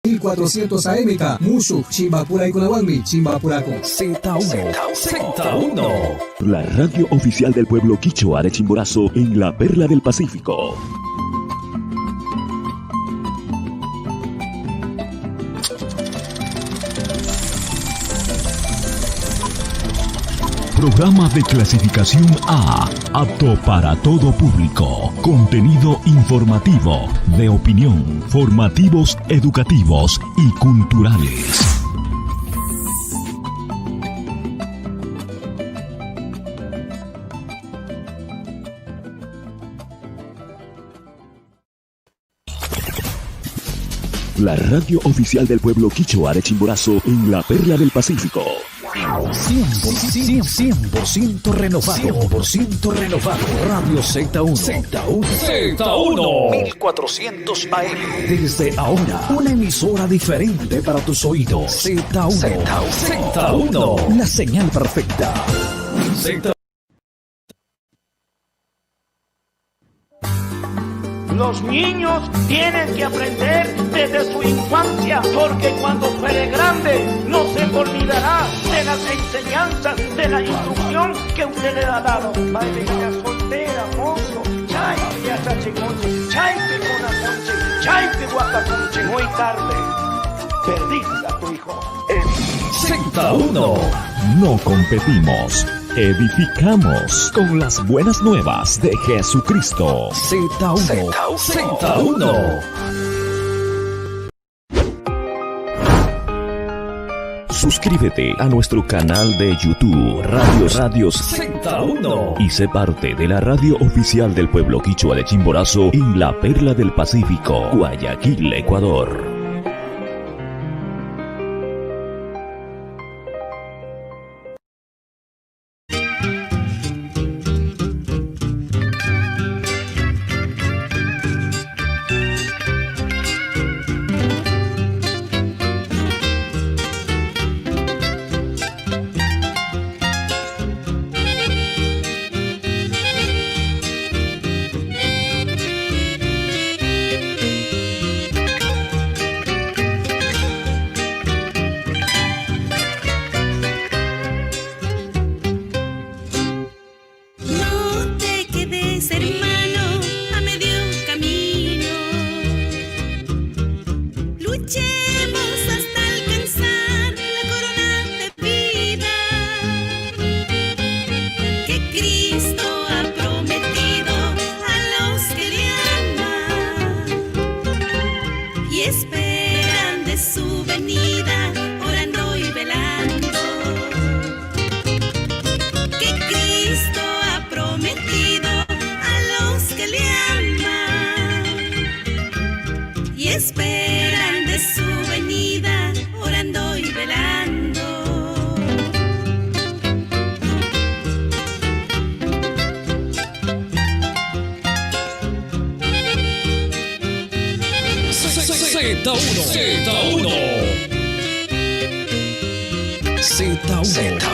1400 AMK, Mushu, Chimbapura y Kunawangmi, Chimbapuraco. Z1. La radio oficial del pueblo quichua de Chimborazo en la Perla del Pacífico. Programa de clasificación A, apto para todo público. Contenido informativo, de opinión, formativos, educativos y culturales. La radio oficial del pueblo quichua de Chimborazo en la Perla del Pacífico. 100% renovado. 100% renovado. Radio Z1. 1400 AM. Desde ahora, una emisora diferente para tus oídos. Z1. La señal perfecta. Los niños tienen que aprender desde su infancia, porque cuando fuere grande no se olvidará de las enseñanzas, de la instrucción que usted le ha dado. Baile ya soltera, mozo, chaipe ya chachiconche, chaipe con aconche, chaipe guacaconche. Muy tarde, perdiste a tu hijo. Z1. No competimos. Edificamos con las buenas nuevas de Jesucristo. Z1. Suscríbete a nuestro canal de YouTube, Radios Z1, y sé parte de la radio oficial del pueblo quichua de Chimborazo en la Perla del Pacífico, Guayaquil, Ecuador.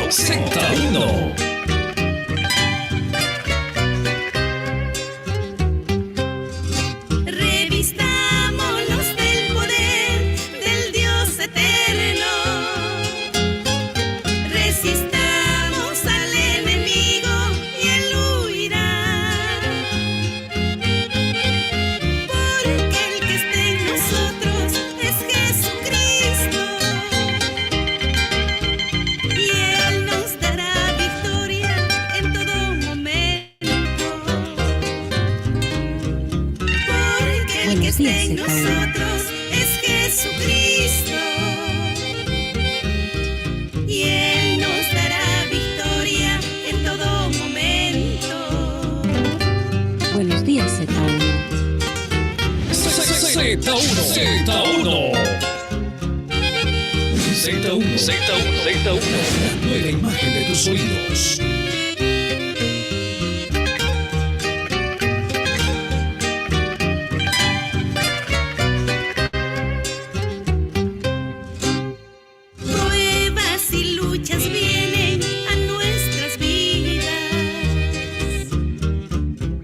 Z1. Revistámonos del poder del Dios eterno. Resistamos al enemigo y él huirá. Porque el que esté en nosotros es Jesucristo. Y él nos dará victoria en todo momento. Porque el que esté en nosotros es Jesucristo. Y él nos dará victoria en todo momento. Buenos días, Z1. Z1. La nueva imagen de tus oídos. Pruebas y luchas vienen a nuestras vidas.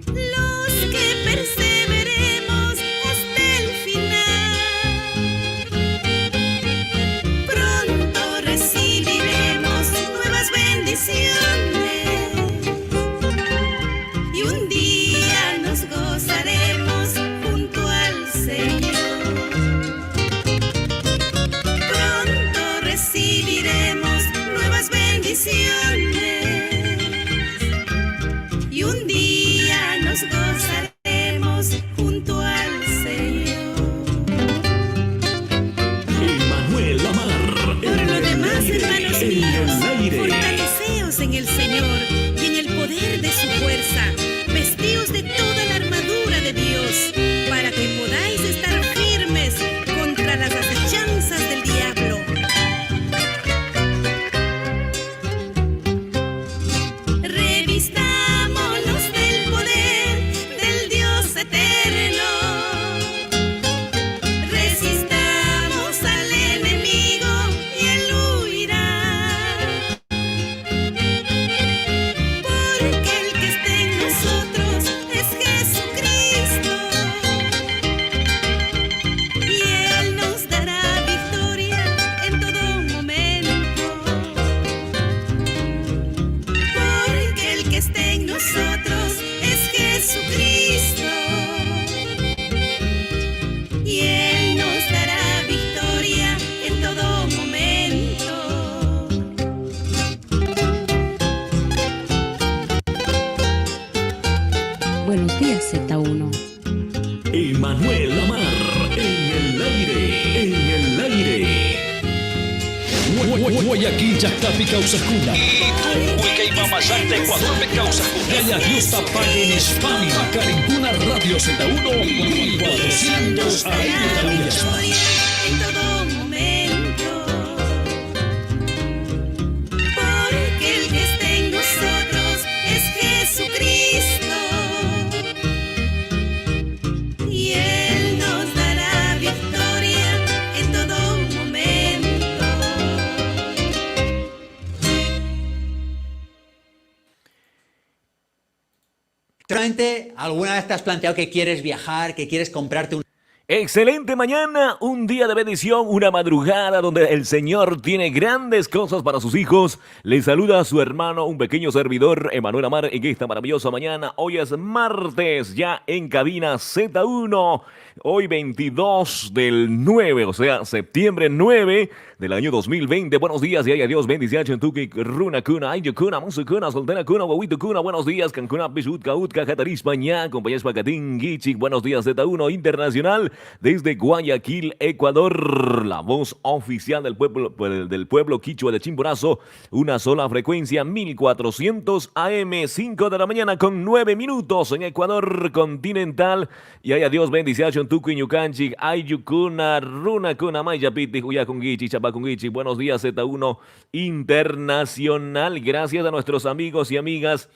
Los que perseveremos hasta el final. Guayaquil, Chactapi, Causacuna. Ecuador, me causa Yaya Dios Tapague en España, Carincuna Radio Z1, 1400 AM. En todo momento, porque el que está en nosotros es Jesucristo, y Él nos dará victoria en todo momento. Seguramente alguna vez te has planteado que quieres viajar, que quieres comprarte un... Excelente mañana, un día de bendición, una madrugada donde el Señor tiene grandes cosas para sus hijos. Le saluda a su hermano, un pequeño servidor, Emanuel Amar, en esta maravillosa mañana. Hoy es martes, ya en cabina Z1. Hoy 22 del 9, o sea, septiembre 9 del año 2020. Buenos días y adiós, bendición, Tuki, Runa Kuna, Ayukuna, Musukuna, Soltera Kuna, Wawitu Kuna. Buenos días, Cancuna, Pishutka, Utka, Jataris, Pañá, compañías Pacatín, Gichik. Buenos días, Z1 Internacional. Desde Guayaquil, Ecuador, la voz oficial del pueblo quichua de Chimborazo, una sola frecuencia, 1400 AM, 5 de la mañana con 9 minutos en Ecuador continental. Y ay, adiós, bendición, Tuku, Ñucanchi, Ayukuna, Runa, Kuna, Mayapiti, Huyaconguichi, Chapaconguichi. Buenos días, Z1 Internacional. Gracias a nuestros amigos y amigas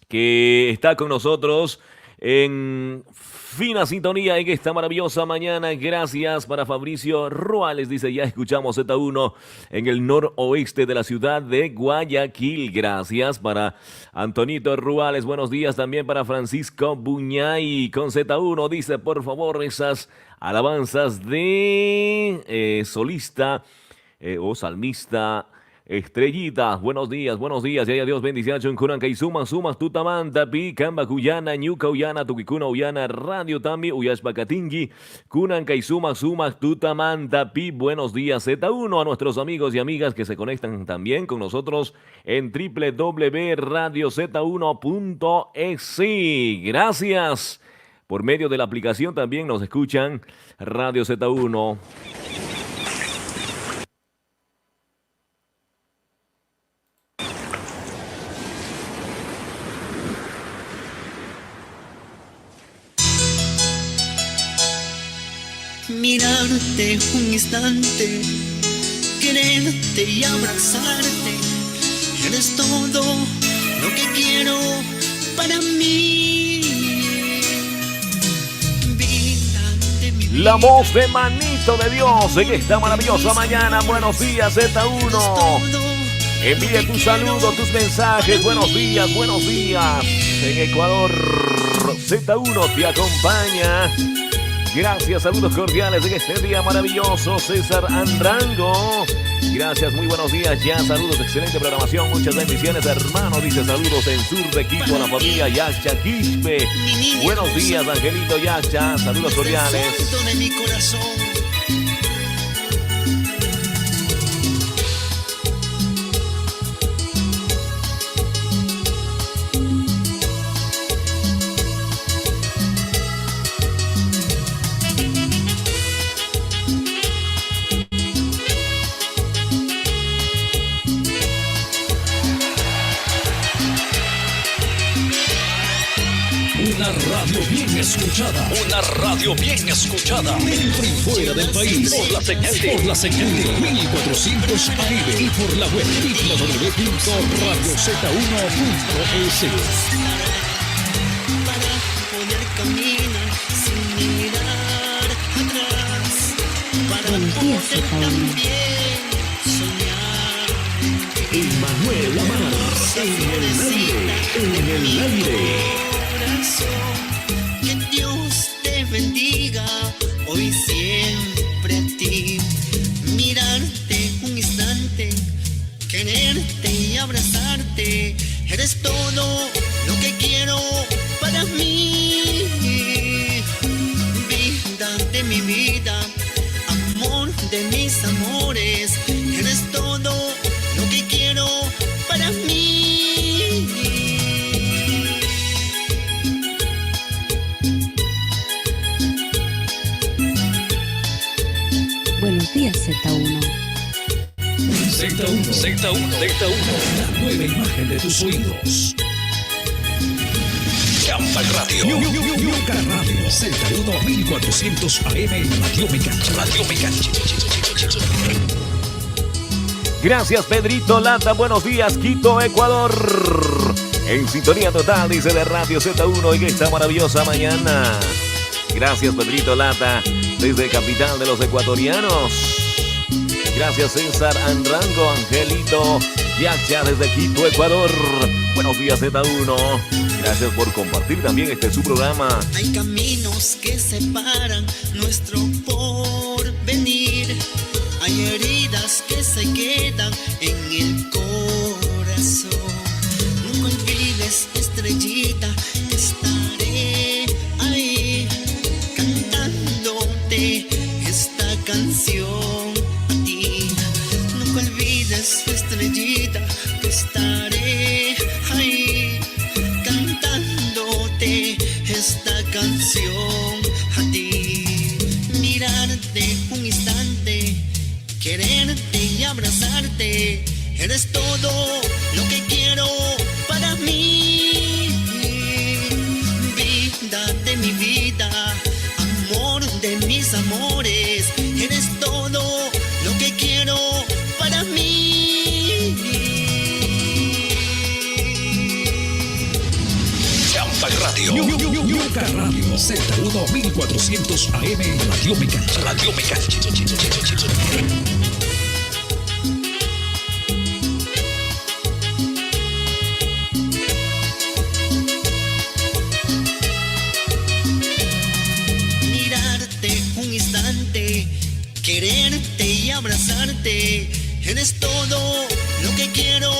que está con nosotros en fina sintonía en esta maravillosa mañana. Gracias para Fabricio Ruales, dice ya escuchamos Z1 en el noroeste de la ciudad de Guayaquil. Gracias para Antonito Ruales, buenos días también para Francisco Buñay con Z1, dice por favor esas alabanzas de solista o salmista Estrellita, buenos días, ya Dios bendición, Chuncuran, Kaisuma, Sumas, Tutamanta, Pi, Camba, Cuyana, Ñuca, Uyana, Tuquicuna, Uyana, Radio Tambi, Uyashpacatingui, Kunan, Kaisuma, Sumas, Tutamanta, Pi, buenos días, Z1, a nuestros amigos y amigas que se conectan también con nosotros en www.radioz1.es. Gracias. Por medio de la aplicación también nos escuchan Radio Z1. Mirarte un instante, quererte y abrazarte, eres todo lo que quiero para mí. Vida de mi vida, la voz de Manito de Dios en esta maravillosa mañana. Buenos días, Z1. Envíe tus saludos, tus mensajes. Buenos días en Ecuador. Z1 te acompaña. Gracias, saludos cordiales en este día maravilloso. César Andrango, gracias, muy buenos días ya, saludos, excelente programación, muchas bendiciones hermano, dice saludos en sur de Quito a la familia Yacha Quispe. Buenos días Angelito Yacha, saludos cordiales. de mi corazón. Una radio bien escuchada, dentro y fuera del país, por la señal de 1400 AM y por la web www.radioz1.es. Para poder caminar sin mirar atrás, para Buenos días, poder Z1. también soñar. Emanuel Amar, en el aire. Corazón, que Dios te bendiga hoy siempre a ti. Mirarte un instante, quererte y abrazarte, eres todo lo que quiero para mí. Vida de mi vida, amor de mis amores, eres todo lo que quiero para mí. Buenos días, Z1. Z1, la nueva imagen de tus oídos. Llama al radio. Ñuca Radio. Z1 1400 AM Radio Mecánica. Radio Mecánica. Gracias, Pedrito Lata. Buenos días, Quito, Ecuador. En sintonía total, dice de Radio Z1 en esta maravillosa mañana. Gracias, Pedrito Lata, desde capital de los ecuatorianos. Gracias, César Anrango, Angelito Yacha, desde Quito, Ecuador. Buenos días, Z1. Gracias por compartir también su programa. Hay caminos que separan nuestro porvenir. Hay heridas que se quedan en el corazón. Nunca olvides, estrellita, que estaré ahí cantándote esta canción a ti. Nunca olvides, estrellita, que estaré ahí cantándote esta canción a ti. Mirarte un instante, quererte y abrazarte, eres todo lo que quiero para mí. Vida de mi vida, amor de mis amores, eres todo lo que quiero para mí. Llama al radio. Ñuca Radio. Z1 1400 AM Radio Mecánica. Radio Mecánica. Quererte y abrazarte, eres todo lo que quiero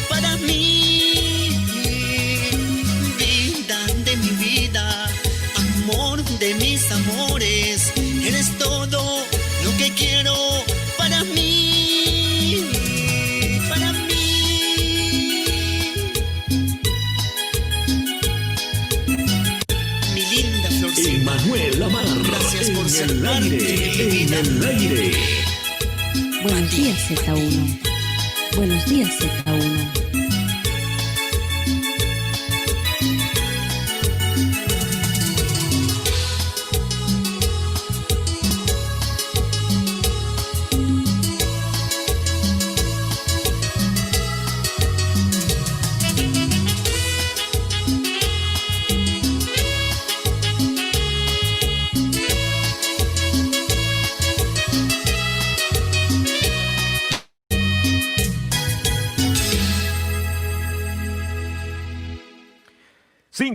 para mí. Vida de mi vida, amor de mis amores, eres todo lo que quiero para mí. Para mí. Mi linda florcita. Emanuel Lamar. Gracias por ser en el aire. Buenos días, Z1. Buenos días, Z1.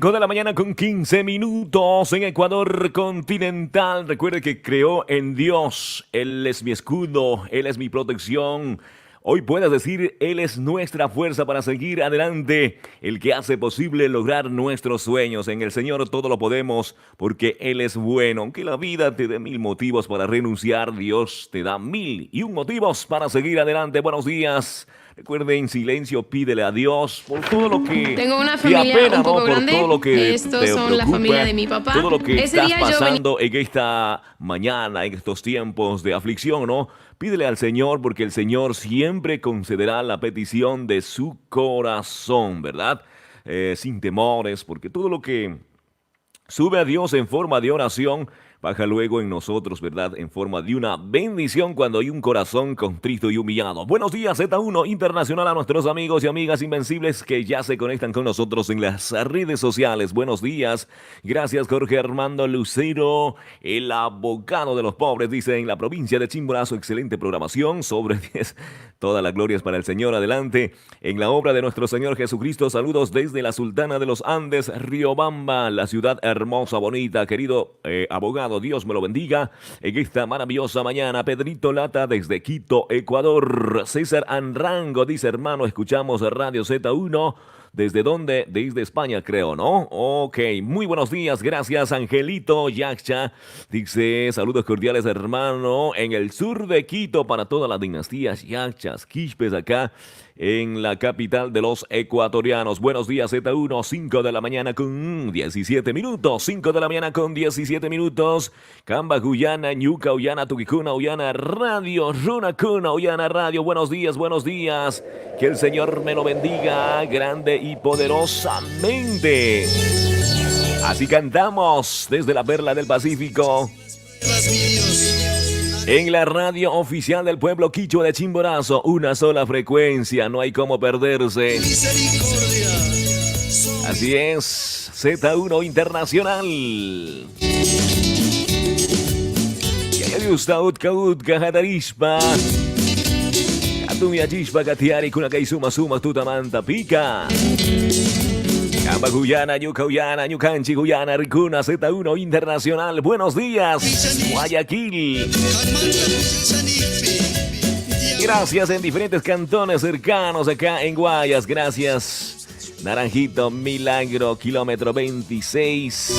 De la mañana con 15 minutos en Ecuador continental. Recuerde que creo en Dios. Él es mi escudo, Él es mi protección. Hoy puedes decir, Él es nuestra fuerza para seguir adelante, el que hace posible lograr nuestros sueños. En el Señor todo lo podemos porque Él es bueno. Aunque la vida te dé 1000 motivos para renunciar, Dios te da 1001 motivos para seguir adelante. Buenos días. Recuerde, en silencio pídele a Dios por todo lo que tengo una familia apena, un poco ¿no? grande. Por todo lo que Estos te son preocupa, la familia de mi papá. todo lo que Ese estás día yo pasando en esta mañana, en estos tiempos de aflicción, ¿no? Pídele al Señor porque el Señor siempre concederá la petición de su corazón, ¿verdad? Sin temores, porque todo lo que sube a Dios en forma de oración baja luego en nosotros, ¿verdad? En forma de una bendición cuando hay un corazón contrito y humillado. Buenos días, Z1 Internacional, a nuestros amigos y amigas invencibles que ya se conectan con nosotros en las redes sociales. Buenos días. Gracias, Jorge Armando Lucero, el abogado de los pobres, dice, en la provincia de Chimborazo. Excelente programación, sobre 10. Todas las glorias para el Señor. Adelante en la obra de nuestro Señor Jesucristo. Saludos desde la Sultana de los Andes, Riobamba, la ciudad hermosa, bonita. Querido abogado, Dios me lo bendiga en esta maravillosa mañana. Pedrito Lata desde Quito, Ecuador. César Anrango dice, hermano, escuchamos Radio Z1 ¿Desde dónde? Desde España, creo, ¿no? Ok, muy buenos días, gracias, Angelito Yaxcha. Dice, saludos cordiales, hermano, en el sur de Quito para todas las dinastías Yaxchas, Quixpes acá en la capital de los ecuatorianos. Buenos días, Z1, 5 de la mañana con 17 minutos. 5 de la mañana con 17 minutos. Camba, Guyana, Ñuca, Ullana, Tuquicuna, Ullana Radio, Runacuna, Ullana Radio. Buenos días, buenos días. Que el Señor me lo bendiga grande y poderosamente. Así cantamos desde la Perla del Pacífico. En la radio oficial del pueblo quichua de Chimborazo, una sola frecuencia, no hay cómo perderse. Así es, Z1 Internacional. Yayayustaut Kautka Hatarishpa. Katumia Chishpa Katiari Kunakai Suma Suma Tutamanta Pica. Camba Guyana, Ñuca Ullana, Ñucanchi Guyana, Ricuna, Z1 Internacional. Buenos días, Guayaquil. Gracias en diferentes cantones cercanos acá en Guayas. Gracias, Naranjito, Milagro, kilómetro 26.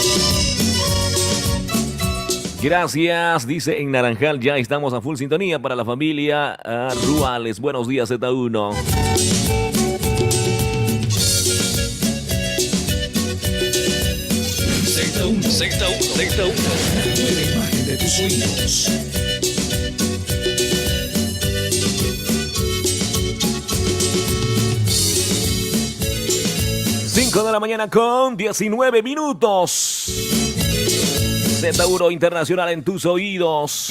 Gracias, dice en Naranjal, ya estamos a full sintonía para la familia Ruales. Buenos días, Z1. Z1, la nueva imagen de tus oídos. De la mañana con 19 minutos. Z1 Internacional en tus oídos.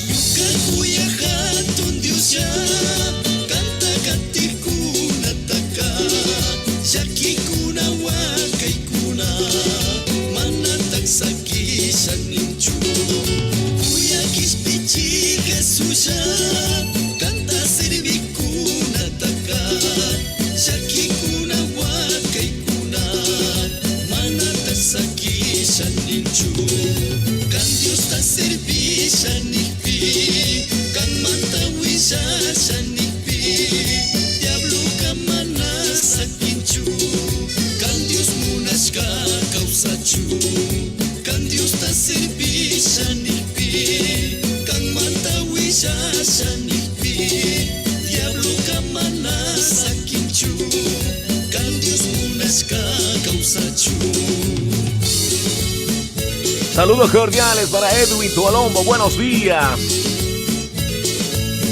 Saludos cordiales para Edwin Tualombo, buenos días.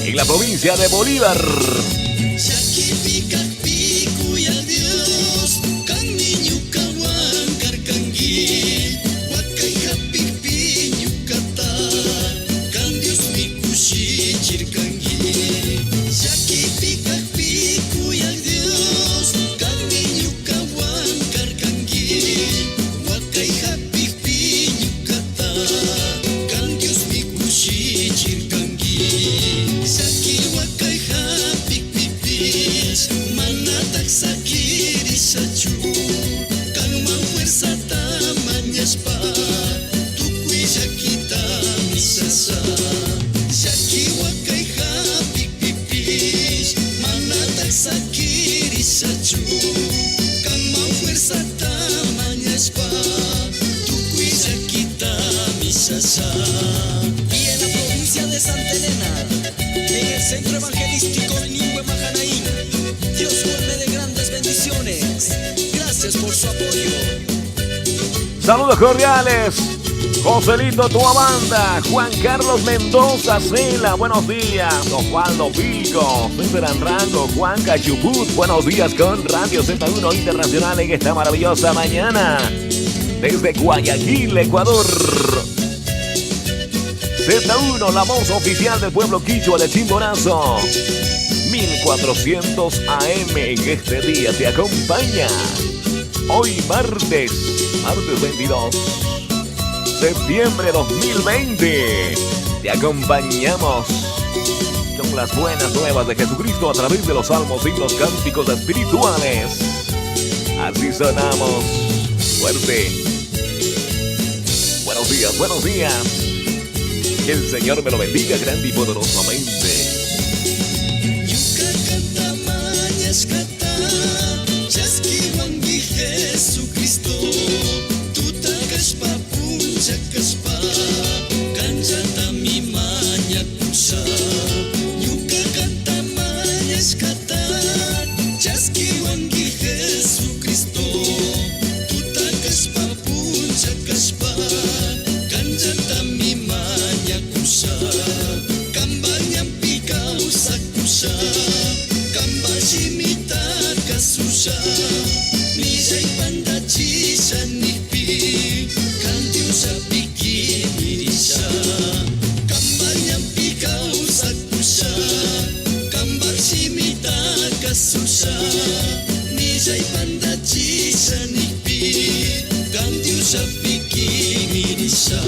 En la provincia de Bolívar. Y en la provincia de Santa Elena, en el centro evangelístico de Ningüe Majanaín, Dios colme de grandes bendiciones. Gracias por su apoyo. Saludos cordiales. Joselito Tuabanda, Juan Carlos Mendoza Cela, buenos días. Osvaldo Pico, César Rango, Juan Cachuput, buenos días con Radio Z1 Internacional en esta maravillosa mañana. Desde Guayaquil, Ecuador. Z1, la voz oficial del pueblo quichua de Chimborazo. 1400 AM en este día te acompaña. Hoy martes 22 septiembre 2020. Te acompañamos con las buenas nuevas de Jesucristo a través de los salmos, himnos, cánticos espirituales. Así sonamos fuerte. Buenos días, buenos días. Que el Señor me lo bendiga grande y poderosamente. suya ni jai panda chisa ni pi kandiusa piki mirisha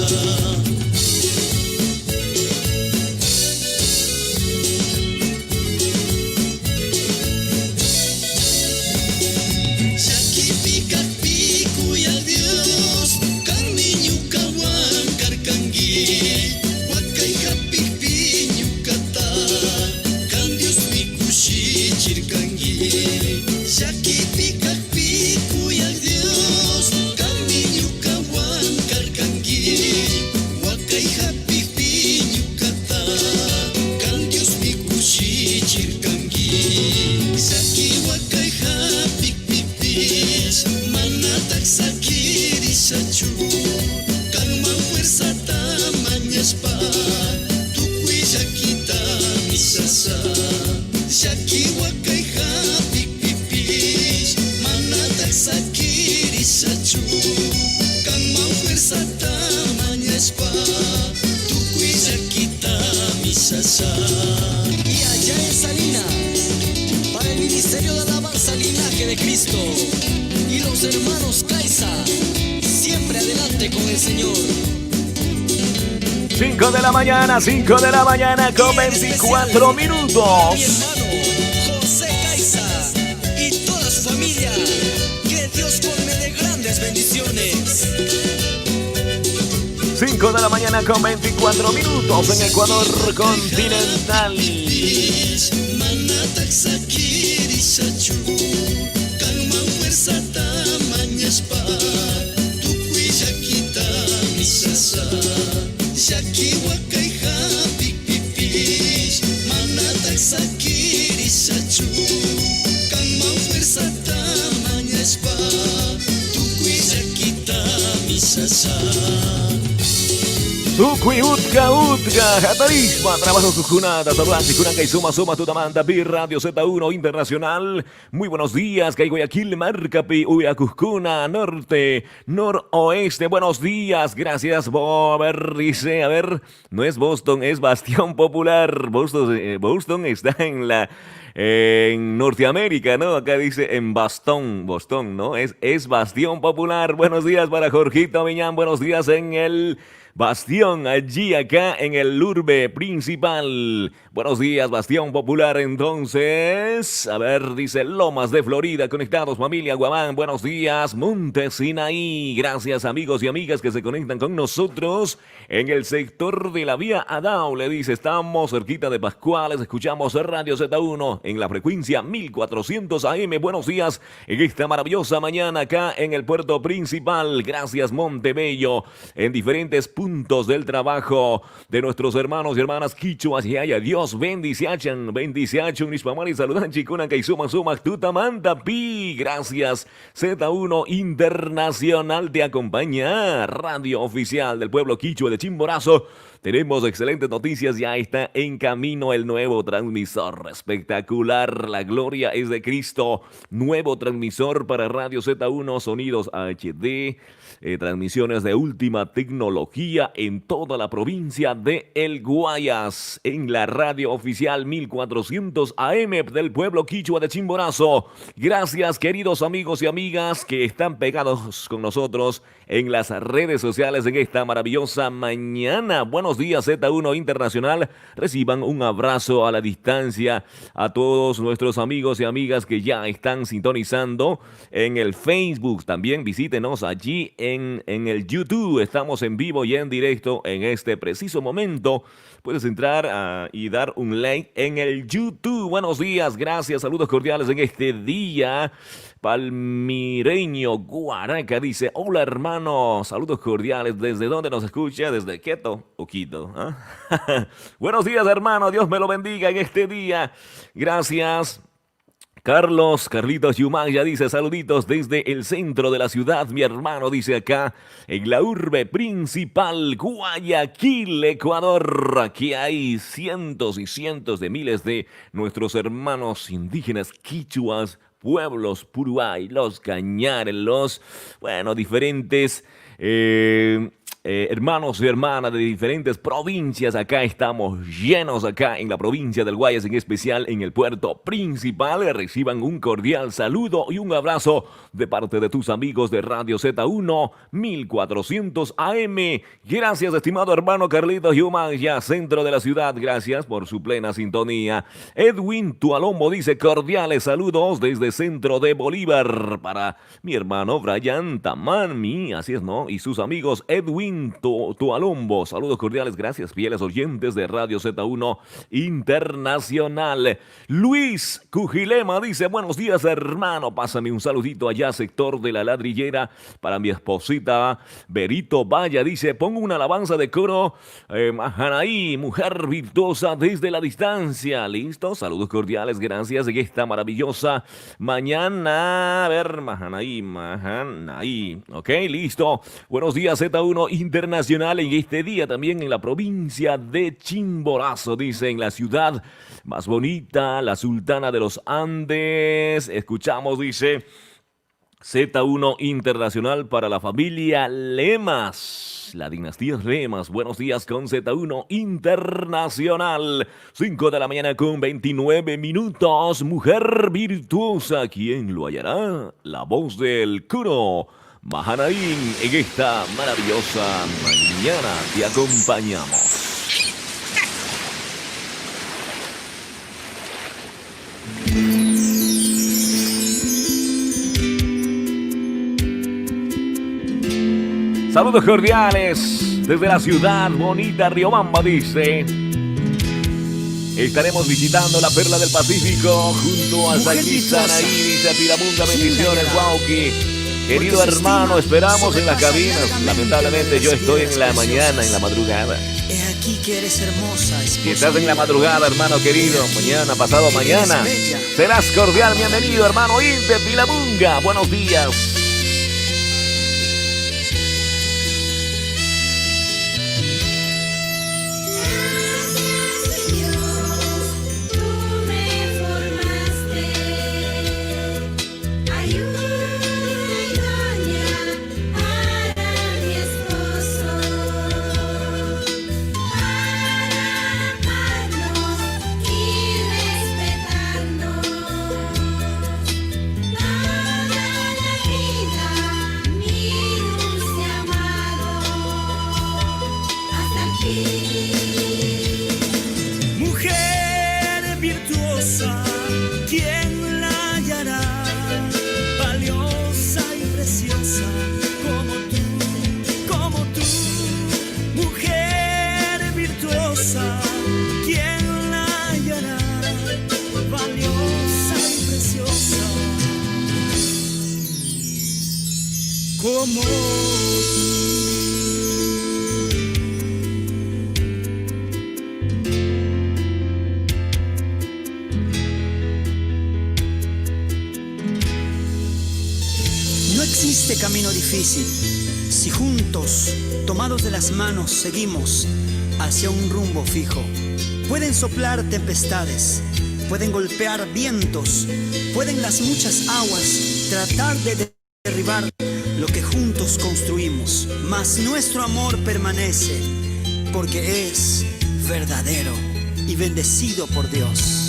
y allá en Salinas, para el Ministerio de Alabanza Linaje de Cristo y los hermanos Caiza, siempre adelante con el Señor. 5 de la mañana con 24 minutos. Mi hermano José Caiza y toda su familia, que Dios colme de grandes bendiciones. 5 de la mañana con 24 minutos en Ecuador continental. Tukui utka Jatarisma, trabajo Kujuna, Tatablanti, Kunanka y Suma Tutamanta, Pi Radio Z1 Internacional. Muy buenos días, que hay Guayaquil, Marcapi, Uyacujuna, Norte, Noroeste. Buenos días, gracias, dice, a ver, no es Boston, es Bastión Popular. Boston está en Norteamérica, ¿no? Acá dice en Boston, ¿no? Es Bastión Popular. Buenos días para Jorgito Miñán, buenos días en el Bastión, allí acá en el urbe principal. Buenos días, Bastión Popular, entonces. A ver, dice Lomas de Florida, conectados, familia Guamán. Buenos días, Monte Sinaí. Gracias, amigos y amigas que se conectan con nosotros en el sector de la vía Adao. Le dice, estamos cerquita de Pascuales, escuchamos Radio Z1 en la frecuencia 1400 AM. Buenos días en esta maravillosa mañana acá en el puerto principal. Gracias, Montebello, en diferentes puntos del trabajo de nuestros hermanos y hermanas quichuas y haya Dios bendiciachan, Nispamari, saludan chicuna que suma tutamanta pi. Gracias, Z1 Internacional te acompaña, radio oficial del pueblo quichua de Chimborazo. Tenemos excelentes noticias, ya está en camino el nuevo transmisor, espectacular, la gloria es de Cristo, nuevo transmisor para Radio Z1, sonidos HD, transmisiones de última tecnología en toda la provincia de El Guayas, en la radio oficial 1400 AM del pueblo quichua de Chimborazo. Gracias, queridos amigos y amigas que están pegados con nosotros en las redes sociales en esta maravillosa mañana. Buenos días, Z1 Internacional. Reciban un abrazo a la distancia a todos nuestros amigos y amigas que ya están sintonizando en el Facebook. También visítenos allí en el YouTube. Estamos en vivo y en directo en este preciso momento. Puedes entrar y dar un like en el YouTube. Buenos días, gracias, saludos cordiales en este día. Palmireño Guaraca dice, hola hermano, saludos cordiales. ¿Desde dónde nos escucha? ¿Desde Quito o Quito? ¿Ah? Buenos días hermano, Dios me lo bendiga en este día. Gracias. Carlitos Yumaya dice, saluditos desde el centro de la ciudad, mi hermano, dice acá, en la urbe principal, Guayaquil, Ecuador. Aquí hay cientos y cientos de miles de nuestros hermanos indígenas quichuas, pueblos Puruay, los Cañares, diferentes hermanos y hermanas de diferentes provincias. Acá estamos llenos, acá en la provincia del Guayas, en especial en el puerto principal. Reciban un cordial saludo y un abrazo de parte de tus amigos de Radio Z1 1400 AM. Gracias, estimado hermano Carlitos Yuman, ya centro de la ciudad. Gracias por su plena sintonía. Edwin Tualombo dice cordiales saludos desde centro de Bolívar para mi hermano Brian Tamanmi, así es, ¿no? Y sus amigos Edwin Tualombo. Saludos cordiales, gracias, fieles oyentes de Radio Z1 Internacional. Luis Cujilema dice, buenos días, hermano. Pásame un saludito allá, sector de la Ladrillera, para mi esposita Berito Vaya. Dice, pongo una alabanza de coro, Mahanaí, mujer virtuosa desde la distancia. Listo, saludos cordiales, gracias en esta maravillosa mañana. A ver, Mahanaí. Ok, listo. Buenos días, Z1 Internacional en este día también en la provincia de Chimborazo, dice, en la ciudad más bonita, la Sultana de los Andes. Escuchamos, dice, Z1 Internacional para la familia Lemas, la dinastía Lemas. Buenos días con Z1 Internacional. 5 de la mañana con 29 minutos. Mujer virtuosa, ¿quién lo hallará? La voz del coro Mahanaín, en esta maravillosa mañana te acompañamos. Saludos cordiales desde la ciudad bonita Riobamba, dice. Estaremos visitando la Perla del Pacífico junto a Sailista Anaí, dice Pilamunga, bendiciones, Wauki. Querido hermano, esperamos en las cabinas. Lamentablemente yo estoy en la mañana, en la madrugada. He aquí que eres hermosa, Si estás en la madrugada, hermano querido, mañana, pasado mañana, serás cordial bienvenido, hermano Inte Pilamunga. Buenos días. Camino difícil, si juntos, tomados de las manos, seguimos hacia un rumbo fijo. Pueden soplar tempestades, pueden golpear vientos, pueden las muchas aguas tratar de derribar lo que juntos construimos, mas nuestro amor permanece, porque es verdadero y bendecido por Dios.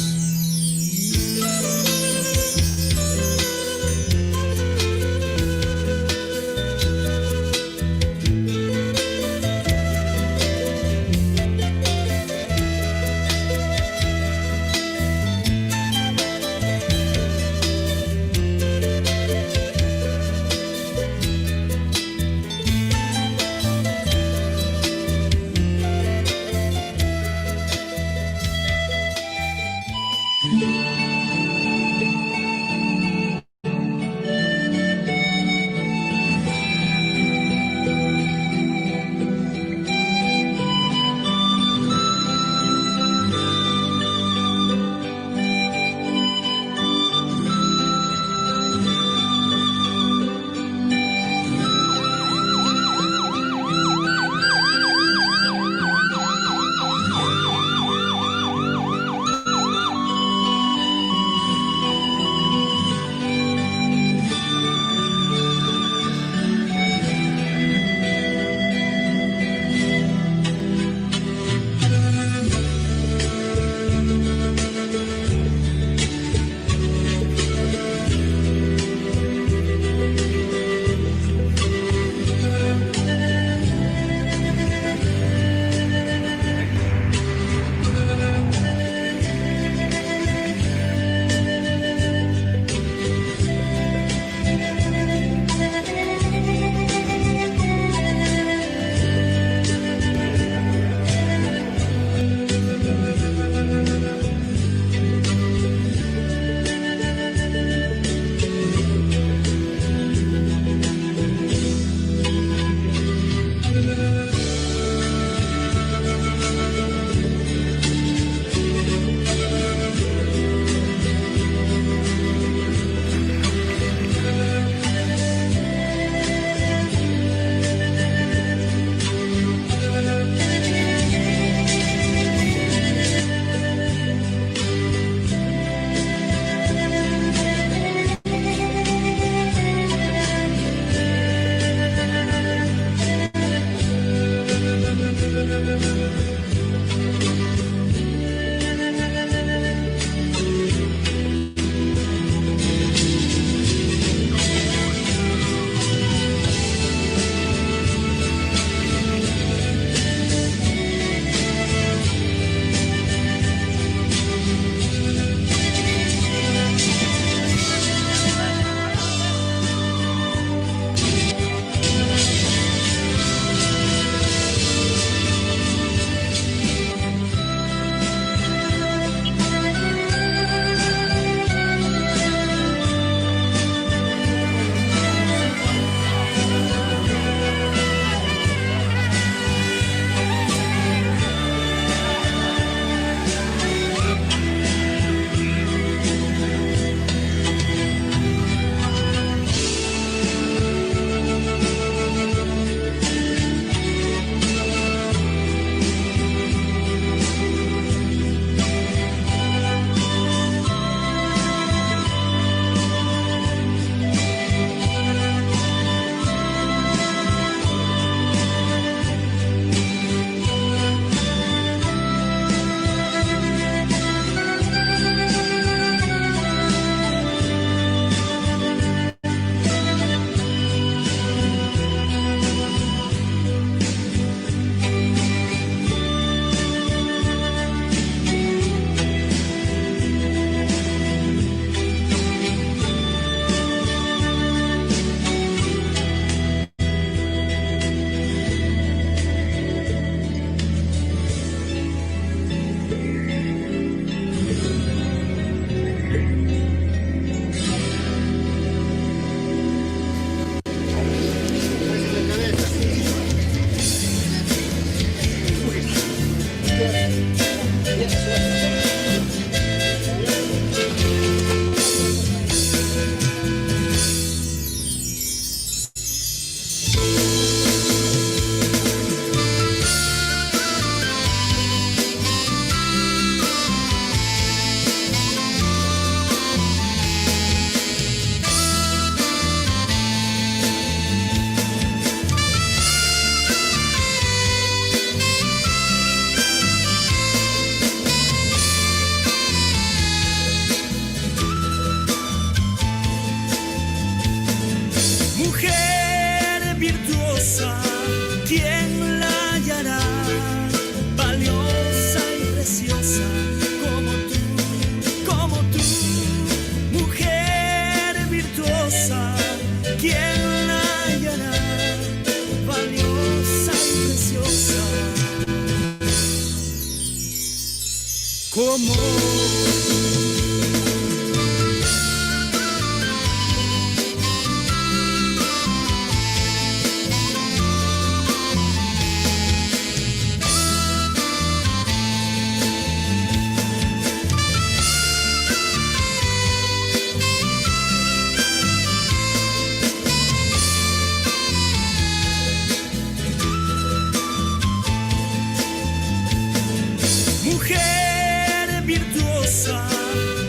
Mujer virtuosa,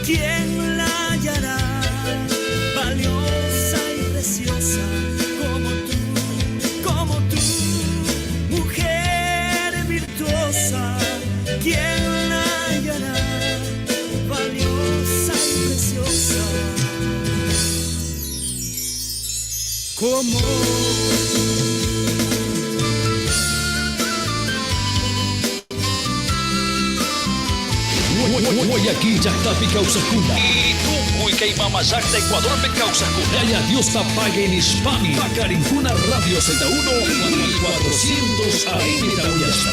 ¿quién la hallará? Valiosa y preciosa como tú. Mujer virtuosa, ¿quién la hallará? Valiosa y preciosa como Guayaquil ya está Picausacuna. Y tú, Uicaimamayacta, Ecuador, Picausacuna. Yaya Dios tapague en Hispani. Pacarincuna Radio Z1 y 1400 AM Tauyasa.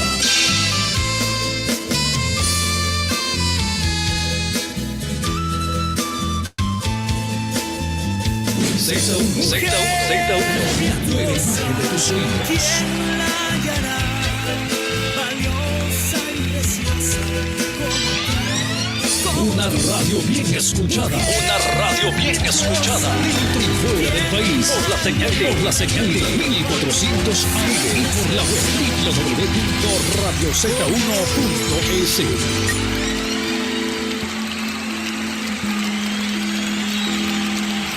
Z1, la imagen de tus sueños. ¿quién la hallará? Valiosa y preciosa Una radio bien escuchada. Una radio bien escuchada. Dentro y fuera del país. Por la señal de 1400 AM. Y por la web www.radioz1.es.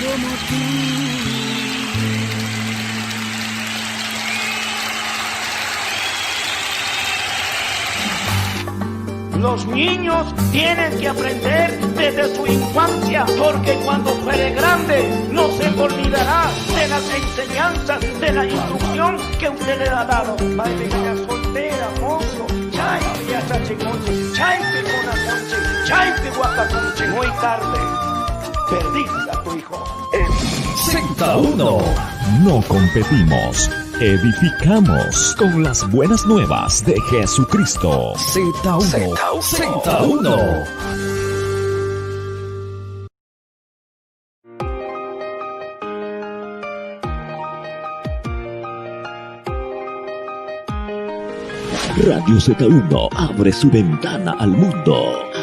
como tú. Los niños tienen que aprender desde su infancia, porque cuando fuere grande no se olvidará de las enseñanzas, de la instrucción que usted le ha dado. Madre mía soltera, mozo, chaype y hasta chiconche, chaype con aconche, chaype guapaconche, muy tarde. Perdiste a tu hijo. Z1. No competimos, edificamos con las buenas nuevas de Jesucristo. Z1. Z1. Radio Z1 abre su ventana al mundo.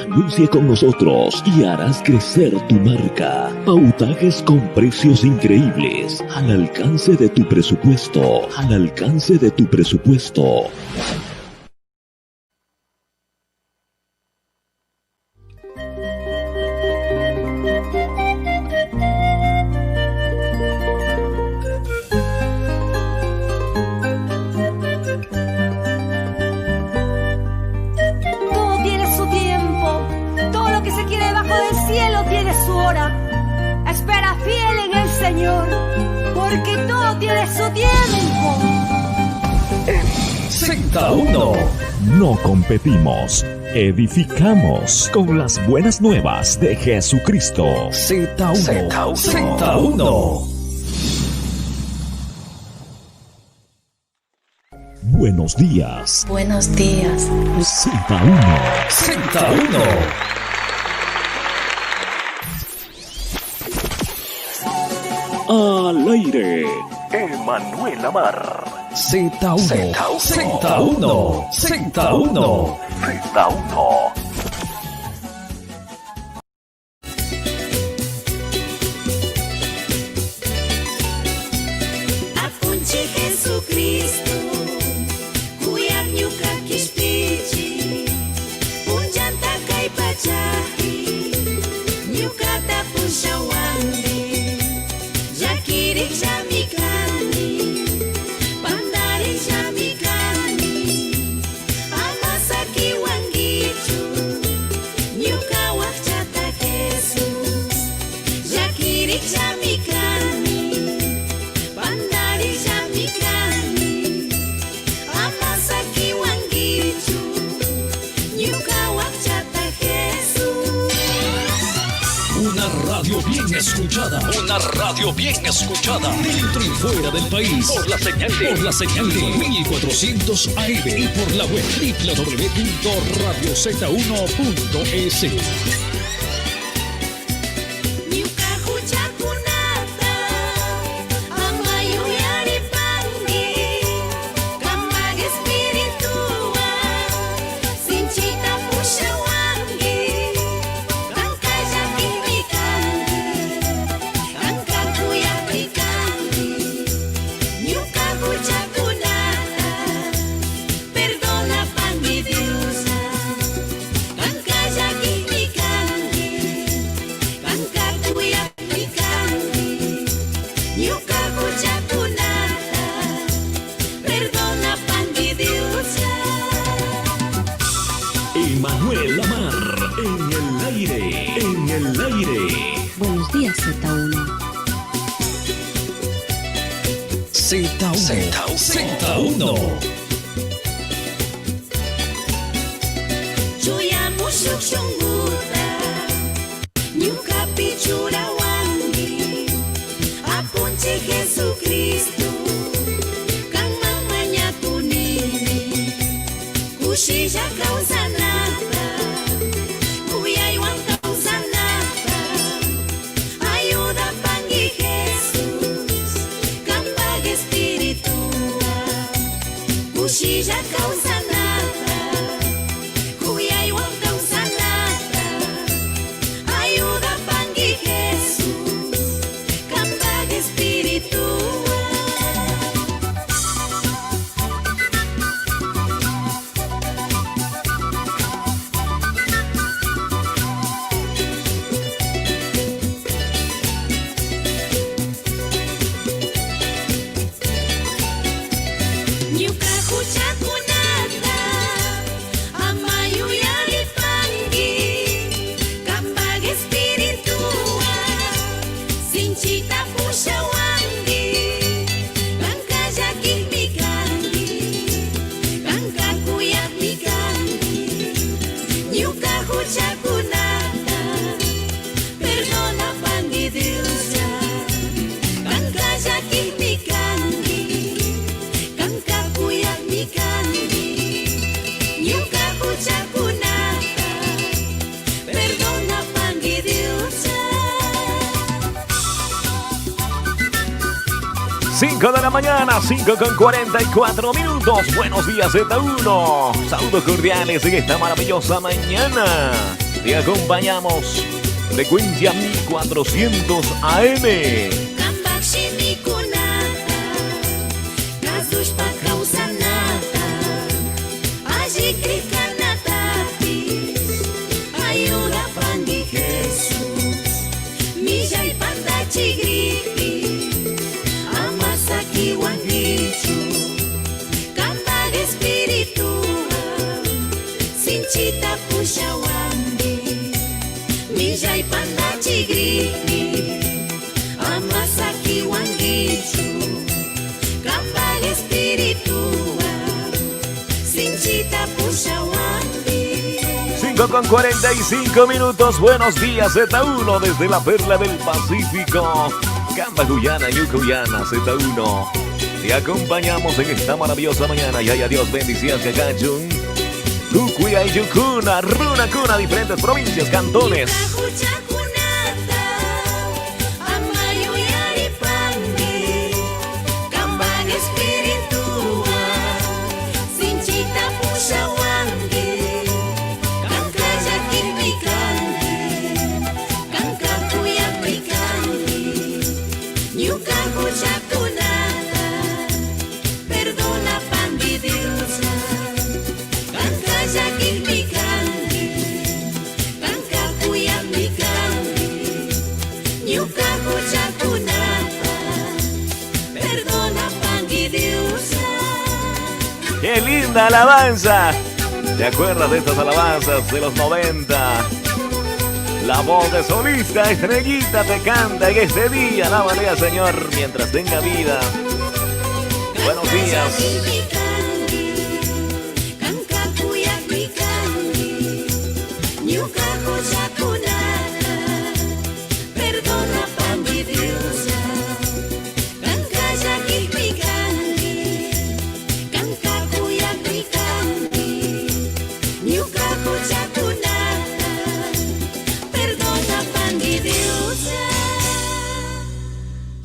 Anuncie con nosotros y harás crecer tu marca. Pautajes con precios increíbles, al alcance de tu presupuesto, al alcance de tu presupuesto. Z1. No competimos, edificamos con las buenas nuevas de Jesucristo. Z1. Z1. Buenos días. Buenos días. Z1. Z1. Al aire. Emanuel Amar. Z1. Z1. Z1. Z1. Apunci Jesucristo, kuyat nyuka kispiji, punjanta kai pacahi, nyuka tapun syawandi, jakiri jamikani, pandari jamikani, amasaki wangichu, Una radio bien escuchada. Una radio bien escuchada. Dentro y fuera del país. Por la señal de 1400 AM. Y por la web www.radioz1.es. Emanuel Lamar en el aire, en el aire. Buenos días, Z1. Z1. Joyamu shukshunguta, nyuka pichura wangi, apunche Jesucristo, kang mamanya kunini, kushija causa nata, kuyay wang causa nata, ayuda pangi Jesus, kambag espiritua, kushija causa nata. De la mañana, 5:44. Buenos días, Z1. Saludos cordiales en esta maravillosa mañana. Te acompañamos. Frecuencia 1400 AM. Sinchita pusha wangi, mijay panda chigripi, amasaki wangichu, kambal espiritua, sinchita pusha wangi. 5:45. Buenos días, Z1 desde la Perla del Pacífico. Camba, Guyana, Yucuyana, Z1. Te acompañamos en esta maravillosa mañana. Y ay, adiós, bendiciones, Cacachun. Cucuya y Yucuna, Runa Cuna, diferentes provincias, cantones. ¡Qué linda alabanza! ¿Te acuerdas de estas alabanzas de los 90? La voz de solista Estrellita te canta en este día. Alábale al Señor mientras tenga vida. Buenos días.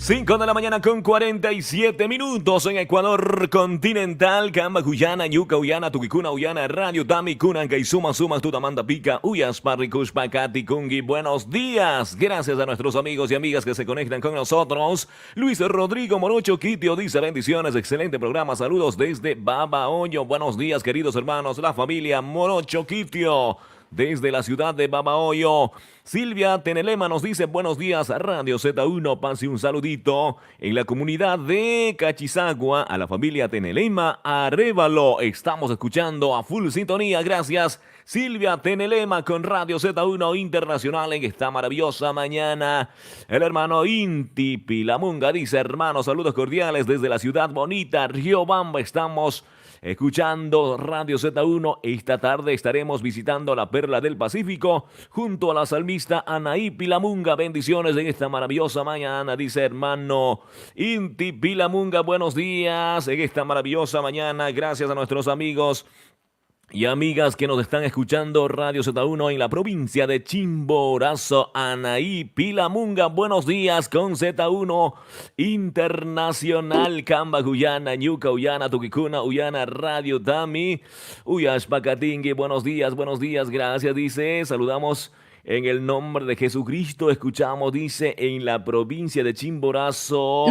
5 de la mañana con 47 minutos en Ecuador continental. Camba, Guyana, Yuca, Uyana, Tuquicuna, Uyana, Radio, Dami, Kunan, Kaizuma, Suma, Tutamanda, Pica, Uyas, Parricus, Pacati, Kungi. Buenos días. Gracias a nuestros amigos y amigas que se conectan con nosotros. Luis Rodrigo Morocho Quitio dice bendiciones, excelente programa. Saludos desde Babahoyo. Buenos días, queridos hermanos, la familia Morocho Quitio desde la ciudad de Babahoyo. Silvia Tenelema nos dice buenos días a Radio Z1, pase un saludito en la comunidad de Cachizagua a la familia Tenelema Arévalo. Estamos escuchando a full sintonía, gracias Silvia Tenelema con Radio Z1 Internacional en esta maravillosa mañana. El hermano Inti Pilamunga dice hermanos, saludos cordiales desde la ciudad bonita Riobamba. Estamos escuchando Radio Z1. Esta tarde estaremos visitando la Perla del Pacífico junto a la salmista Anaí Pilamunga. Bendiciones en esta maravillosa mañana, dice hermano Inti Pilamunga. Buenos días en esta maravillosa mañana. Gracias a nuestros amigos y amigas que nos están escuchando Radio Z1 en la provincia de Chimborazo. Anaí Pilamunga, buenos días con Z1 Internacional. Camba, Guyana, Ñuca, Uyana, Tuquicuna, Uyana, Radio Dami, Uyas, Pacatingui. Buenos días, gracias, dice. Saludamos en el nombre de Jesucristo. Escuchamos, dice, en la provincia de Chimborazo,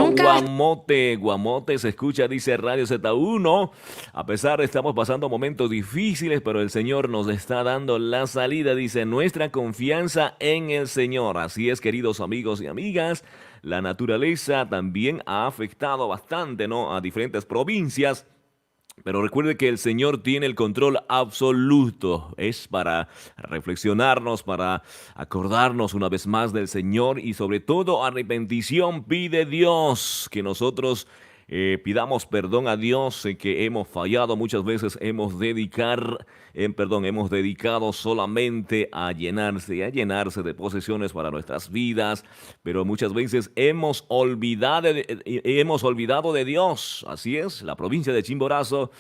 Guamote se escucha, dice Radio Z1. A pesar de estamos pasando momentos difíciles, pero el Señor nos está dando la salida, dice, nuestra confianza en el Señor. Así es, queridos amigos y amigas, la naturaleza también ha afectado bastante, ¿no?, a diferentes provincias. Pero recuerde que el Señor tiene el control absoluto. Es para reflexionarnos, para acordarnos una vez más del Señor y sobre todo arrepentición pide Dios que nosotros pidamos perdón a Dios que hemos fallado muchas veces, hemos dedicado solamente a llenarse de posesiones para nuestras vidas, pero muchas veces hemos olvidado de Dios. Así es, la provincia de Chimborazo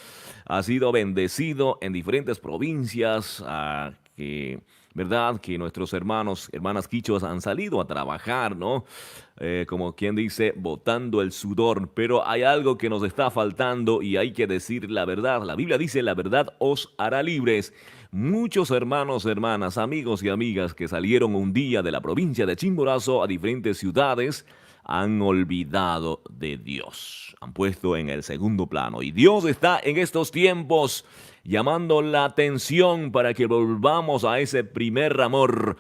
ha sido bendecido en diferentes provincias, ¿verdad? Que nuestros hermanas quichuas han salido a trabajar, ¿no? Como quien dice, botando el sudor. Pero hay algo que nos está faltando y hay que decir la verdad. La Biblia dice, la verdad os hará libres. Muchos hermanos, hermanas, amigos y amigas que salieron un día de la provincia de Chimborazo a diferentes ciudades han olvidado de Dios. Han puesto en el segundo plano. Y Dios está en estos tiempos llamando la atención para que volvamos a ese primer amor.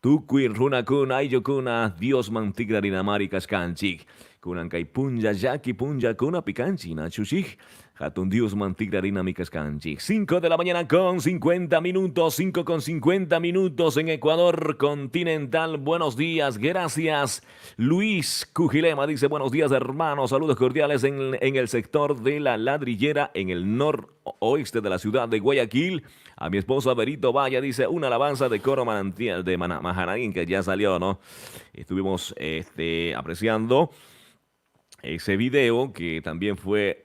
Tukui runakuna ayokuna Dios mantigrarinamari kaskanchik. Kunankay punja yaki punja kuna pikanchi nachushik. Hatun Dios mantigrarina mikaskanchik. 5 de la mañana con 50 minutos. 5 con 50 minutos en Ecuador continental. Buenos días, gracias. Luis Cujilema dice buenos días hermanos. Saludos cordiales en el sector de La Ladrillera en el noroeste de la ciudad de Guayaquil. A mi esposa Berito Vaya dice una alabanza de coro manantial de Mahanaín que ya salió, ¿no? Estuvimos apreciando ese video que también fue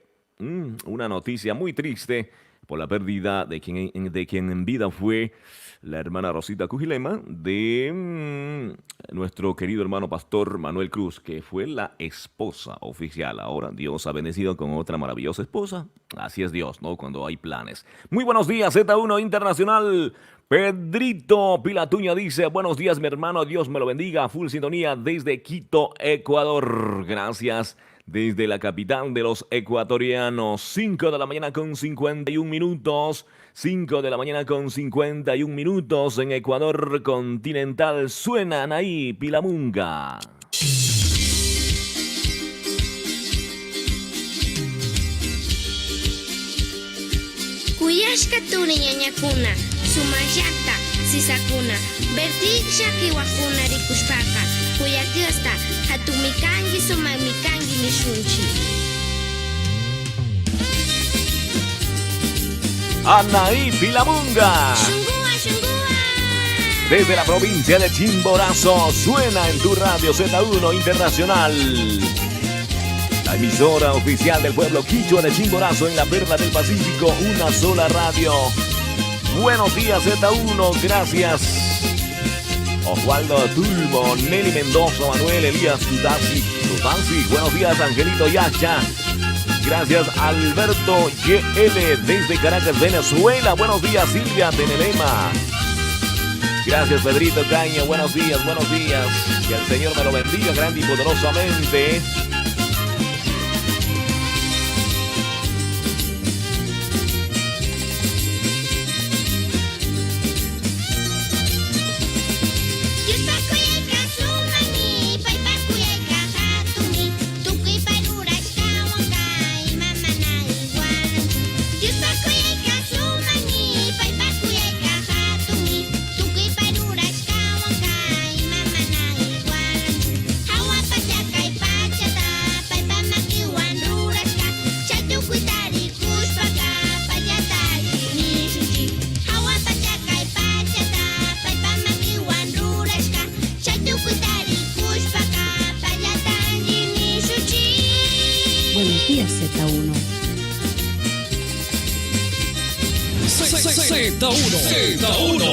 una noticia muy triste por la pérdida de quien en vida fue la hermana Rosita Cujilema de nuestro querido hermano pastor Manuel Cruz, que fue la esposa oficial. Ahora Dios ha bendecido con otra maravillosa esposa. Así es Dios, ¿no? Cuando hay planes. Muy buenos días, Z1 Internacional. Pedrito Pilatuña dice, buenos días mi hermano, Dios me lo bendiga. Full sintonía desde Quito, Ecuador. Gracias. Desde la capital de los ecuatorianos, 5 de la mañana con 51 minutos, 5 de la mañana con 51 minutos en Ecuador continental. Suena Anaí Pilamunga. Kuyashka tuni ñañakuna, sumayata, sisakuna, vertiksha kiwakuna rikushpaka, kuyakiosta, hatumikangi sumamikangi nishunchi. Anaí Pilamunga. Shungua, shungua. Desde la provincia de Chimborazo, suena en tu radio Z1 Internacional. La emisora oficial del pueblo quichua de Chimborazo en la Perla del Pacífico, una sola radio. Buenos días Z1, gracias. Osvaldo Tulmo, Nelly Mendoza, Manuel Elías Tutasi, buenos días Angelito Yacha. Gracias Alberto YL desde Caracas, Venezuela. Buenos días Silvia Tenelema. Gracias Pedrito Caña, buenos días, buenos días. Que el Señor me lo bendiga grande y poderosamente. Buenos días, Z1. Z1.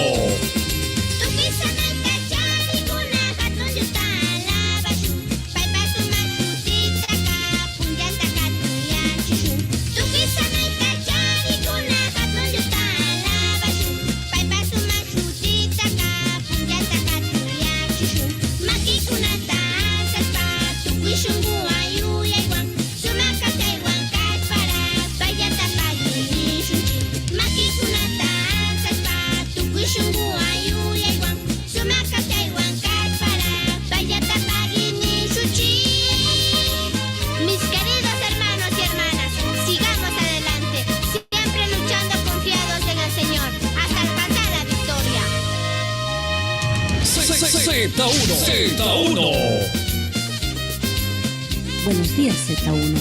Mis queridos hermanos y hermanas, sigamos adelante, siempre luchando confiados en el Señor, hasta alcanzar la victoria. Z1. Buenos días, Z1.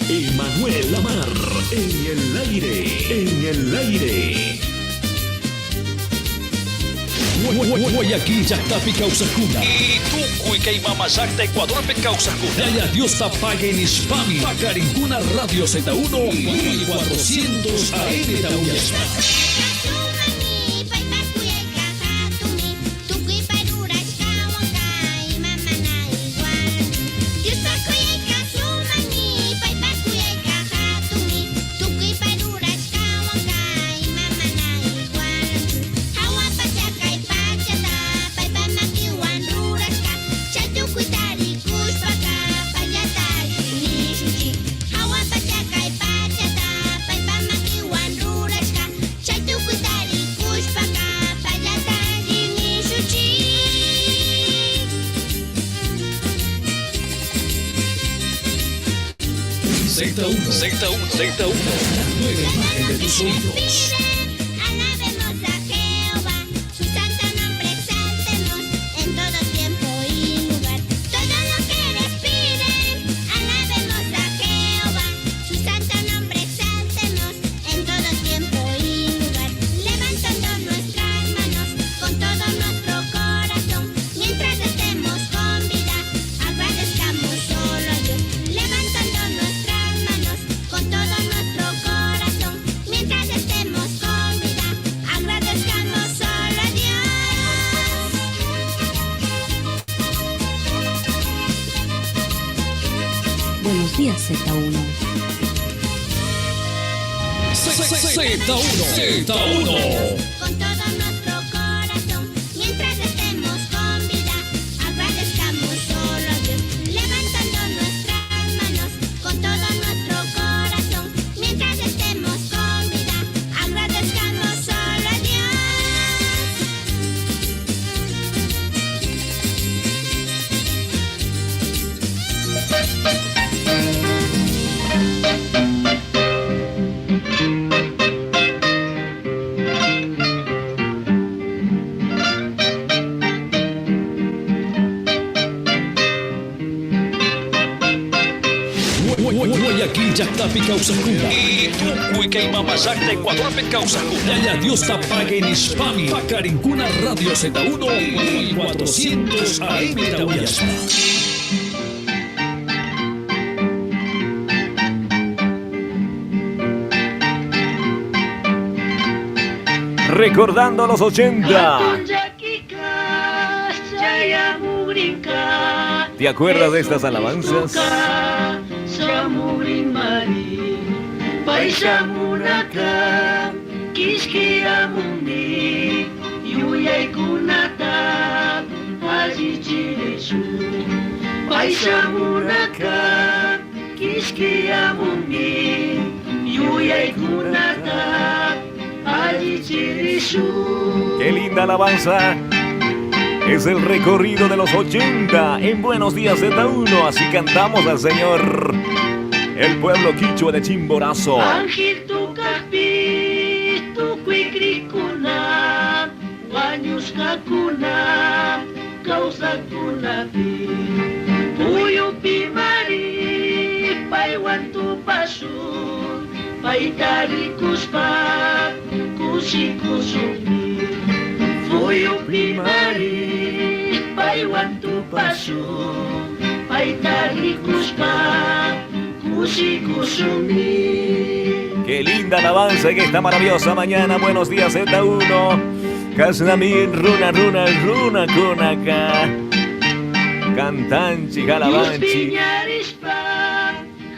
Emanuel Lamar, en el aire, en el aire. Guayaquil, Yactapi, Causacuna. Y Tucuy, Caimama, Yacta, Ecuador, Causacuna. Ya Dios tapague en Hispami. Pacarincuna, Radio Z1, 1400 AM Tauyaspa. Z1, la nueva imagen de tus oídos. Alabemos a Jehová, su santo nombre exaltemos en todo tiempo y lugar. Todo lo que respiren, alabemos a Jehová, su santo nombre exaltemos en todo tiempo y lugar. Levantando nuestras manos con todo nuestro corazón, mientras estemos con vida, agradezcamos solo a Dios. Levantando nuestras manos con todo nuestro corazón, mientras estemos con vida, agradezcamos solo a Dios. Buenos días, Z1. Z1. Con todo nuestro corazón, mientras estemos con vida, agradezcamos solo a Dios. Levantando nuestras manos con todo nuestro corazón, mientras estemos con vida, agradezcamos solo a Dios. Guayaquil, Yactapi, Causacuna. Y Tucuy, Caimama, Yacta, Ecuador, Causacuna. Ya Dios tapague en Hispami. Pacarincuna, Radio Z1, 1400 AM Tauyaspa. Recordando los 80. ¿Te acuerdas de estas alabanzas? ¡Qué linda alabanza! Es el recorrido de los 80 en Buenos Días Z1. Así cantamos al Señor. El pueblo quichua de Chimborazo. Ángel tu capi, tu cuicricuna, guaños cacuna, causa cunapi. Puyo pimari, paiwan tu pasu, paitari kuspa, kusi kusumi. Puyo pimari, paiwan tu pasu, paitari kuspa. Qué linda alabanza en esta maravillosa mañana. Buenos días Z1. Casnamin, runa, runa, runa, kunaka. Cantanchi, galabanchi.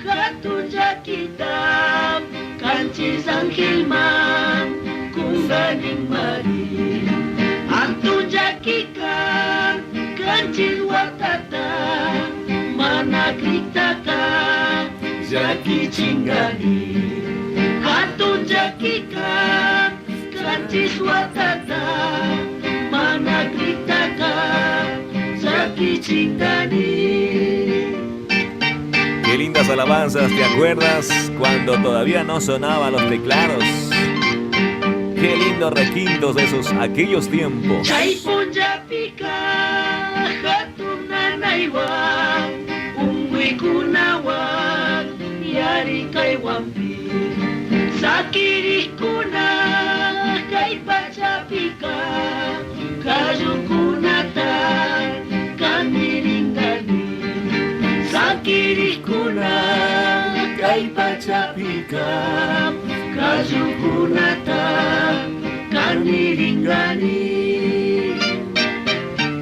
Hatun jakita, kanchis angelman, kunganing mari. Antun jakika, kanchis watata, manakrikta. Jaki chingani, hatun jakika, kanchis watata, mana gritaka, jaki chingani. Qué lindas alabanzas, ¿te acuerdas? Cuando todavía no sonaban los teclados. Qué lindos requintos de esos, aquellos tiempos. Chaipun japika, hatun nanaiwa, unguikunawa. Yari kay wampi, sakiri kuna kay pachapika, kayu kunata kamiringani. Sakiri kuna kay pachapika, kayu kunata kamiringani.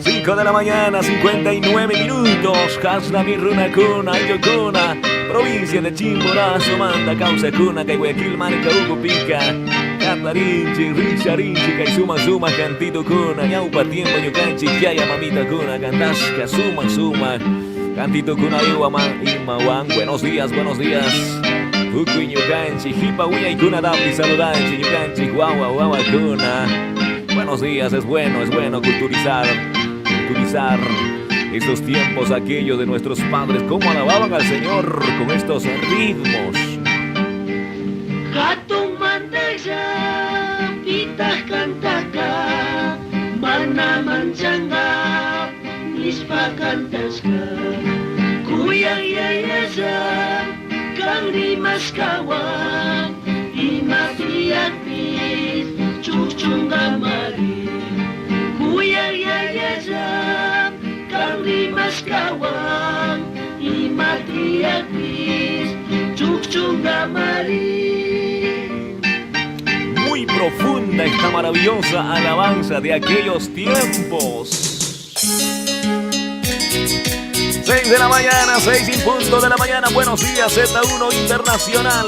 5 de la mañana, 59 minutos. Casnami, runa, cuna, yocuna. Provincia de Chimborazo, manda causa cuna, que Guayaquil, marca, Hugo Pica, Catarinchi, Richarinchi, que suma, suma, cantito cuna, ñaupa, tiempo, yucanchi, yaya, mamita cuna, cantasca, suma, suma, cantito cuna, imawan, buenos días, Ucuy, yucanchi, jipa, uña y cuna, dapi, saludanchi, yucanchi, guagua, guagua, cuna. Buenos días, es bueno culturizar estos tiempos aquellos de nuestros padres, cómo alababan al Señor con estos ritmos. Hatun mandaya, pitas cantaka, mana manchanga, nispa cantasca. Kuyang yayasa, kang rimaskawa, imatiakpis, chuchungamari. Kuyang yayasa, kang rimaskawa, imatiakpis, chuchungamari. Muy profunda esta maravillosa alabanza de aquellos tiempos. 6 de la mañana, 6 en punto de la mañana. Buenos días, Z1 Internacional.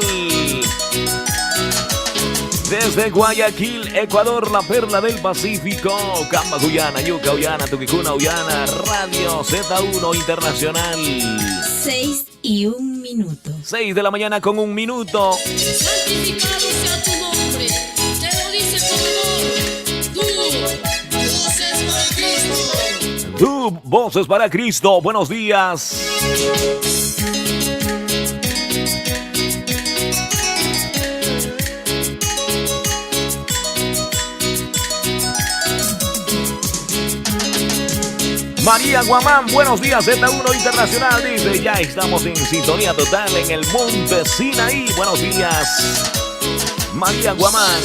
Desde Guayaquil, Ecuador, la perla del Pacífico. Camba, Guyana, Yuca, Uyana, Tuquicuna, Uyana. Radio Z1 Internacional. 6 y 1 minuto. 6 de la mañana con 1 minuto. Santificado sea tu nombre, te lo dice con amor. Tú, voces para Cristo. Voces para Cristo. Buenos días. María Guamán, buenos días, Z1 Internacional, dice, ya estamos en sintonía total en el Monte Sinaí. Buenos días, María Guamán.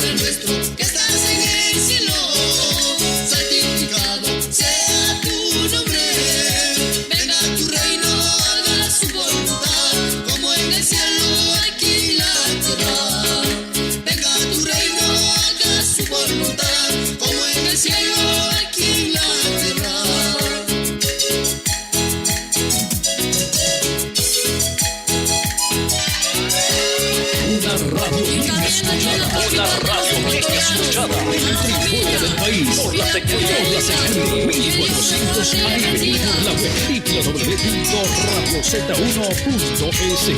Que estás en el cielo, santificado sea tu nombre. Venga tu reino, haga su voluntad, como en el cielo, aquí en la tierra. Venga tu reino, haga su voluntad, como en el cielo, aquí en la tierra. de Ecuador, la señal de 1400 AM por la web www.radioz1.es.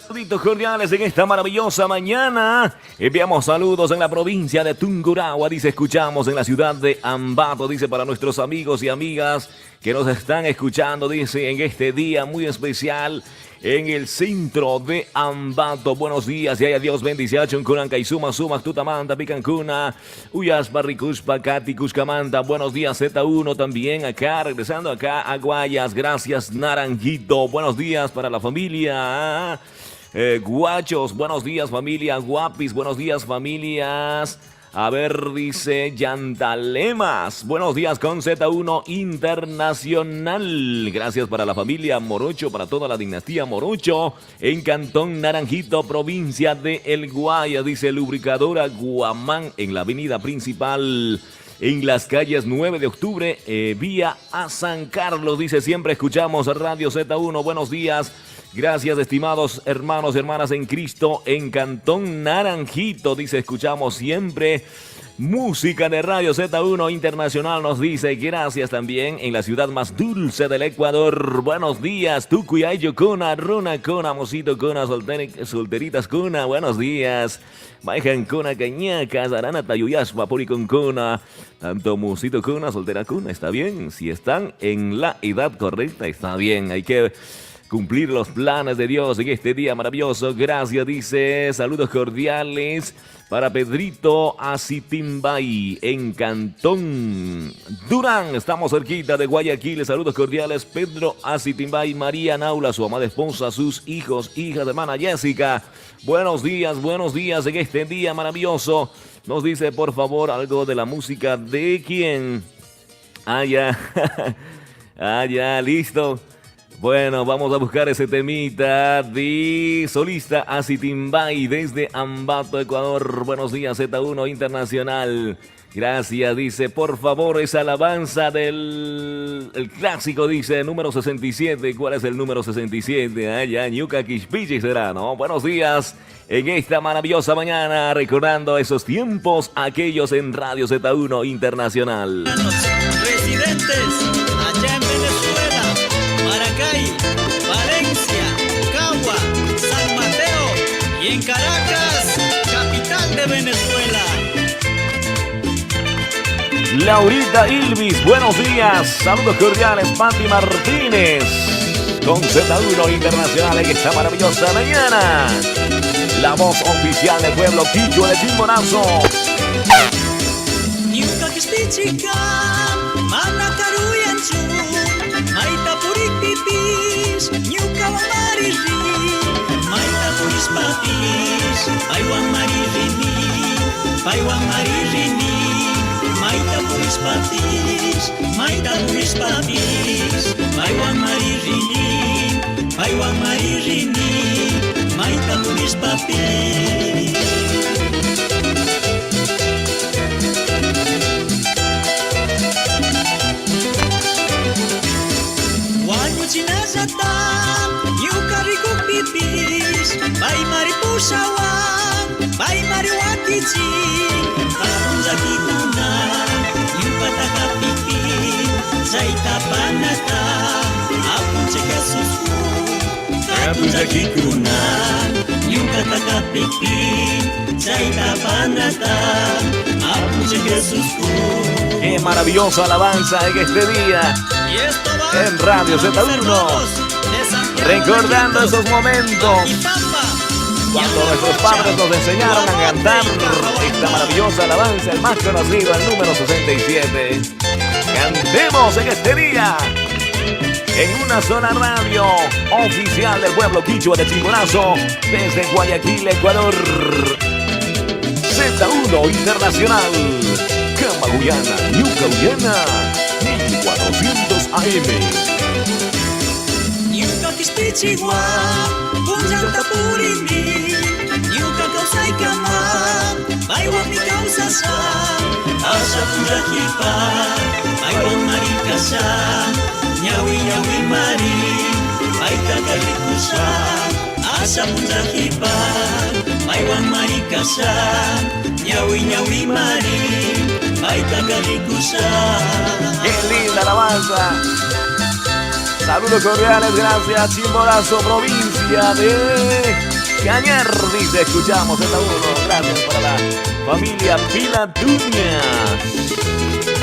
Saluditos cordiales en esta maravillosa mañana. Enviamos saludos en la provincia de Tungurahua, dice, escuchamos en la ciudad de Ambato, dice, para nuestros amigos y amigas que nos están escuchando, dice, en este día muy especial en el centro de Ambato. Buenos días y haya Dios bendice Chuncunan, Kaizuma, Sumas, Tutamanta, Picancuna, Uyas, Barricuspa, Cati, Cuscamanta. Buenos días Z1 también acá, regresando acá a Guayas. Gracias Naranjito. Buenos días para la familia Guachos, buenos días familia Guapis, buenos días familias. A ver, dice Yantalemas. Buenos días con Z1 Internacional. Gracias para la familia Morocho, para toda la dinastía Morocho en Cantón Naranjito, provincia de El Guayas. Dice lubricadora Guamán en la avenida principal, en las calles 9 de octubre, vía a San Carlos. Dice, siempre escuchamos Radio Z1. Buenos días. Gracias, estimados hermanos y hermanas en Cristo, en Cantón Naranjito. Dice, escuchamos siempre música de Radio Z1 Internacional. Nos dice, gracias también en la ciudad más dulce del Ecuador. Buenos días, Tucuyayo Cona, Runa Cona, Mosito Cona, Solteritas Cona. Buenos días. Maijan Cona, Cañacas, Arana Tayuyaspa, Puricon Cona. Tanto Mosito Cona, Soltera Cona, está bien. Si están en la edad correcta, está bien. Hay que cumplir los planes de Dios en este día maravilloso. Gracias, dice. Saludos cordiales para Pedrito Acitimbay en Cantón Durán. Estamos cerquita de Guayaquil. Saludos cordiales, Pedro Acitimbay, María Naula, su amada esposa, sus hijos, hijas de hermana Jessica. Buenos días en este día maravilloso. Nos dice, por favor, algo de la música de quién. Ya. Ya, listo. Bueno, vamos a buscar ese temita de solista Acitimbay desde Ambato, Ecuador. Buenos días, Z1 Internacional. Gracias, dice, por favor, esa alabanza del el clásico, dice, número 67. ¿Cuál es el número 67? Ya, Ñuca Quishpichi será, ¿no? Buenos días en esta maravillosa mañana, recordando esos tiempos, aquellos en Radio Z1 Internacional. Residentes allá en Venezuela, Maracay, Valencia, Cagua, San Mateo y en Caracas, capital de Venezuela. Laurita Ilvis, buenos días. Saludos cordiales, Pati Martínez con Z1 Internacional en esta maravillosa mañana. La voz oficial del pueblo quichua de Chimborazo. Ñuka Quishpichica, Mana Caruyanchu, Maita Puripipis, Ñuka Mariri, Maita Purispapis, Paiwan Maririni, Paiwan Maririni, Maita Purispapis, Maita Purispapis, Paiwan Maririni, Paiwan Maririni, Maita Purispapis. Chinazatan, Ñuka Ricupipis, Bai Maripusawan, Bai Mariwatichi, Parunzakikuna, Ñuka Takapipi, Zaita Panata, Apunchekasusku, Parunzakikuna, Ñuka Takapipi, Zaita Panata, Apunchekasusku. Qué maravillosa alabanza en este día en Radio Z1, recordando esos momentos cuando nuestros padres nos enseñaron a cantar esta maravillosa alabanza, el más conocido, el número 67. Cantemos en este día en una sola radio oficial del pueblo quichua de Chimborazo desde Guayaquil, Ecuador. Z1 Internacional, Cama Guyana, Ñuca Guyana, 1400 AM. Ñuka Quishpichiwa, Punjanta Purini, Ñuka Kausaikamam, Maiwan mi causa sa, asa pura hipa, maiwan marikasa, nyawi nyawi mari, maita kalikusa, asa pura hipa, maiwan marikasa, nyawi nyawi mari, maita kalikusa. ¡Qué linda alabanza! Saludos cordiales, gracias Chimborazo, provincia de Cañar, dice, escuchamos esta uno. Gracias para la familia Pilatuña.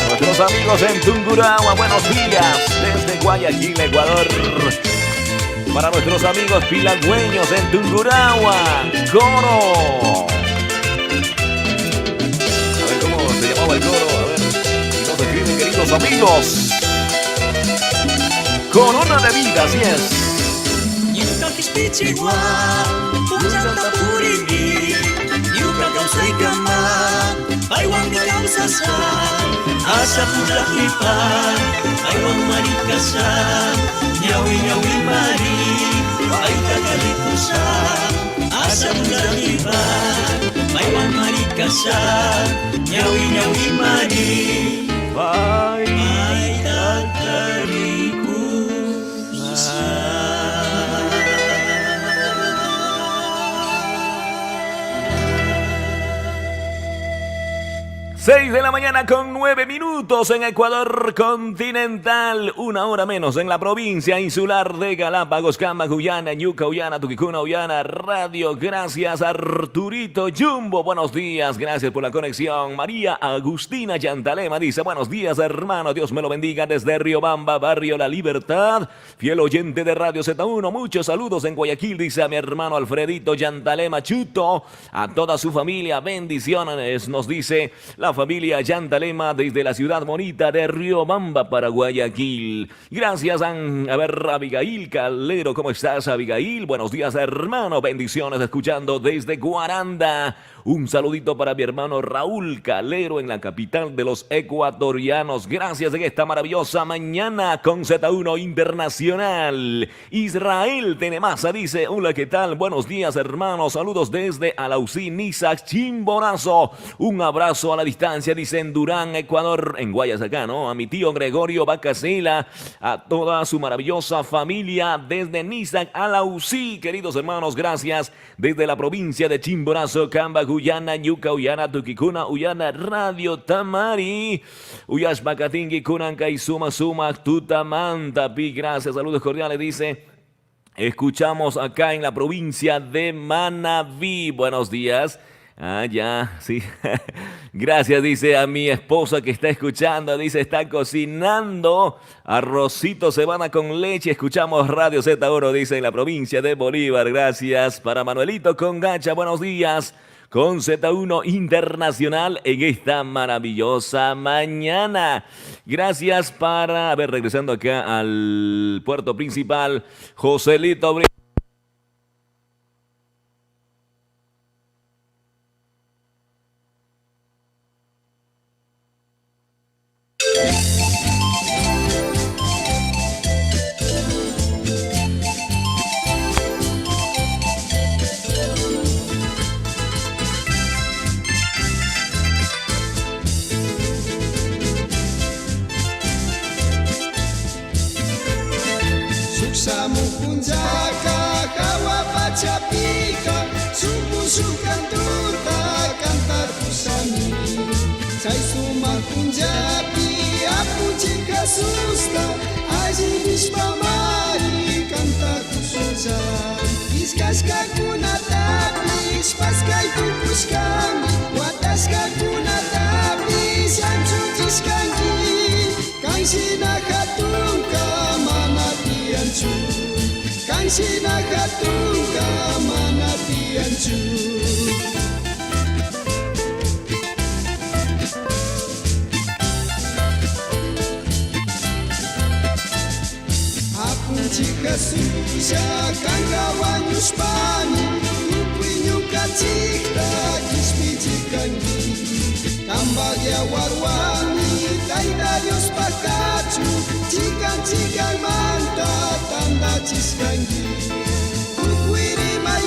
A nuestros amigos en Tungurahua, buenos días desde Guayaquil, Ecuador. Para nuestros amigos pilagüeños en Tungurahua, coro. A ver cómo se llamaba el coro, a ver si nos escriben, queridos amigos. Corona de vida, así es. Yuka kispichigua, punjanta purini, yuka kausai kama, paiwan mi kausasa, asa pura hipa, paiwan marikasa, nyawi nyawi mari, paita kalikusa, asa pura hipa, paiwan marikasa, nyawi nyawi mari, paita kalikusa. 6 de la mañana con 9 minutos en Ecuador continental, 1 hora menos en la provincia insular de Galápagos, Camba, Guyana, Ñuca, Uyana, Tuquicuna, Uyana, Radio. Gracias Arturito Jumbo, buenos días, gracias por la conexión. María Agustina Yantalema dice, buenos días hermano, Dios me lo bendiga desde Riobamba, Barrio La Libertad, fiel oyente de Radio Z1, muchos saludos en Guayaquil, dice a mi hermano Alfredito Yantalema Chuto, a toda su familia, bendiciones, nos dice la familia Yantalema desde la ciudad bonita de Riobamba para Guayaquil. Gracias a ver, Abigail Calero, ¿cómo estás Abigail? Buenos días hermano, bendiciones escuchando desde Guaranda. Un saludito para mi hermano Raúl Calero en la capital de los ecuatorianos. Gracias en esta maravillosa mañana con Z1 Internacional. Israel Tenemasa dice, hola, ¿qué tal? Buenos días, hermanos. Saludos desde Alausí, Nizac, Chimborazo. Un abrazo a la distancia, dice en Durán, Ecuador, en Guayas acá, ¿no? A mi tío Gregorio Bacasela, a toda su maravillosa familia desde Nizac, Alausí. Queridos hermanos, gracias desde la provincia de Chimborazo, Camba, Guyana, Ñuca, Uyana, Tuquicuna, Uyana, Radio Tamari, Uyash, Bacatingui, Cunanca y Suma, Tutamantapi. Gracias, saludos cordiales, dice. Escuchamos acá en la provincia de Manabí. Buenos días. Ah, ya, sí. Gracias, dice a mi esposa que está escuchando. Dice, está cocinando arrocito cebada con leche. Escuchamos Radio Z1, dice, en la provincia de Bolívar. Gracias para Manuelito Congacha. Buenos días. Con Z1 Internacional en esta maravillosa mañana. Gracias para, a ver, regresando acá al puerto principal, Joselito Brito.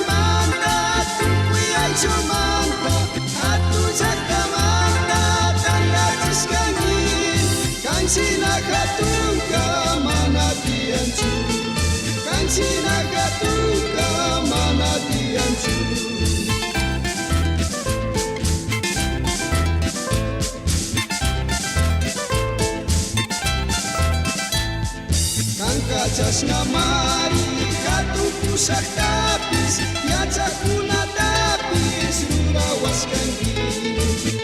Manta, tukui aicho manta, atu Kansina katunka mana tianchu, kansina katunka mana tianchu. Chasna mari katuku sakapis yachakuna tapis rurawas kanki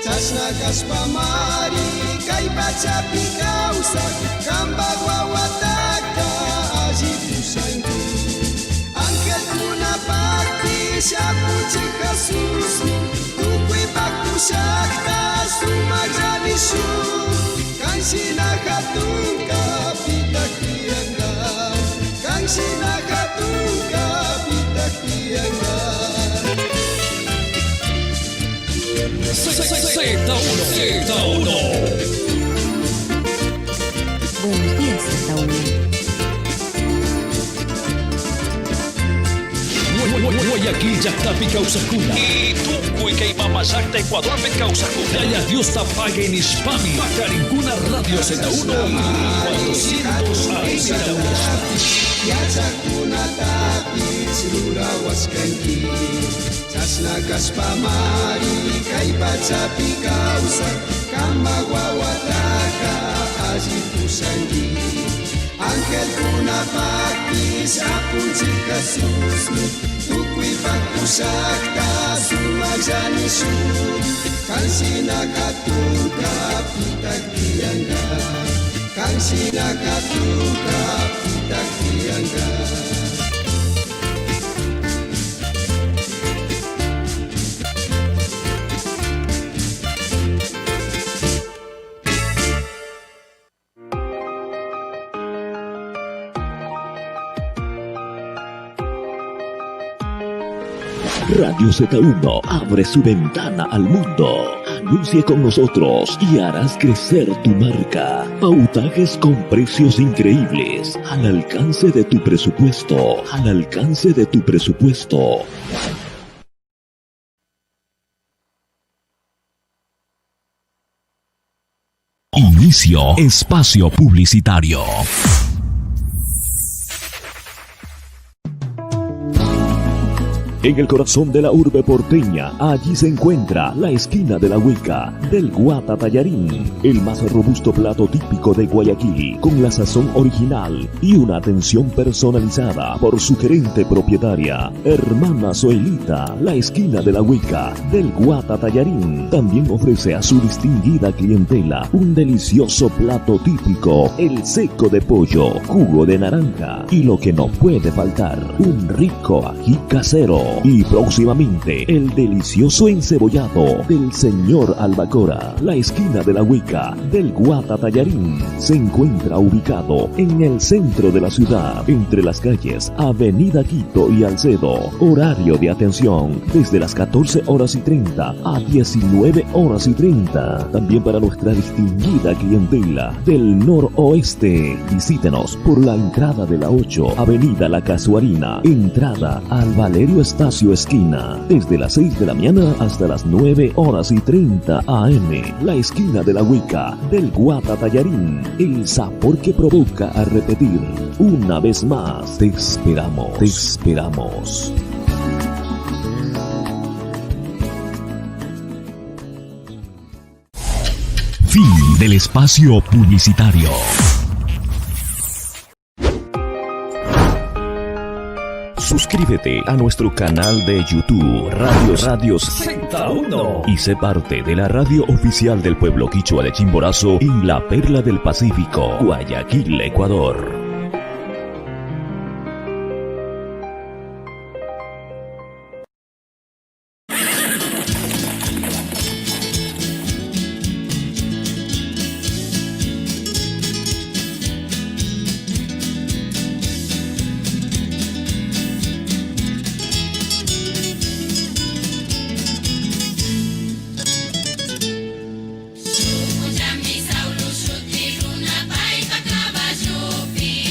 chasna kaspa mari kay pachapi kausa kamba wawataka ajipusanki angel kuna pakis apuche Jesus tukui pakusakta sumajalisu kansina katunka pitakianga kansina katunka pitakianga. Z1. Buenos días, Z1. Guayaquil, Yactapi, Causacuna. Y Tunco y Queimamazacta, Ecuador, Causacuna. Yaya Dios Tapague en Hispami. Pacarincuna Radio Z1 y 400 AM. Yachakuna tapis rurawas kanki chasna kaspa mari kay pachapi kausa kamba wawataka ajipusanki angel kuna pakis apunchi kasusnu tukui pakusakta sumajanisu kansina katunka pitakianga kansina katunka pitakianga. Radio Z1 abre su ventana al mundo. Anuncie con nosotros y harás crecer tu marca. Pautajes con precios increíbles, al alcance de tu presupuesto, al alcance de tu presupuesto. Inicio espacio publicitario. En el corazón de la urbe porteña, allí se encuentra la esquina de la Hueca del Guata Tallarín, el más robusto plato típico de Guayaquil, con la sazón original y una atención personalizada por su gerente propietaria, Hermana Zoelita. La esquina de la Hueca del Guata Tallarín también ofrece a su distinguida clientela un delicioso plato típico, el seco de pollo, jugo de naranja y lo que no puede faltar, un rico ají casero. Y próximamente, el delicioso encebollado del señor Albacora. La esquina de la Hueca del Guata Tallarín se encuentra ubicado en el centro de la ciudad, entre las calles Avenida Quito y Alcedo. Horario de atención desde las 14:30 a 19:30. También para nuestra distinguida clientela del noroeste, visítenos por la entrada de la 8, Avenida La Casuarina, entrada al Valerio Estacio Esquina, desde las 6 de la mañana hasta las 9:30 AM. La esquina de la Hueca del Guata Tallarín, el sabor que provoca a repetir. Una vez más, te esperamos, te esperamos. Fin del espacio publicitario. Suscríbete a nuestro canal de YouTube Radios Z1 y sé parte de la radio oficial del pueblo quichua de Chimborazo en la Perla del Pacífico, Guayaquil, Ecuador. Mucha misa ulusuti, una paipa clava yupi.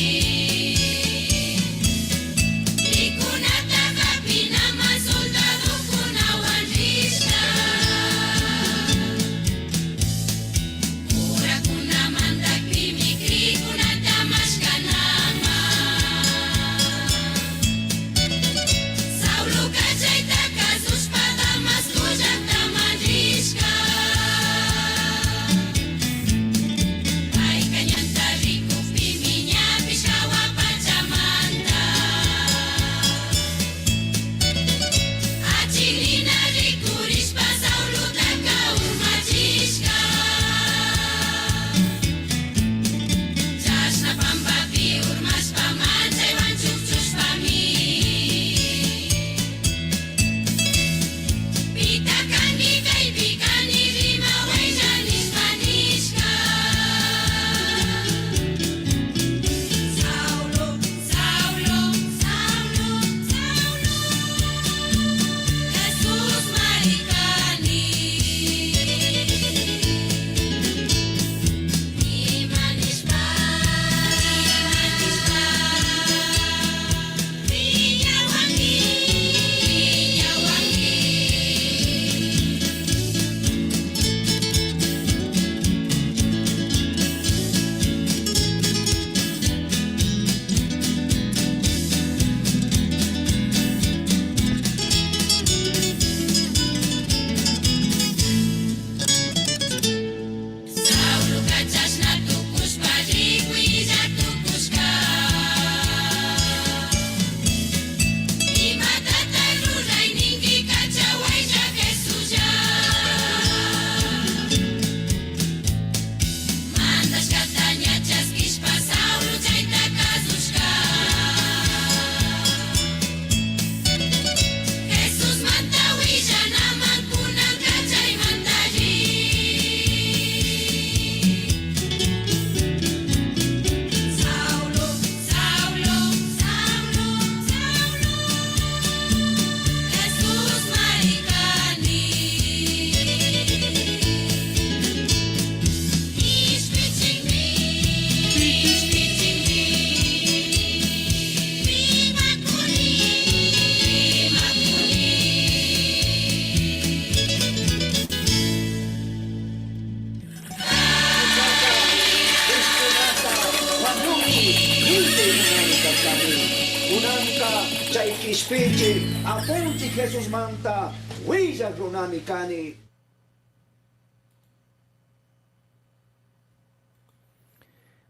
Unanka, Chaikispichi, Apunti Jesús Manta, Huilla Runani Cani.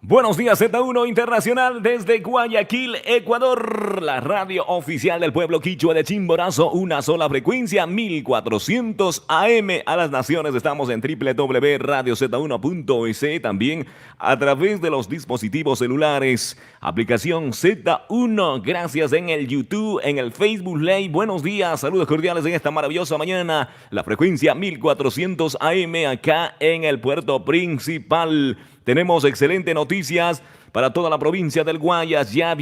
Buenos días, Z1 Internacional desde Guayaquil, Ecuador. La radio oficial del pueblo quichua de Chimborazo, una sola frecuencia, 1400 AM. A las naciones estamos en www.radioz1.es, también a través de los dispositivos celulares. Aplicación Z1, gracias en el YouTube, en el Facebook Live. Buenos días, saludos cordiales en esta maravillosa mañana. La frecuencia 1400 AM acá en el puerto principal. Tenemos excelentes noticias para toda la provincia del Guayas. Ya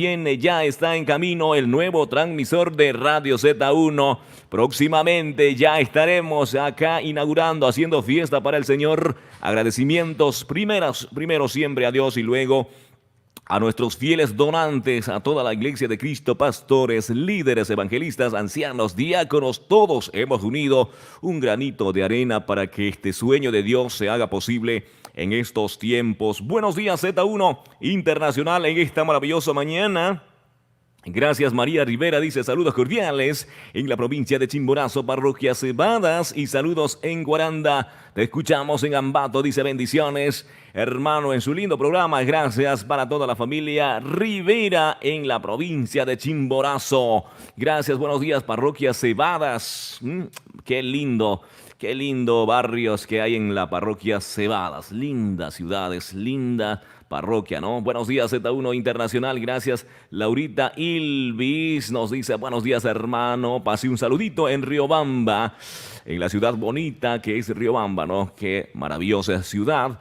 está en camino el nuevo transmisor de Radio Z1. Próximamente ya estaremos acá inaugurando, haciendo fiesta para el Señor. Agradecimientos primero siempre a Dios y luego a nuestros fieles donantes, a toda la Iglesia de Cristo, pastores, líderes, evangelistas, ancianos, diáconos, todos hemos unido un granito de arena para que este sueño de Dios se haga posible en estos tiempos. Buenos días, Z1 Internacional, en esta maravillosa mañana. Gracias, María Rivera, dice saludos cordiales en la provincia de Chimborazo, parroquia Cebadas, y saludos en Guaranda. Te escuchamos en Ambato, dice bendiciones, hermano, en su lindo programa. Gracias para toda la familia Rivera en la provincia de Chimborazo. Gracias, buenos días, parroquia Cebadas. Qué lindo barrios que hay en la parroquia Cebadas. Lindas ciudades, linda parroquia, ¿no? Buenos días, Z1 Internacional. Gracias, Laurita Ilvis. Nos dice, buenos días, hermano. Pase un saludito en Riobamba, en la ciudad bonita que es Riobamba, ¿no? Qué maravillosa ciudad.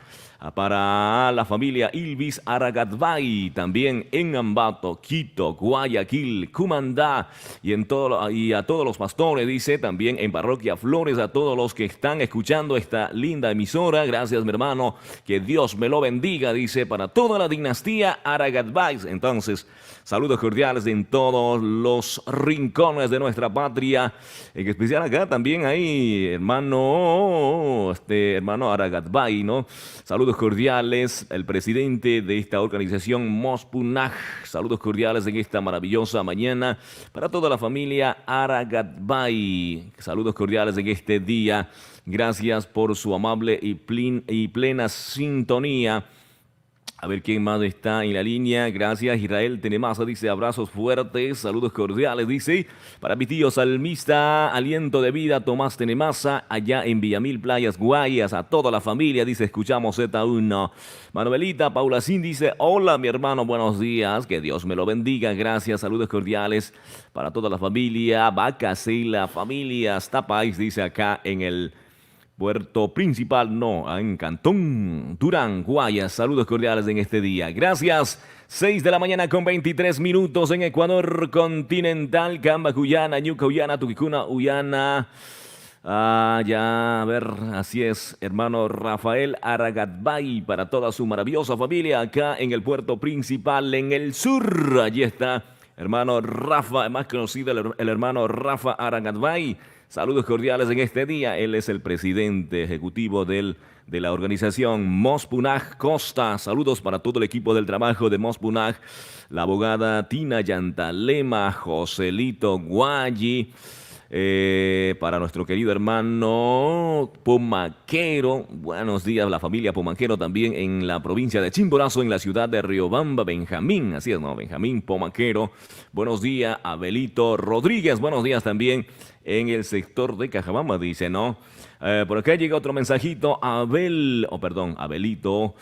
Para la familia Ilvis Aragatbay, también en Ambato, Quito, Guayaquil, Cumandá y a todos los pastores, dice, también en Parroquia Flores, a todos los que están escuchando esta linda emisora. Gracias, mi hermano, que Dios me lo bendiga, dice, para toda la dinastía Aragatbay. Entonces, saludos cordiales en todos los rincones de nuestra patria, en especial acá también hay hermano Aragatbay, ¿no? Saludos cordiales, el presidente de esta organización Mospunaj. Saludos cordiales en esta maravillosa mañana para toda la familia Aragatbay. Saludos cordiales en este día. Gracias por su amable y plena sintonía. A ver quién más está en la línea. Gracias, Israel Tenemaza, dice abrazos fuertes, saludos cordiales, dice. Para mi tío salmista, aliento de vida, Tomás Tenemaza, allá en Villamil, Playas, Guayas, a toda la familia, dice, escuchamos Z1. Manuelita Paulacín dice, hola mi hermano, buenos días, que Dios me lo bendiga, gracias, saludos cordiales para toda la familia. Vacasila, familias Tapais, dice acá en el puerto principal, en Cantón Durán, Guayas. Saludos cordiales en este día. Gracias. 6 de la mañana con 23 minutos en Ecuador continental. Camba, Cuyana, Ñuca, Uyana, Tuquicuna, Uyana. Así es, hermano Rafael Aragatbay, para toda su maravillosa familia acá en el puerto principal, en el sur. Allí está, hermano Rafa, más conocido el hermano Rafa Aragatbay. Saludos cordiales en este día. Él es el presidente ejecutivo de la organización Mospunaj Costa. Saludos para todo el equipo del trabajo de Mospunaj. La abogada Tina Yantalema, Joselito Guayi. Para nuestro querido hermano Pomaquero. Buenos días, la familia Pomaquero también en la provincia de Chimborazo, en la ciudad de Riobamba, Benjamín. Así es, ¿no? Benjamín Pomaquero. Buenos días, Abelito Rodríguez. Buenos días también en el sector de Cajabamba, dice, ¿no? Por acá llega otro mensajito. Abelito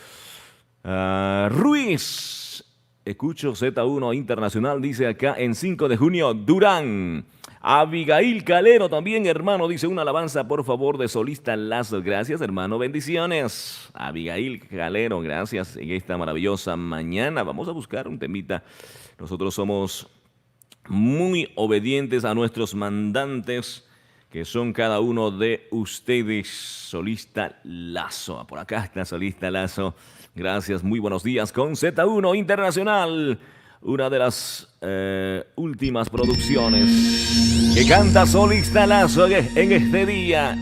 Ruiz. Escucho Z1 Internacional, dice acá en 5 de junio, Durán. Abigail Calero también, hermano, dice una alabanza, por favor, de Solista Lazo. Gracias, hermano, bendiciones. Abigail Calero, gracias en esta maravillosa mañana. Vamos a buscar un temita. Nosotros somos muy obedientes a nuestros mandantes, que son cada uno de ustedes. Solista Lazo, por acá está Solista Lazo. Gracias, muy buenos días con Z1 Internacional. Una de las últimas producciones que canta Solista Lazo en este día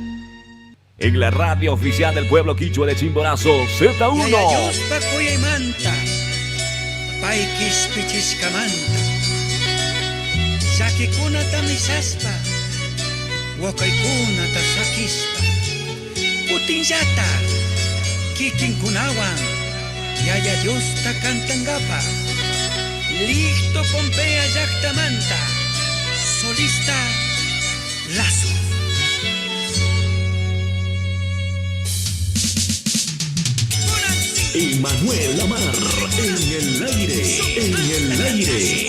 en la radio oficial del pueblo quichua de Chimborazo, Z1. Kispichishkamanta Sakikunata misaspa Wakaykunata sakispa Utinllata Kikinkunawan Yaya Diosta kantangapa Listo Pompeya llaqtamanta Solista Lazo. Emanuel Amar en el aire, en el aire.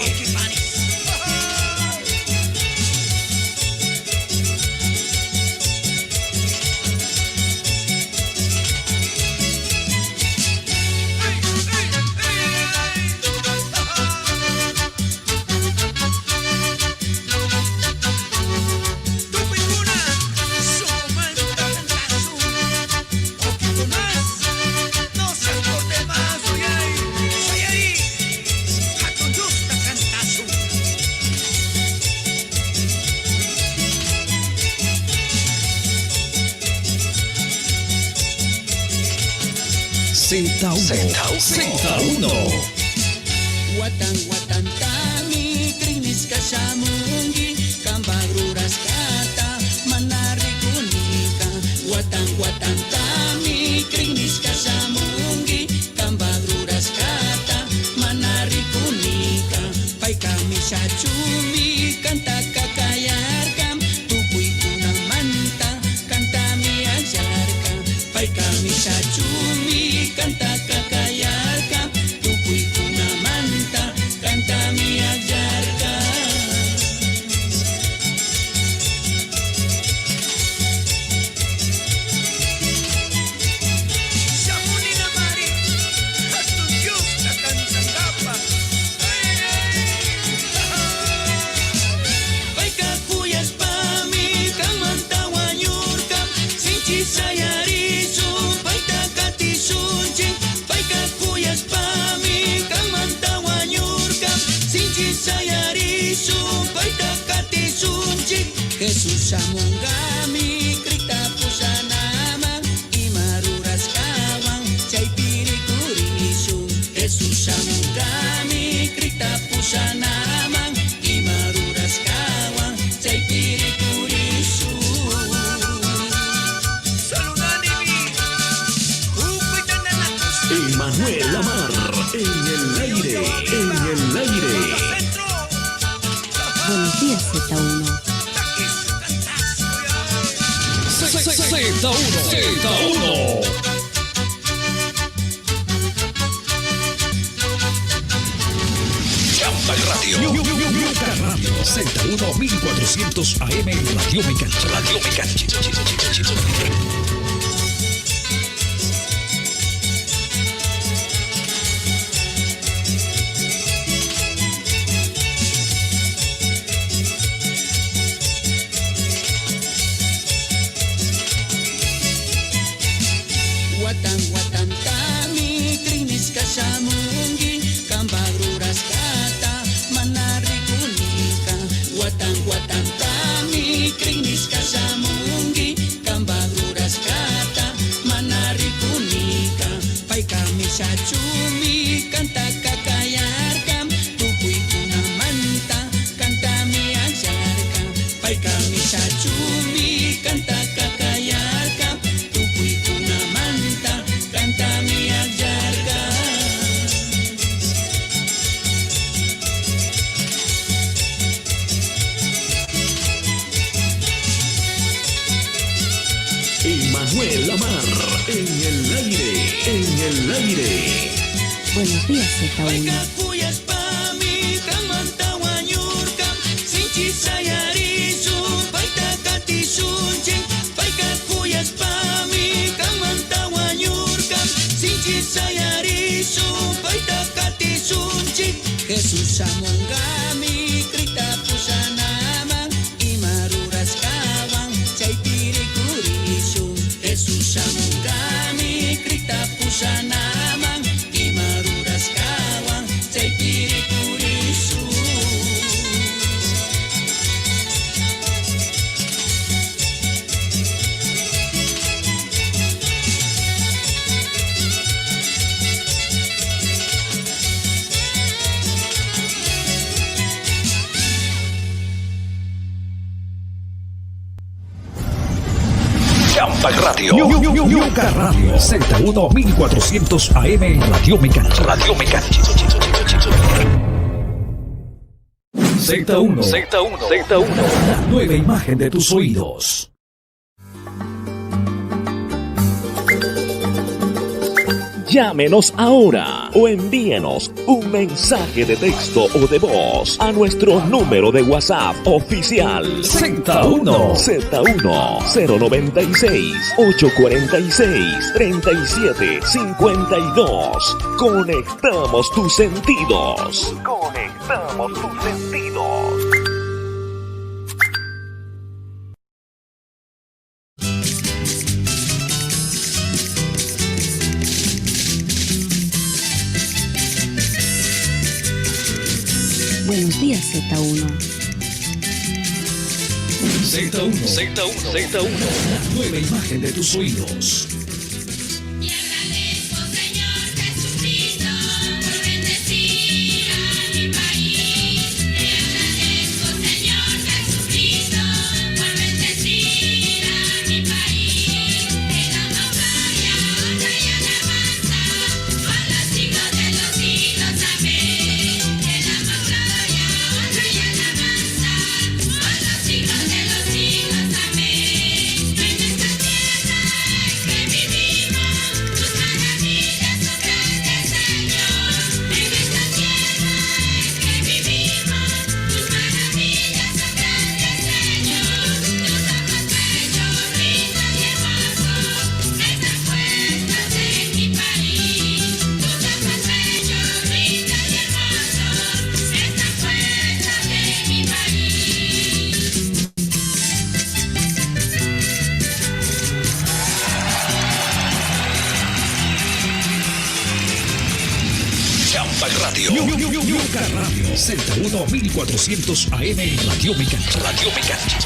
Z1. Watan watan tami krinis kasamungi kambagruras kata manari kunika. Watan watan tami krinis kasamungi kambagruras kata manari kunika. Pai kami sacumi kanta kakayarkam tupui kunang manta kanta mi ajarkam. Pai kami sacumi kanta kakayarkam tupui kuna manta kanta mi ajarkam. Samuni na mari hatu Dios na kantang kapa. Pai kakuyas pami kamanta wanyurkam sinchi sayarisu pai takati sunchi. Pai kakuyas pami kamanta wanyurkam sinchi sayarisu pai takati sunchi. Jesus amongami krita pusanamang imaruras kawang chay pirikurisu. Jesus amongami krita pusanamang imaruras kawang chay pirikurisu. Emanuel Amar en el aire, en el aire. Buenos días, Z1. Z1. Llama Radio. Yuca Radio. Z1 1400 AM Radio Mecánica. Radio Mecánica. Watan watan tami krinis kasamungi kambagruras kata manari kunika. Watan watan tami krinis kasamungi kambagruras kata manari kunika. Pai kami sacumi kanta kakayarkam tupui kuna manta kanta mi ajarkam. Pai kami sacumi kanta kakayarkam tupui kuna manta kanta mi ajarkam. Emanuel Amar en el aire, en el aire. Buenos días, Pai Z1. kakuyas pami kamanta wanyurkam sinchi sayarisu pai takati sunchi. Pai kakuyas pami kamanta wanyurkam sinchi sayarisu pai takati sunchi. Jesus amongami krita pusanamang imaruras kawang chay pirikurisu. Jesus amongami krita pusanamang imaruras kawang chay Champa Radio. Ñuñuñuca Radio. Z1 1400 AM. Radio Mecánica. Radio Mecánica. Z1. La nueva imagen de tus oídos. Llámenos ahora o envíenos un mensaje de texto o de voz a nuestro número de WhatsApp oficial Z1 096 846 3752. Conectamos tus sentidos. Conectamos tus sentidos. Buenos días, Z1. Z1. La nueva imagen de tus oídos. Ñuñuñuca Radio. Z1 1400 AM. Radio Mecánica. Radio Mecánica.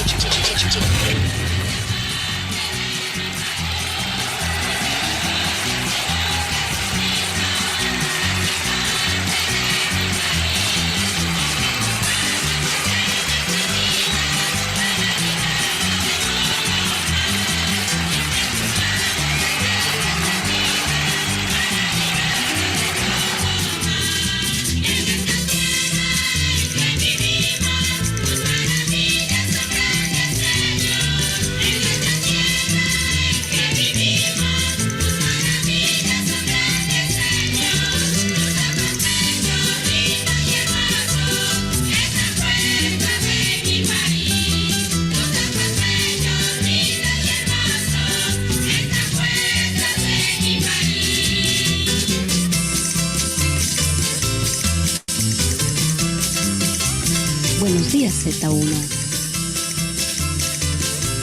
Buenos días, Z1.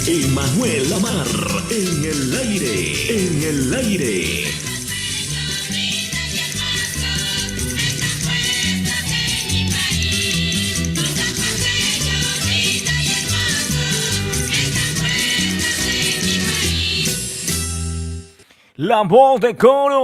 Emanuel Lamar en el aire. En el aire. La voz de coro.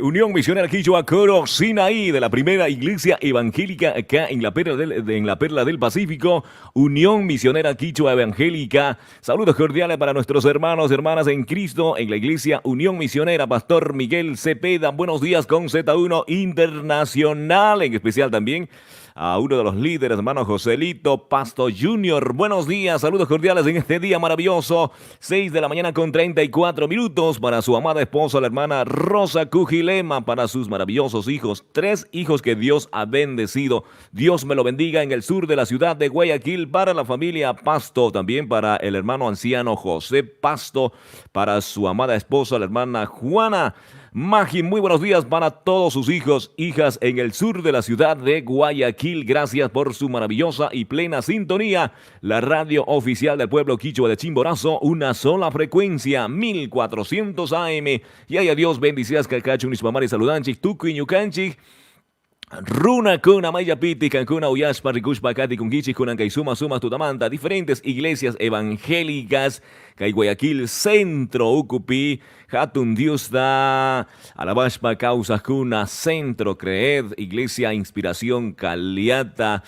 Unión Misionera Quichua Coro Sinaí de la primera iglesia evangélica acá en la Perla del Pacífico. Unión Misionera Quichua Evangélica. Saludos cordiales para nuestros hermanos y hermanas en Cristo en la iglesia Unión Misionera. Pastor Miguel Cepeda. Buenos días con Z1 Internacional. En especial también a uno de los líderes, hermano Joselito Pasto Junior. Buenos días, saludos cordiales en este día maravilloso. 6 de la mañana con 34 minutos para su amada esposa, la hermana Rosa Cujilema, para sus maravillosos hijos. 3 hijos que Dios ha bendecido. Dios me lo bendiga en el sur de la ciudad de Guayaquil, para la familia Pasto, también para el hermano anciano José Pasto, para su amada esposa, la hermana Juana Magi. Muy buenos días para todos sus hijos, hijas en el sur de la ciudad de Guayaquil. Gracias por su maravillosa y plena sintonía. La radio oficial del pueblo quichua de Chimborazo, una sola frecuencia, 1400 AM. Y haya Dios bendiciones, Cacacho, Nismamari, Saludanchik, Tuku y Ñucanchik. Runa kuna maya piti cancuna uyashpa rikushpa kati kunkichi kunan kay suma tutamanta. Diferentes iglesias evangélicas kay Guayaquil Centro Ucupi Hatun Diosda, Alabashpa Causa Cuna, Centro Creed, Iglesia Inspiración Caliata,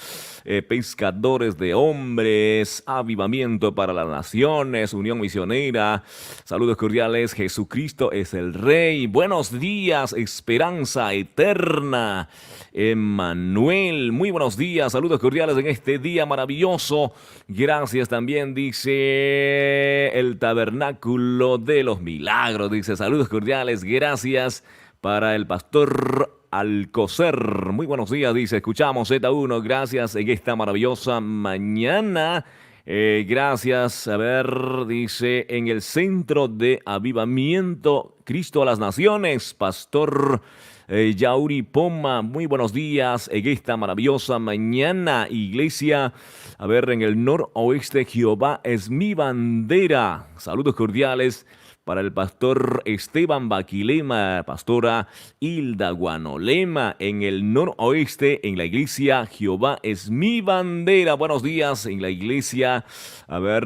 Pescadores de Hombres, Avivamiento para las Naciones, Unión Misionera. Saludos cordiales, Jesucristo es el Rey. Buenos días, Esperanza Eterna. Emmanuel, muy buenos días, saludos cordiales en este día maravilloso. Gracias también, dice el Tabernáculo de los Milagros, dice saludos cordiales, gracias para el pastor Alcocer. Muy buenos días, dice, escuchamos Z1, gracias en esta maravillosa mañana. Gracias, a ver, dice, en el Centro de Avivamiento Cristo a las Naciones, pastor Yauri Poma, muy buenos días en esta maravillosa mañana, iglesia, a ver, en el noroeste, Jehová es mi bandera. Saludos cordiales para el pastor Esteban Baquilema, pastora Hilda Guanolema, en el noroeste, en la iglesia, Jehová es mi bandera. Buenos días en la iglesia, a ver,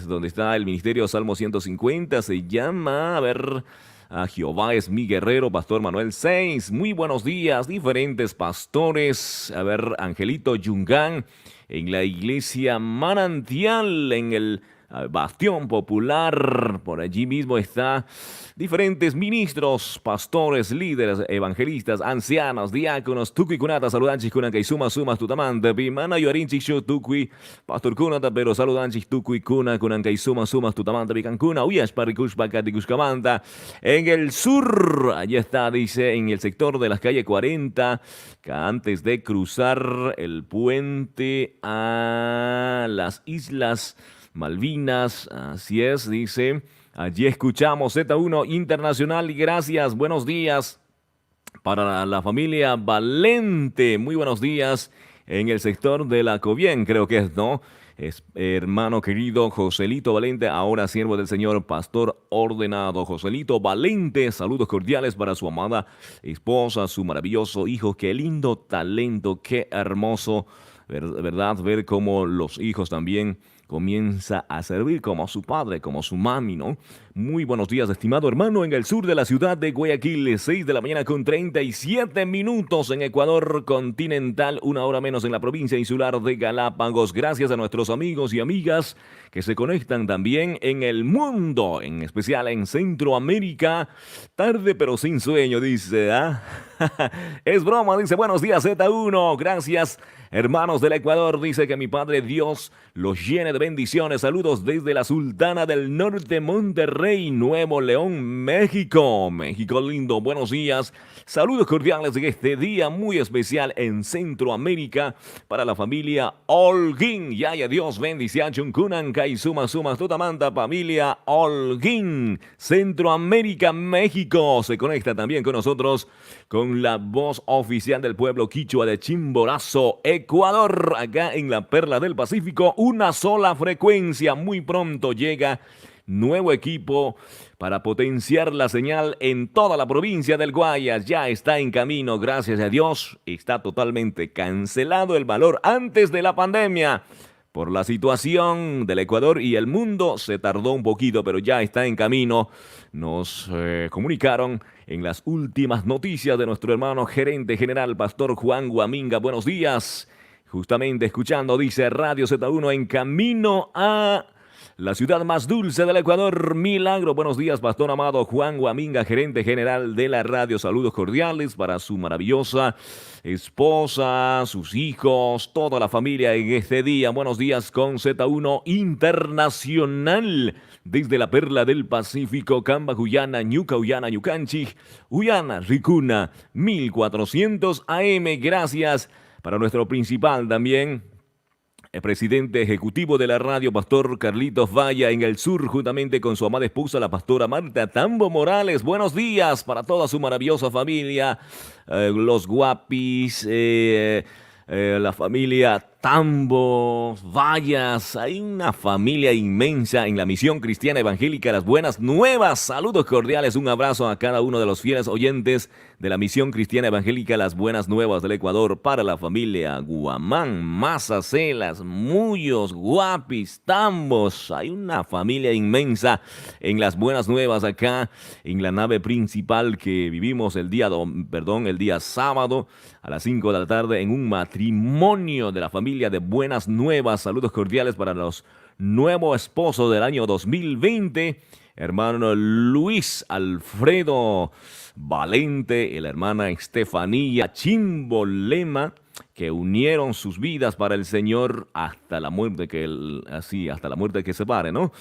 ¿dónde está el ministerio? Salmo 150, se llama, a ver... Jehová es mi guerrero, pastor Manuel 6. Muy buenos días, diferentes pastores. A ver, Angelito Yungán, en la iglesia Manantial, en el Bastión Popular. Por allí mismo está diferentes ministros, pastores, líderes, evangelistas, ancianos, diáconos, tukui kunata, saludanchis kunanka y sumas tutamanta, pimana yorinchis yo tukui, pastor kunata, pero saludanchis tukui kunanka y sumas tutamanta, picancuna, uyas parikush pakatikushkamanta. En el sur, allí está, dice, en el sector de las calles 40, que antes de cruzar el puente a las Islas Malvinas, así es, dice, allí escuchamos Z1 Internacional y gracias, buenos días para la familia Valente, muy buenos días en el sector de la Cobien, creo que es, ¿no? Es hermano querido Joselito Valente, ahora siervo del Señor, pastor ordenado. Joselito Valente, saludos cordiales para su amada esposa, su maravilloso hijo, qué lindo talento, qué hermoso, ¿verdad? Ver cómo los hijos también comienza a servir como su padre, como su mami, ¿no? Muy buenos días, estimado hermano, en el sur de la ciudad de Guayaquil, 6 de la mañana con 37 minutos en Ecuador continental, 1 hora menos en la provincia insular de Galápagos. Gracias a nuestros amigos y amigas que se conectan también en el mundo, en especial en Centroamérica. Tarde pero sin sueño, dice, ¿ah? Es broma, dice, buenos días Z1, gracias. Hermanos del Ecuador, dice que mi Padre Dios los llene de bendiciones. Saludos desde la Sultana del Norte, Monterrey, Nuevo León, México. México lindo, buenos días. Saludos cordiales en este día muy especial en Centroamérica para la familia Holguín. Yaya Dios bendición, Chunkunanka y sumas totamanta, familia Holguín. Centroamérica, México. Se conecta también con nosotros con la voz oficial del pueblo quichua de Chimborazo, Ecuador, acá en la Perla del Pacífico, una sola frecuencia. Muy pronto llega nuevo equipo para potenciar la señal en toda la provincia del Guayas. Ya está en camino, gracias a Dios. Está totalmente cancelado el valor antes de la pandemia. Por la situación del Ecuador y el mundo se tardó un poquito, pero ya está en camino. Nos comunicaron en las últimas noticias de nuestro hermano gerente general, pastor Juan Guaminga. Buenos días. Justamente escuchando, dice Radio Z1 en camino a la ciudad más dulce del Ecuador, Milagro. Buenos días, pastor amado Juan Guaminga, gerente general de la radio. Saludos cordiales para su maravillosa esposa, sus hijos, toda la familia en este día. Buenos días con Z1 Internacional. Desde la Perla del Pacífico, Camba, Guyana, Ñuca, Uyana, Ñucanchij, Uyana, Ricuna, 1400 AM. Gracias para nuestro principal también, el presidente ejecutivo de la radio, pastor Carlitos Valla, en el sur, juntamente con su amada esposa, la pastora Marta Tambo Morales. Buenos días para toda su maravillosa familia, los guapis, la familia tambos, vallas. Hay una familia inmensa en la Misión Cristiana Evangélica Las Buenas Nuevas. Saludos cordiales, un abrazo a cada uno de los fieles oyentes de la Misión Cristiana Evangélica Las Buenas Nuevas del Ecuador, para la familia Guamán, Mazacelas, Mullos, Guapis, Tambos. Hay una familia inmensa en Las Buenas Nuevas, acá en la nave principal, que vivimos el día sábado a las 5 de la tarde en un matrimonio de la familia de Buenas Nuevas. Saludos cordiales para los nuevos esposos del año 2020, hermano Luis Alfredo Valente y la hermana Estefanía Chimbolema, que unieron sus vidas para el Señor hasta la muerte hasta la muerte que separe, ¿no?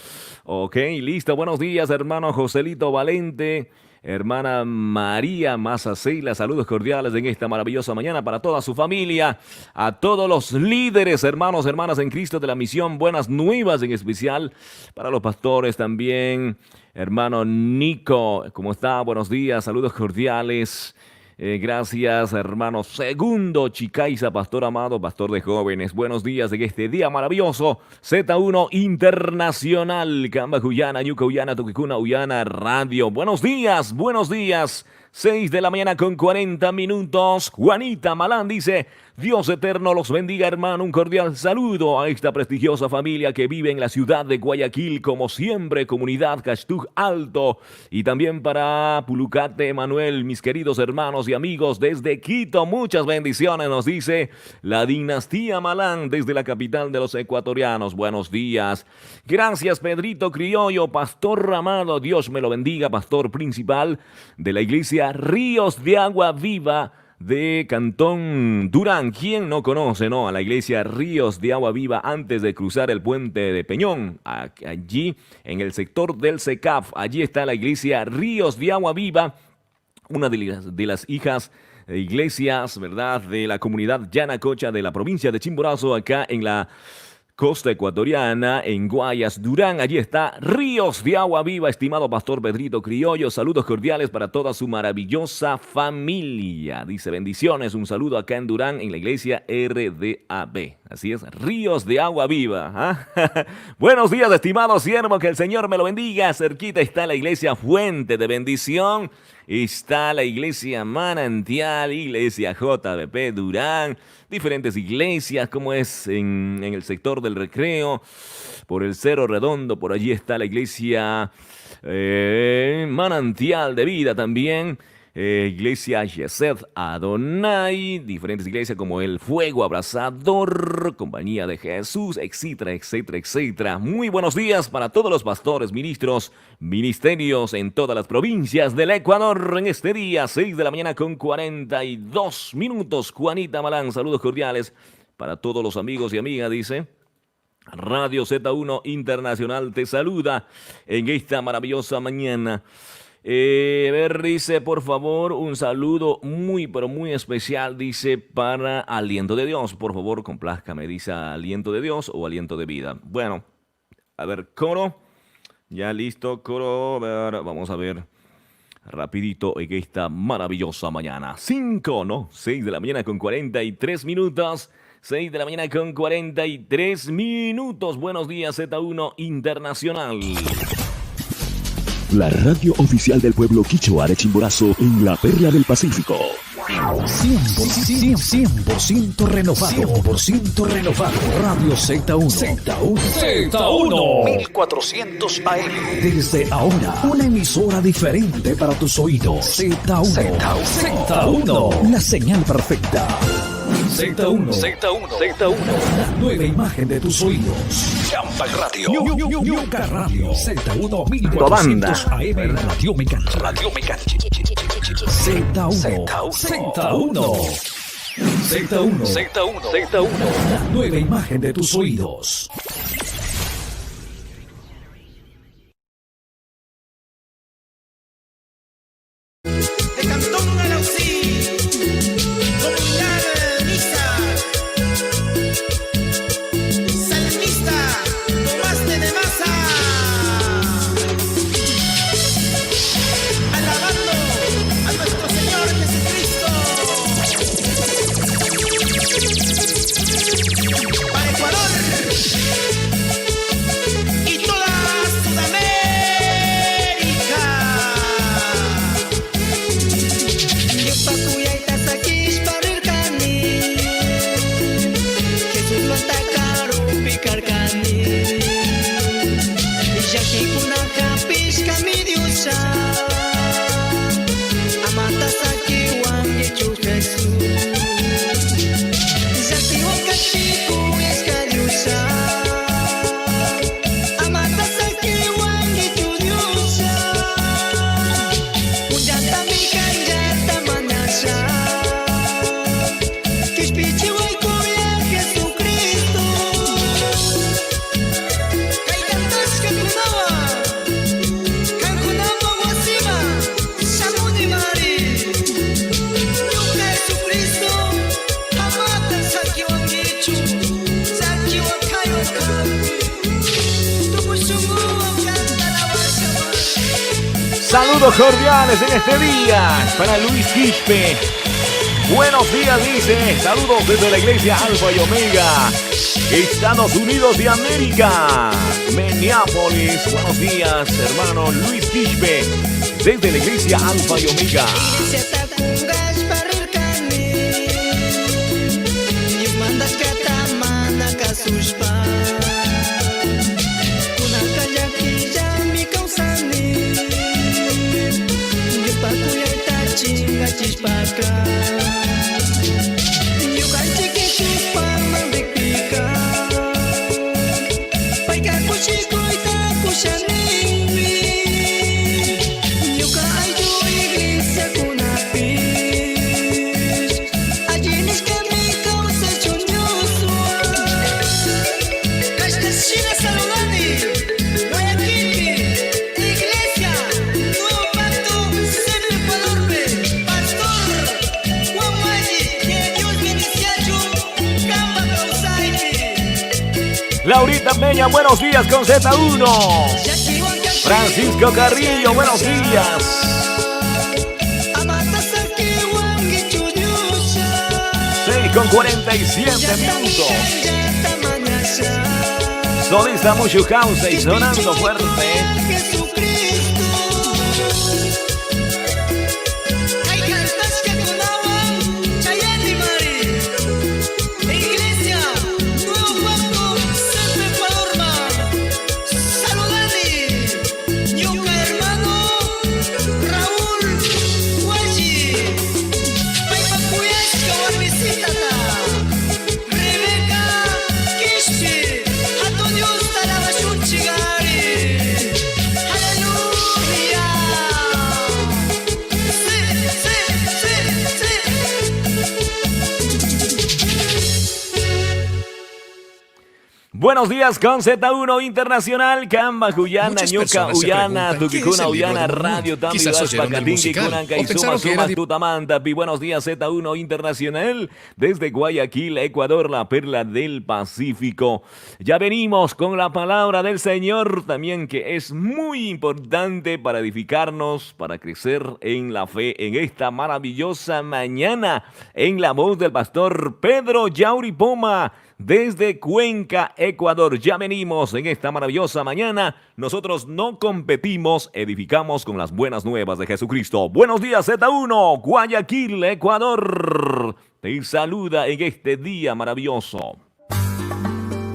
Ok, listo. Buenos días, hermano Joselito Valente, hermana María Mazacela. Saludos cordiales en esta maravillosa mañana para toda su familia, a todos los líderes, hermanos, hermanas en Cristo de la Misión Buenas Nuevas, en especial para los pastores también. Hermano Nico, ¿cómo está? Buenos días, saludos cordiales. Gracias, hermano Segundo Chicaiza, pastor amado, pastor de jóvenes. Buenos días en este día maravilloso. Z1 Internacional, Camba Cuyana, Ñuca Uyana, Toquicuna Uyana Radio. Buenos días, buenos días. 6 de la mañana con 40 minutos. Juanita Malán dice: Dios eterno los bendiga, hermano. Un cordial saludo a esta prestigiosa familia que vive en la ciudad de Guayaquil, como siempre, comunidad Castuj Alto. Y también para Pulucate, Manuel, mis queridos hermanos y amigos desde Quito. Muchas bendiciones, nos dice la dinastía Malán desde la capital de los ecuatorianos. Buenos días. Gracias, Pedrito Criollo, pastor amado. Dios me lo bendiga, pastor principal de la iglesia Ríos de Agua Viva de Cantón Durán. ¿Quién no conoce, no, a la iglesia Ríos de Agua Viva antes de cruzar el puente de Peñón? Allí en el sector del SECAF, allí está la iglesia Ríos de Agua Viva, una de las hijas de iglesias, ¿verdad?, de la comunidad Yanacocha de la provincia de Chimborazo, acá en la costa ecuatoriana, en Guayas, Durán. Allí está Ríos de Agua Viva, estimado pastor Pedrito Criollo. Saludos cordiales para toda su maravillosa familia. Dice: bendiciones, un saludo acá en Durán, en la iglesia RDAB. Así es, Ríos de Agua Viva. ¿Ah? Buenos días, estimado siervo, que el Señor me lo bendiga. Cerquita está la iglesia Fuente de Bendición. Está la iglesia Manantial, iglesia JBP Durán, diferentes iglesias, como es en el sector del Recreo, por el Cerro Redondo, por allí está la iglesia Manantial de Vida también. Iglesia Yesed Adonai, diferentes iglesias como el Fuego Abrasador, Compañía de Jesús, etcétera, etcétera, etcétera. Muy buenos días para todos los pastores, ministros, ministerios en todas las provincias del Ecuador en este día, 6 de la mañana con 42 minutos. Juanita Malán, saludos cordiales para todos los amigos y amigas, dice. Radio Z1 Internacional te saluda en esta maravillosa mañana. Dice, por favor, un saludo muy, pero muy especial, dice, para Aliento de Dios. Por favor, complázcame, dice, Aliento de Dios o Aliento de Vida. Bueno, a ver, coro. Ya listo, coro. A ver, vamos a ver rapidito en esta maravillosa mañana. 6 de la mañana con 43 minutos. 6 de la mañana con 43 minutos. Buenos días, Z1 Internacional. La radio oficial del pueblo quichua de Chimborazo en la Perla del Pacífico. 100% renovado. 100% renovado. Radio Z1. Z1. 1400 AM. Desde ahora, una emisora diferente para tus oídos. Z1. Z1. La señal perfecta. Z1. La nueva imagen de tus oídos. Champa Radio. Ñuca Radio. Z1 1400 AM. Radio Mecánica. Z1. La nueva imagen de tus oídos. Saludos cordiales en este día para Luis Quispe. Buenos días, dice. Saludos desde la iglesia Alfa y Omega, Estados Unidos de América, Minneapolis. Buenos días, hermano Luis Quispe, desde la iglesia Alfa y Omega. Laurita Peña, buenos días con Z1. Francisco Carrillo, buenos días. 6:47 minutos. Solista mucho house y sonando fuerte. Buenos días con Z1 Internacional, Camba, Guyana, Ñuca, Uyana, Tuquicuna, Uyana, Radio, Tambi, Pacatinqui, Cunanca y Suma, Suma, Tutamanta. Buenos días Z1 Internacional, desde Guayaquil, Ecuador, la perla del Pacífico. Ya venimos con la palabra del Señor también, que es muy importante para edificarnos, para crecer en la fe en esta maravillosa mañana, en la voz del pastor Pedro Yauripoma, desde Cuenca, Ecuador. Ya venimos en esta maravillosa mañana. Nosotros no competimos, edificamos con las buenas nuevas de Jesucristo. Buenos días Z1, Guayaquil, Ecuador. Te saluda en este día maravilloso.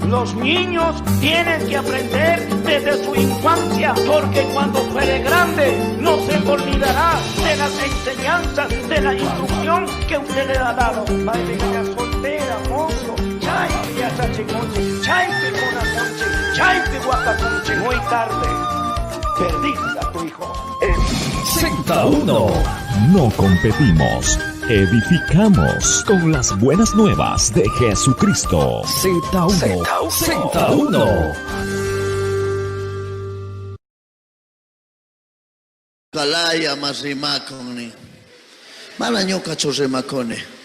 Los niños tienen que aprender desde su infancia, porque cuando fuere grande no se olvidará de las enseñanzas, de la instrucción que usted le ha dado. Baile ya soltera, mozo, chaype ya chachiconche, chaype conaconche, chaype guacaconche. Muy tarde, perdiste a tu hijo. Z1, no competimos, edificamos con las buenas nuevas de Jesucristo. Z1. Z1. Kalaya masimakoni. Malanyoka chosemakone.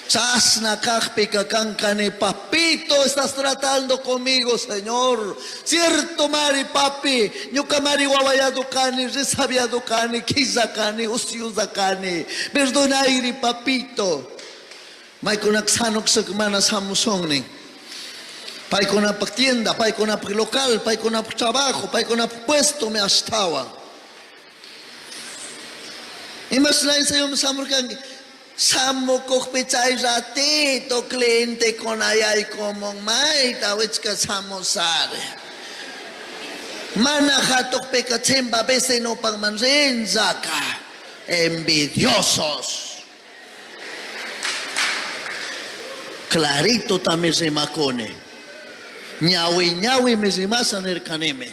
Chasna kajpika kankani, papito, estás tratando conmigo, Señor. Cierto, Mari, papi. Ñuka Mari wawayadukani, resabiadukani, kizakani, usiuzakani. Perdonairi, papito. Maikunak sanok sakmana samusongni. Paikona tienda, paikona local, paikona trabajo, paikona puesto me astawa. Y más la enseñamos samurkangi. Samo kokpichay ratito cliente con ayay como may tawitska samosare. Manahatok pekachemba bese no pagmanrenzaka. Envidiosos. Clarito tamizimacone. Ñawi ñawi mizimasan el caneme.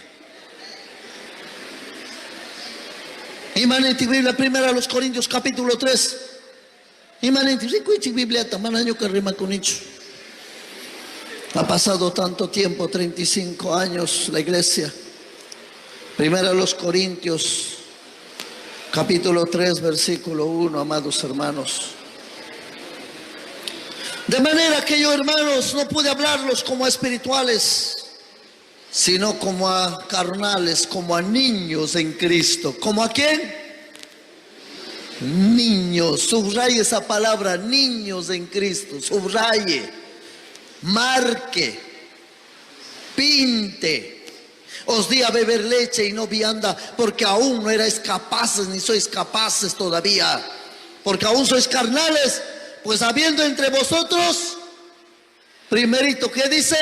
Imanenti Biblia primera a los Corintios capítulo 3. Imanenti, ricuichi Biblia tamanaño que rima con hecho. Ha pasado tanto tiempo, 35 años la iglesia. Primera a los Corintios capítulo 3 versículo 1, amados hermanos. De manera que yo, hermanos, no pude hablarlos como espirituales, sino como a carnales, como a niños en Cristo. ¿Como a quién? Niños. Subraye esa palabra, niños en Cristo. Subraye, marque, pinte. Os di a beber leche y no vianda, porque aún no erais capaces, ni sois capaces todavía, porque aún sois carnales, pues habiendo entre vosotros, primerito, ¿qué dice?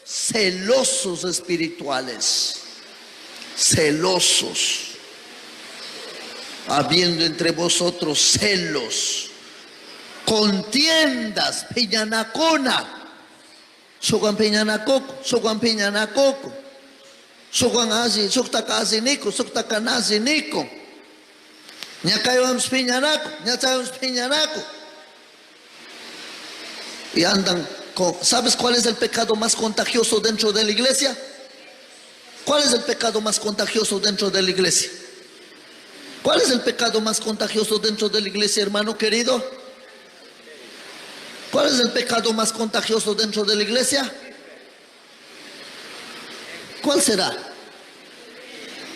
Celosos espirituales, celosos, habiendo entre vosotros celos, contiendas, peñanacona, sogan peñanacoco, sogan peñanacoco, sogan así, sokta casi nico, sokta canasi nico, ña caíamos peñanaco, ña caíamos peñanaco. Y andan con, ¿sabes cuál es el pecado más contagioso dentro de la iglesia? ¿Cuál es el pecado más contagioso dentro de la iglesia? ¿Cuál es el pecado más contagioso dentro de la iglesia, hermano querido? ¿Cuál es el pecado más contagioso dentro de la iglesia? ¿Cuál será?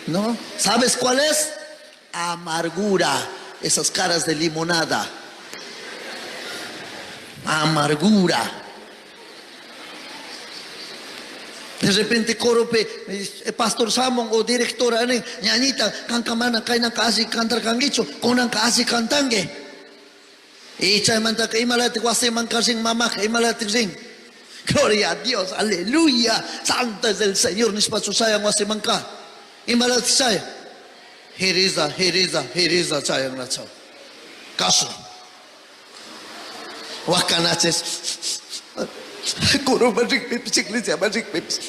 ¿No? ¿Sabes cuál es? Amargura, esas caras de limonada. Amargura. De repente corope, pastor Samon o directora ñañita, cankamana kaina casi cantar canguicho, conan casi cantangue. Y chaymanta que imalati guaseman kasing mamá, imalati sing. Gloria a Dios, aleluya. Santo es el Señor, nispasusaya guasemanka. Imalati saya. Hiriza sayang nacho. Caso. Wakanaches. Kuro marik pipis, iglesia marik pipis.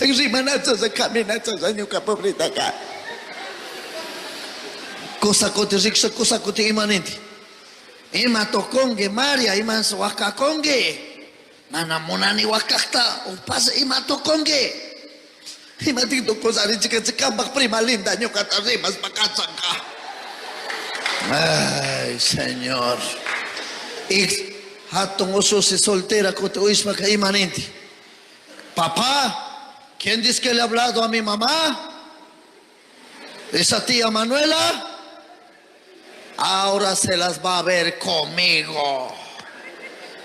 Rimanachos, caminachos, año capobrita acá. Cosa cote imanente. Ima tokonge Maria, ima wakakonge. Mana monani wakakta, o pasa ima tokonge. Ima tito cosa de chica prima linda, ño catarimas pacachanca. Ay, Señor. Y hatton oso se soltera cote oisma que imanente. Papá, ¿quién dice que le ha hablado a mi mamá? ¿Esa tía Manuela? Ahora se las va a ver conmigo.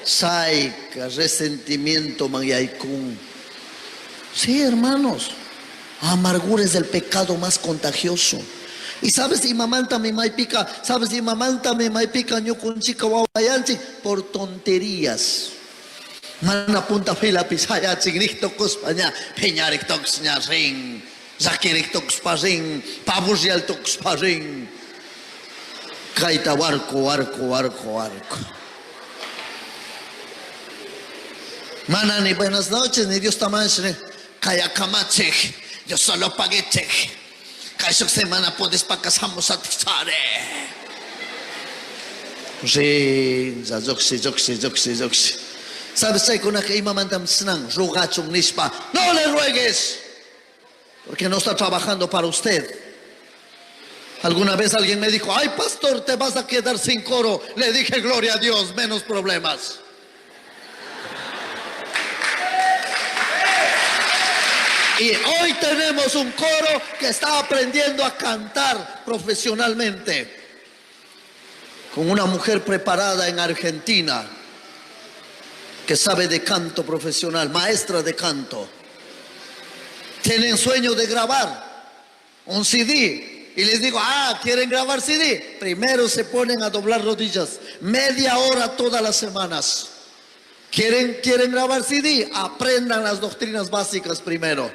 Saika, resentimiento, manyaikun. Sí, hermanos. Amargura es el pecado más contagioso. Y sabes, y mamanta me maipica, sabes, y mamanta me maipica, yo con chica wawayanchi, por tonterías. Mana punta fila pisaya, chigricto cospaña, peñarik toxña ring, zakirik toxparing, pabusial toxparing. Kaita arco. Mana ni buenas noches, ni Dios tamanche, kaya kamache, yo solo pagué cheque. Kaisok semana puedes pa casamos a tisare. Sí, zoxi. ¿Sabes qué? Con aquella mamandam snang, rogachung nispa. No le ruegues, porque no está trabajando para usted. Alguna vez alguien me dijo, ay pastor, te vas a quedar sin coro. Le dije, gloria a Dios, menos problemas. Y hoy tenemos un coro que está aprendiendo a cantar profesionalmente. Con una mujer preparada en Argentina, que sabe de canto profesional, maestra de canto. Tienen sueño de grabar un CD. Y les digo, ¿quieren grabar CD? Primero se ponen a doblar rodillas, media hora todas las semanas. ¿Quieren grabar CD? Aprendan las doctrinas básicas primero.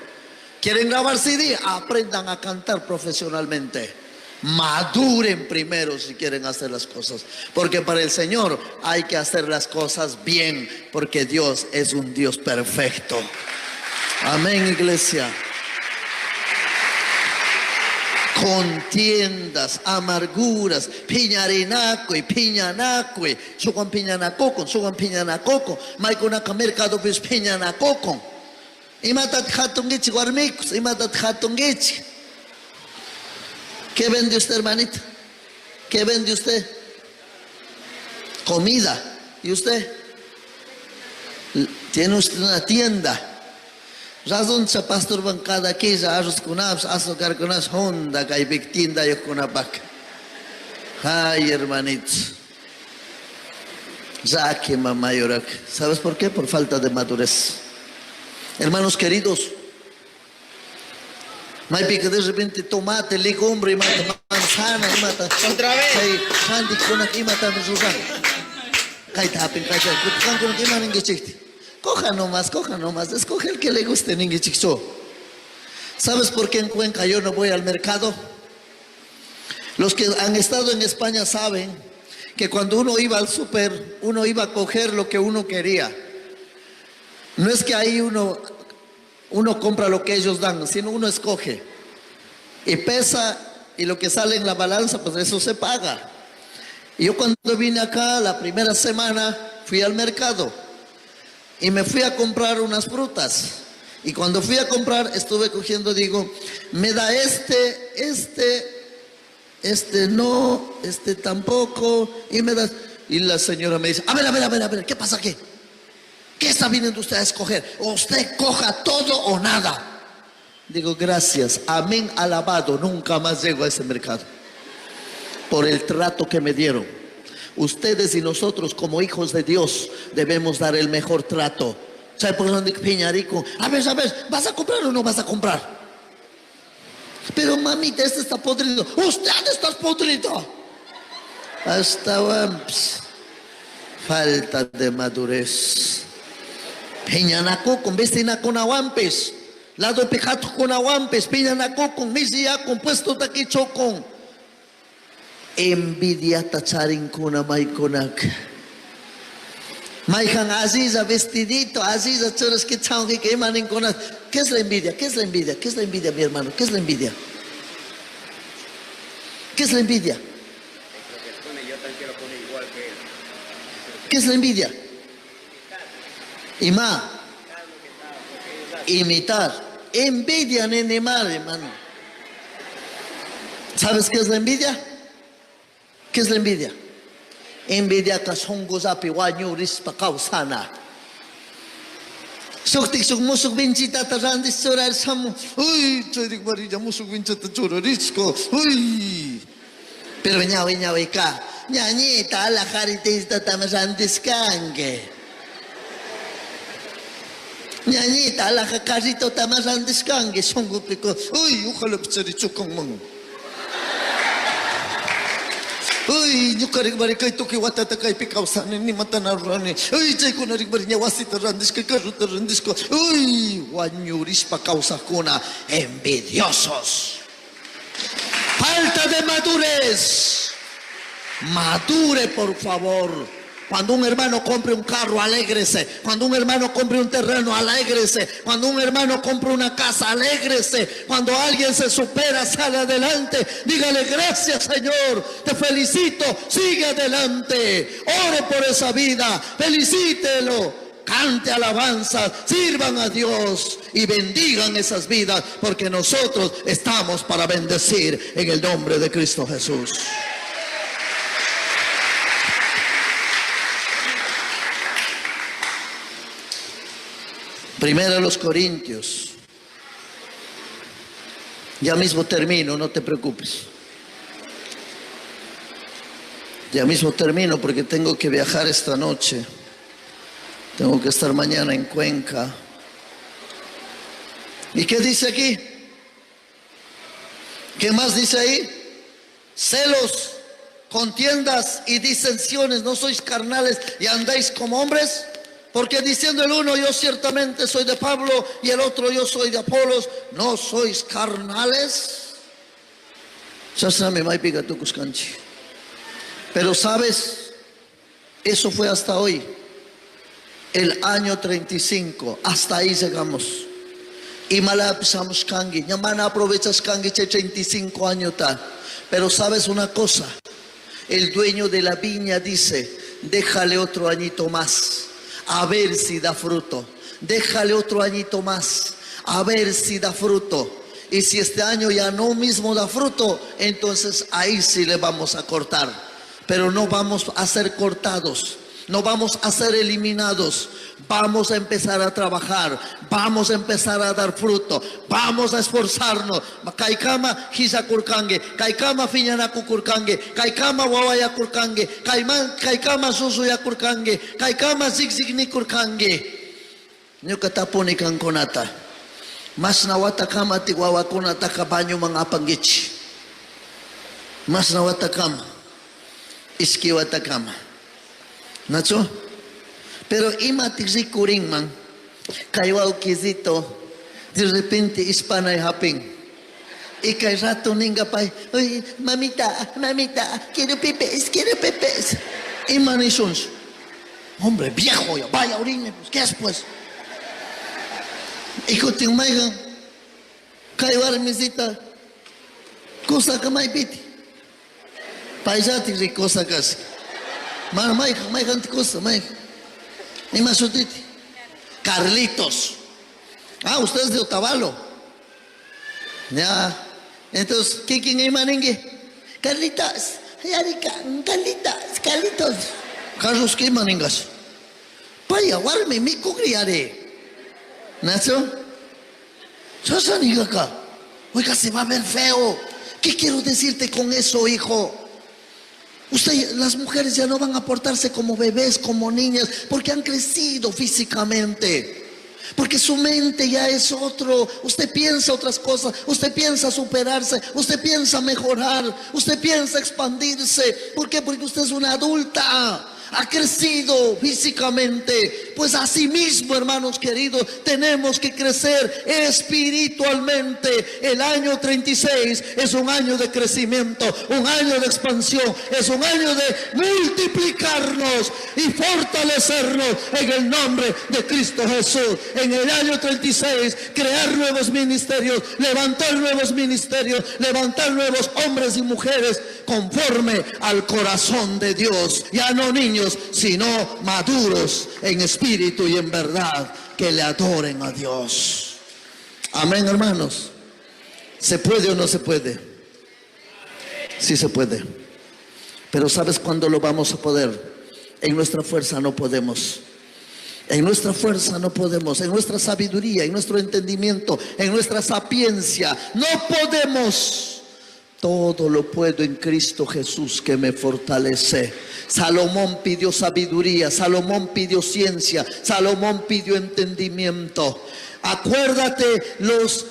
¿Quieren grabar CD? Aprendan a cantar profesionalmente. Maduren primero si quieren hacer las cosas. Porque para el Señor hay que hacer las cosas bien, porque Dios es un Dios perfecto. Amén, iglesia. Contiendas, amarguras, piñarinaco y piñanaco, sugan piñanacoco, maicona mercado pues piñanacoco. Y matat hatungichi guarmicos, y matat hatungichi. ¿Qué vende usted, hermanita? ¿Qué vende usted? Comida. ¿Y usted? Tiene usted una tienda. Razón cha pastor bancada aquí, ya arroz con abs, azúcar con abs, honda, que hay tienda yo con abac. Ay, hermanito. Ya que mamá llora. ¿Sabes por qué? Por falta de madurez. Hermanos queridos, no hay pique de repente tomate, legumbre, y mata manzana, y mata. Otra vez. Sí, candy con aquí mata Susana. Coja nomás, escoge el que le guste, ninguém chico. ¿Sabes por qué en Cuenca yo no voy al mercado? Los que han estado en España saben que cuando uno iba al súper, uno iba a coger lo que uno quería. No es que ahí uno compra lo que ellos dan, sino uno escoge. Y pesa, y lo que sale en la balanza, pues eso se paga. Y yo cuando vine acá, la primera semana, fui al mercado. Y me fui a comprar unas frutas. Y cuando fui a comprar, estuve cogiendo, digo, me da este no, este tampoco, y me da... Y la señora me dice, a ver, ¿qué pasa aquí? ¿Qué está viniendo usted a escoger? Usted coja todo o nada. Digo, gracias, amén, alabado, nunca más llego a ese mercado. Por el trato que me dieron. Ustedes y nosotros como hijos de Dios debemos dar el mejor trato. ¿Sabe por dónde Peñarico? A ver, ¿vas a comprar o no vas a comprar? Pero mamita, este está podrido. Usted está podrido. Hasta wamps. Falta de madurez. Peñanaco con vestina con aguampes. Lado pejato con aguampes. Peñanaco con misia con puesto de aquí chocón. Envidia tacharin kuna maikonak. Maijan Aziza vestidito, Aziza choras que changi que emanen con. ¿Qué es la envidia? ¿Qué es la envidia? ¿Qué es la envidia, mi hermano? ¿Qué es la envidia? ¿Qué es la envidia? ¿Qué es la envidia? Imitar. Envidia nenemar, hermano. ¿Sabes qué es la envidia? ¿Qué es la envidia? Envidia ka songo zapi wanyo rispa kausana. Soktik sok musuk bincita tarandis chorar samu. Uy, chorik barilla musuk bincita chororisco. Uy. Pero ñawe ka. Ñañita la jaritista tamarandis kange. Ñañita la jacarito tamarandis kange. Songo pico. Uy, ojalá pcharicho con mang. Uy, yo carig bari kay toki watata kay pikausan ni matanarani. Uy, chay ko narig bari nya wasita randis kay karuta randis ko. Uy, wanyuris pa causa kuna envidiosos. Falta de madurez. Madure, por favor. Cuando un hermano compre un carro, alégrese. Cuando un hermano compre un terreno, alégrese. Cuando un hermano compre una casa, alégrese. Cuando alguien se supera, sale adelante. Dígale, gracias Señor, te felicito, sigue adelante. Ore por esa vida, felicítelo. Cante alabanzas, sirvan a Dios y bendigan esas vidas, porque nosotros estamos para bendecir en el nombre de Cristo Jesús. Primero los Corintios. Ya mismo termino, no te preocupes. Ya mismo termino porque tengo que viajar esta noche. Tengo que estar mañana en Cuenca. ¿Y qué dice aquí? ¿Qué más dice ahí? Celos, contiendas y disensiones, ¿no sois carnales y andáis como hombres? Porque diciendo el uno, yo ciertamente soy de Pablo, y el otro, yo soy de Apolos, ¿no sois carnales? Pero sabes, eso fue hasta hoy, el año 35, hasta ahí llegamos. Y malapsamos kangi, ñamana aprovechas kangi 35 años tal. Pero sabes una cosa, el dueño de la viña dice, déjale otro añito más. A ver si da fruto. Déjale otro añito más. A ver si da fruto. Y si este año ya no mismo da fruto, entonces ahí sí le vamos a cortar. Pero no vamos a ser cortados. No vamos a ser eliminados. Vamos a empezar a trabajar. Vamos a empezar a dar fruto. Vamos a esforzarnos. Kaikama hisa kurkange. Kaikama fiñanaku kurkange. Kaikama wawaya kurkange. Kaikama susuya kurkange. Kaikama zigzigni kurkange. Nyukatapuni kang konata. Mas nawatakama tiwawa konata kabanyo mga panggich. Mas nawatakama. Iskiwatakama. Nacho? Pero ima tigsikuring man, kaywaw kizito, de repente ispanay haping. Ikay rato ninga pay, uy, mamita, quiero pepes. Ima ni sons. Hombre, viejo, ya vaya orine, pues, ¿qué es pues? Ikuting maygang, kaywar misita, kusa ka may piti. Paisatik ri kusa kas. Maygang ti kusa, maygang. Ni masutiti. Carlitos. Ah, usted es de Otavalo. Ya. Entonces, ¿quién es maningue? Carlitos. Carlitos. Carlos, ¿qué maningas? Paya, warme, mi kugriare. ¿Nacho? Sasaniga. Oiga, se va a ver feo. ¿Qué quiero decirte con eso, hijo? Las mujeres ya no van a portarse como bebés, como niñas, porque han crecido físicamente. Porque su mente ya es otro. Usted piensa otras cosas. Usted piensa superarse. Usted piensa mejorar. Usted piensa expandirse. ¿Por qué? Porque usted es una adulta. Ha crecido físicamente. Pues así mismo, hermanos queridos, tenemos que crecer espiritualmente. El año 36 es un año de crecimiento, un año de expansión, es un año de multiplicarnos y fortalecernos en el nombre de Cristo Jesús. En el año 36, crear nuevos ministerios, levantar nuevos ministerios, levantar nuevos hombres y mujeres conforme al corazón de Dios. Ya no niños, sino maduros en espíritu y en verdad, que le adoren a Dios. Amén, hermanos. ¿Se puede o no se puede? Sí se puede. Pero ¿sabes cuándo lo vamos a poder? En nuestra fuerza no podemos. En nuestra fuerza no podemos. En nuestra sabiduría, en nuestro entendimiento, en nuestra sapiencia, no podemos. Todo lo puedo en Cristo Jesús que me fortalece. Salomón pidió sabiduría, Salomón pidió ciencia, Salomón pidió entendimiento. Acuérdate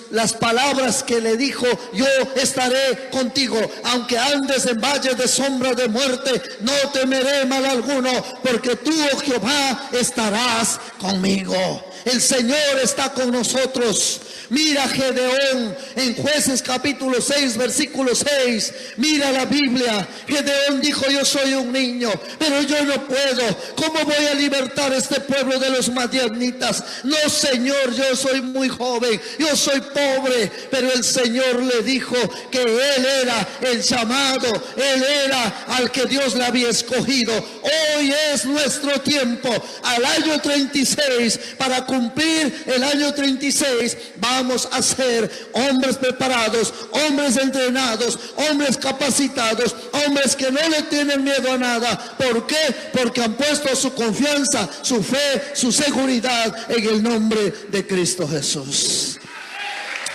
las palabras que le dijo: yo estaré contigo, aunque andes en valle de sombra de muerte, no temeré mal alguno, porque tú, oh Jehová, estarás conmigo. El Señor está con nosotros. Mira Gedeón en Jueces capítulo 6 versículo 6. Mira la Biblia. Gedeón dijo: yo soy un niño, pero yo no puedo. ¿Cómo voy a libertar a este pueblo de los madianitas? No, Señor, yo soy muy joven, yo soy pobre. Pero el Señor le dijo que él era el llamado, él era al que Dios le había escogido. Hoy es nuestro tiempo. Al año 36, para cumplir el año 36, vamos a ser hombres preparados, hombres entrenados, hombres capacitados, hombres que no le tienen miedo a nada. ¿Por qué? Porque han puesto su confianza, su fe, su seguridad en el nombre de Cristo Jesús.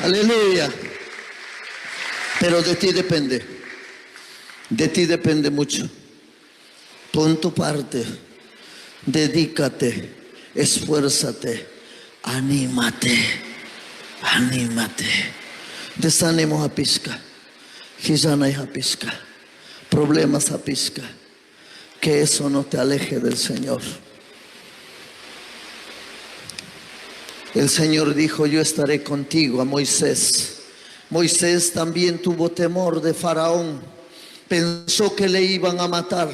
Aleluya. Pero de ti depende. De ti depende mucho. Pon tu parte. Dedícate. Esfuérzate. Anímate. Anímate. Desánimo hapisca. Gizanay hapisca. Problemas hapisca. Que eso no te aleje del Señor. El Señor dijo: yo estaré contigo, a Moisés. Moisés también tuvo temor de Faraón. Pensó que le iban a matar.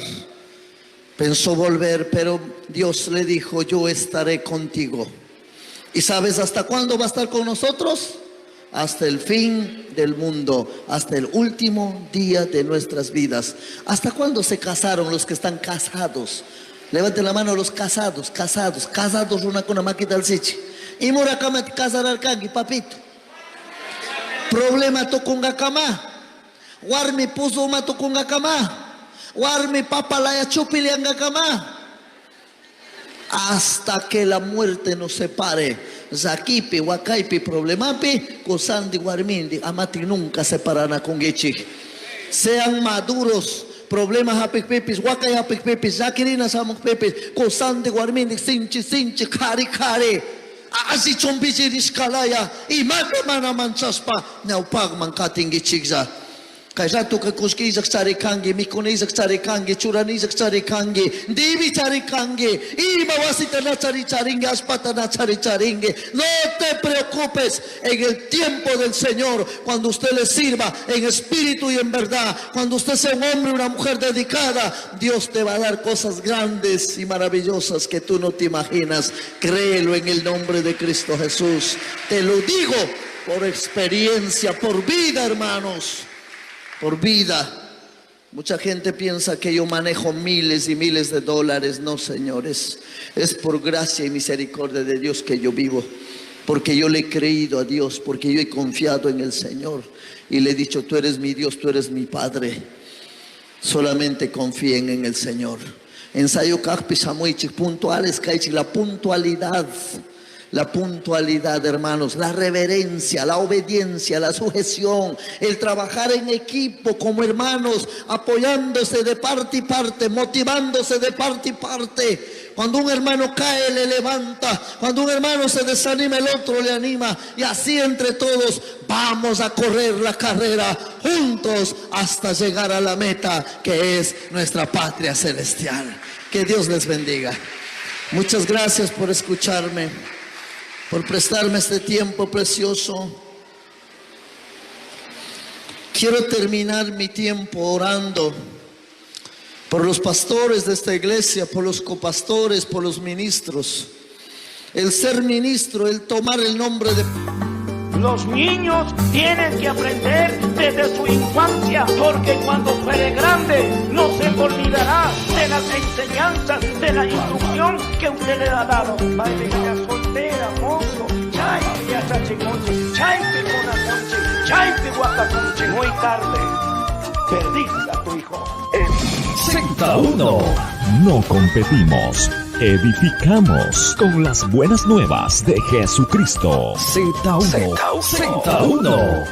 Pensó volver, pero Dios le dijo: yo estaré contigo. ¿Y sabes hasta cuándo va a estar con nosotros? Hasta el fin del mundo, hasta el último día de nuestras vidas. ¿Hasta cuándo se casaron los que están casados? Levanten la mano los casados, una con una maquita al sichi. Y murakama te casará kangi, papito. Problema tokunga kama. Warmi puso ma tokunga kama. Warmi papa laya chupili anga kama. hasta que la muerte nos separe. Zakipi, wakaipi, problemapi, kusandi, guarmindi, amati nunca separará con Gichi. Sean maduros. Problemas hapik pipis, wakay hapik pipis, zakirina samuk pipis, kusandi, guarmindi, sinchi, kari. Asi chombichi riskalaya, imaka mana manchaspa, neupag man kating Gichigza. Kaya tu kakuskizak tsarikangi, mikunizak tsarikangi, churanizak tsarikangi, divi tsarikangi, imawasita na tsaricharingi, aspata na tsaricharingi. No te preocupes en el tiempo del Señor, cuando usted le sirva en espíritu y en verdad, cuando usted sea un hombre o una mujer dedicada, Dios te va a dar cosas grandes y maravillosas que tú no te imaginas. Créelo en el nombre de Cristo Jesús. Te lo digo por experiencia, por vida, hermanos. Por vida. Mucha gente piensa que yo manejo miles y miles de dólares. No, señores, es por gracia y misericordia de Dios que yo vivo, porque yo le he creído a Dios, porque yo he confiado en el Señor y le he dicho: tú eres mi Dios, tú eres mi Padre, solamente confíen en el Señor. Ensayo puntuales, la puntualidad, hermanos, la reverencia, la obediencia, la sujeción, el trabajar en equipo como hermanos, apoyándose de parte y parte, motivándose de parte y parte. Cuando un hermano cae, le levanta. Cuando un hermano se desanima, el otro le anima. Y así entre todos vamos a correr la carrera juntos hasta llegar a la meta, que es nuestra patria celestial. Que Dios les bendiga. Muchas gracias por escucharme, por prestarme este tiempo precioso. Quiero terminar mi tiempo orando por los pastores de esta iglesia, por los copastores, por los ministros. El ser ministro, el tomar el nombre de... Los niños tienen que aprender desde su infancia, porque cuando fuere grande no se olvidará de las enseñanzas, de la instrucción que usted le ha dado. Padre, ya soltera, mozo, chaype, ya chachiconche, chaype, conaconche, chaype, guacaconche, muy tarde. Perdiste a tu hijo. Z1. No competimos, edificamos con las buenas nuevas de Jesucristo. Z1. Z1.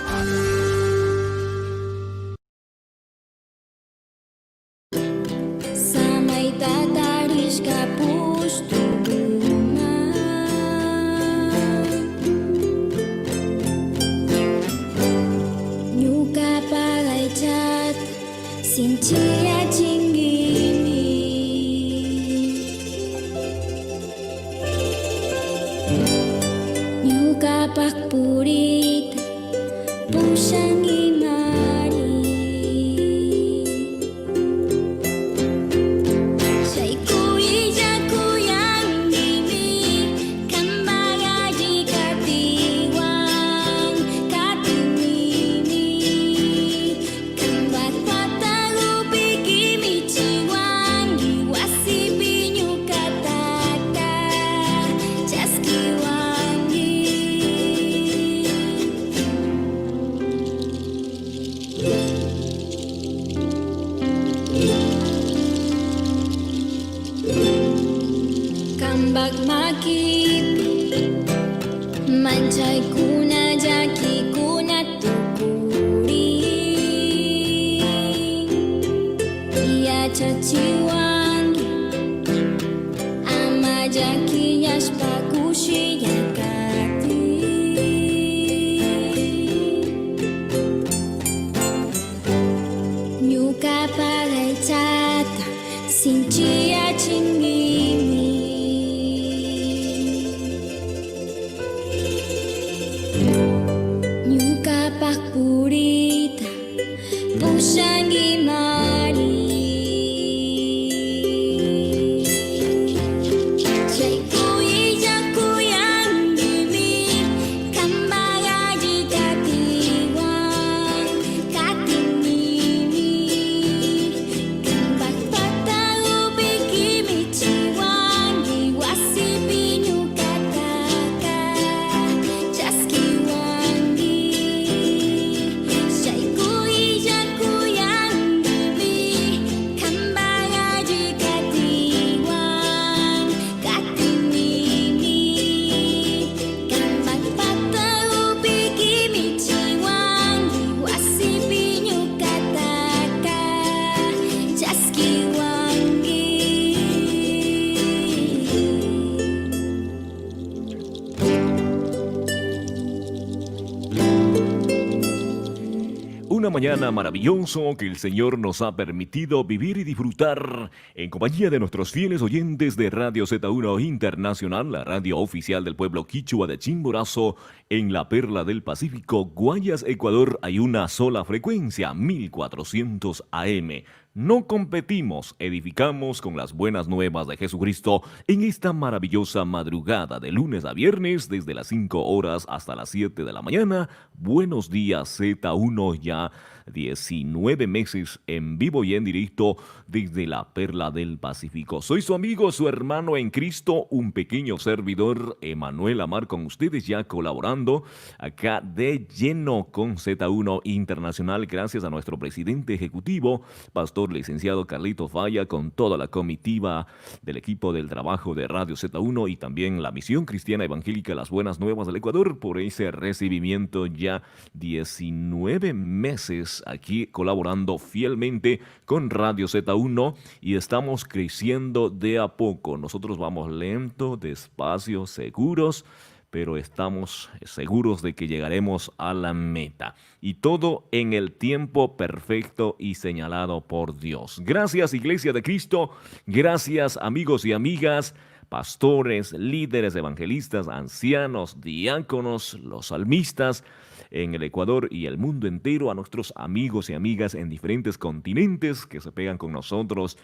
Una mañana maravilloso que el Señor nos ha permitido vivir y disfrutar en compañía de nuestros fieles oyentes de Radio Z1 Internacional, la radio oficial del pueblo quichua de Chimborazo, en la Perla del Pacífico, Guayas, Ecuador. Hay una sola frecuencia, 1400 AM. No competimos, edificamos con las buenas nuevas de Jesucristo en esta maravillosa madrugada de lunes a viernes desde las 5 horas hasta las 7 de la mañana. Buenos días Z1, ya 19 meses en vivo y en directo desde la Perla del Pacífico. Soy su amigo, su hermano en Cristo, un pequeño servidor, Emanuel Amar, con ustedes ya colaborando acá de lleno con Z1 Internacional, gracias a nuestro presidente ejecutivo, pastor licenciado Carlito Falla, con toda la comitiva del equipo del trabajo de Radio Z1 y también la Misión Cristiana Evangélica Las Buenas Nuevas del Ecuador por ese recibimiento. Ya 19 meses aquí colaborando fielmente con Radio Z1 y estamos creciendo de a poco. Nosotros vamos lento, despacio, seguros, pero estamos seguros de que llegaremos a la meta. Y todo en el tiempo perfecto y señalado por Dios. Gracias, Iglesia de Cristo. Gracias, amigos y amigas, pastores, líderes, evangelistas, ancianos, diáconos, los salmistas en el Ecuador y el mundo entero, a nuestros amigos y amigas en diferentes continentes que se pegan con nosotros.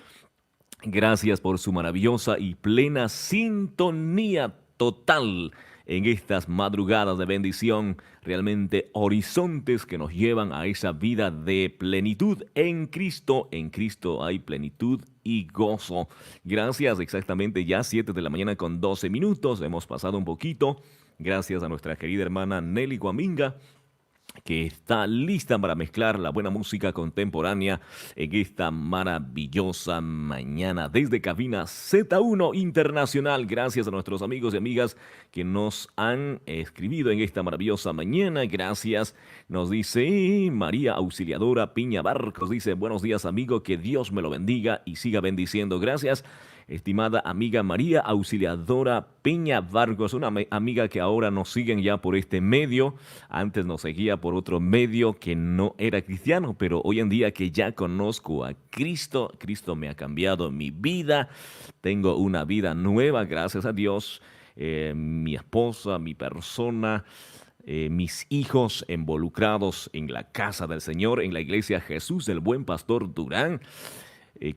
Gracias por su maravillosa y plena sintonía total en estas madrugadas de bendición, realmente horizontes que nos llevan a esa vida de plenitud en Cristo. En Cristo hay plenitud y gozo. Gracias, exactamente ya 7 de la mañana con 12 minutos. Hemos pasado un poquito. Gracias a nuestra querida hermana Nelly Guaminga, que está lista para mezclar la buena música contemporánea en esta maravillosa mañana desde cabina Z1 Internacional. Gracias a nuestros amigos y amigas que nos han escribido en esta maravillosa mañana. Gracias, nos dice María Auxiliadora Piña Barcos, dice: buenos días, amigo, que Dios me lo bendiga y siga bendiciendo. Gracias, estimada amiga María Auxiliadora Peña Vargas, una amiga que ahora nos siguen ya por este medio. Antes nos seguía por otro medio que no era cristiano, pero hoy en día que ya conozco a Cristo, Cristo me ha cambiado mi vida. Tengo una vida nueva, gracias a Dios. Mi esposa, mi persona, mis hijos involucrados en la casa del Señor, en la iglesia Jesús del Buen Pastor Durán.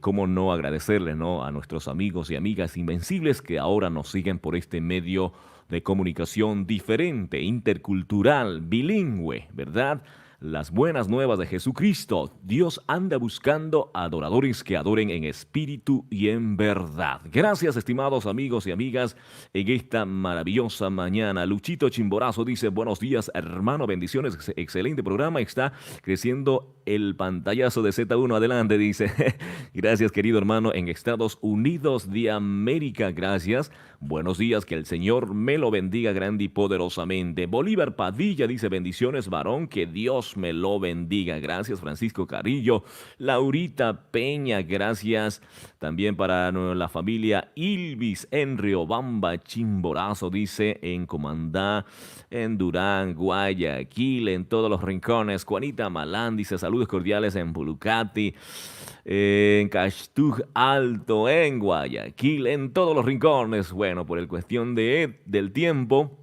¿Cómo no agradecerle, ¿no?, a nuestros amigos y amigas invencibles que ahora nos siguen por este medio de comunicación diferente, intercultural, bilingüe, ¿verdad? Las buenas nuevas de Jesucristo. Dios anda buscando adoradores que adoren en espíritu y en verdad. Gracias, estimados amigos y amigas, en esta maravillosa mañana. Luchito Chimborazo dice: buenos días, hermano, bendiciones, excelente programa, está creciendo el pantallazo de Z1, adelante, dice. Gracias, querido hermano, en Estados Unidos de América, gracias. Buenos días, que el Señor me lo bendiga grande y poderosamente. Bolívar Padilla dice: bendiciones, varón, que Dios me lo bendiga. Gracias, Francisco Carrillo. Laurita Peña, gracias. También para la familia Ilvis en Riobamba, Chimborazo, dice, en Comandá, en Durán, Guayaquil, en todos los rincones. Juanita Malán dice: saludos cordiales en Pulucati, en Castuj Alto, en Guayaquil, en todos los rincones. Bueno, por el cuestión del tiempo,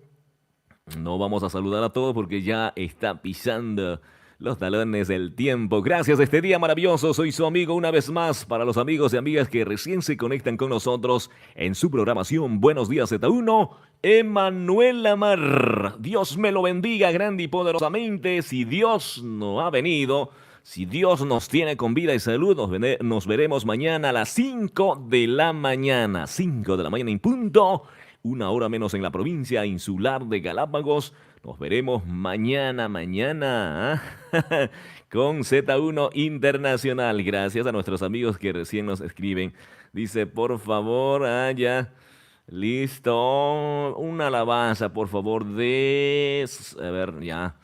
no vamos a saludar a todos porque ya está pisando los talones del tiempo. Gracias este día maravilloso. Soy su amigo una vez más. Para los amigos y amigas que recién se conectan con nosotros en su programación Buenos Días Z1, Emanuel Amar. Dios me lo bendiga grande y poderosamente. Si Dios no ha venido, si Dios nos tiene con vida y salud, nos veremos mañana a las 5 de la mañana. 5 de la mañana en punto. Una hora menos en la provincia insular de Galápagos. Nos veremos mañana con Z1 Internacional. Gracias a nuestros amigos que recién nos escriben. Dice: por favor, ya. Listo. Una alabanza, por favor, a ver, ya.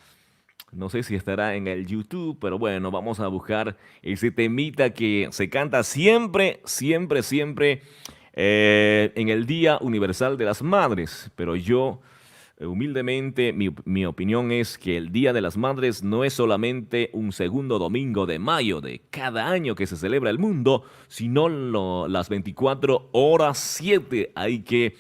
No sé si estará en el YouTube, pero bueno, vamos a buscar ese temita que se canta siempre, siempre, siempre en el Día Universal de las Madres. Pero yo, humildemente, mi opinión es que el Día de las Madres no es solamente un segundo domingo de mayo de cada año que se celebra el mundo, sino las 24 horas 7. Hay que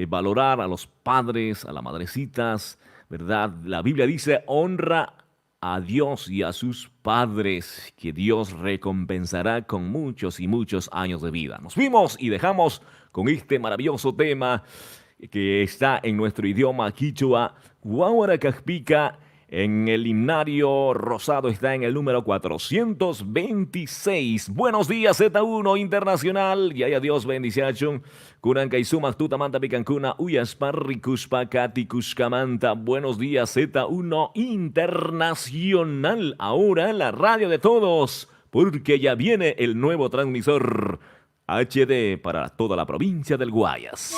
valorar a los padres, a las madrecitas, ¿verdad? La Biblia dice, honra a Dios y a sus padres, que Dios recompensará con muchos y muchos años de vida. Nos fuimos y dejamos con este maravilloso tema que está en nuestro idioma quichua, Guaguaracajpica. En el himnario rosado está en el número 426. Buenos días, Z1 Internacional. Y Dios bendición. Kurankaisumak tutamanta picancuna uyasparricuspa katicuscamanta. Buenos días, Z1 Internacional. Ahora en la radio de todos, porque ya viene el nuevo transmisor HD para toda la provincia del Guayas.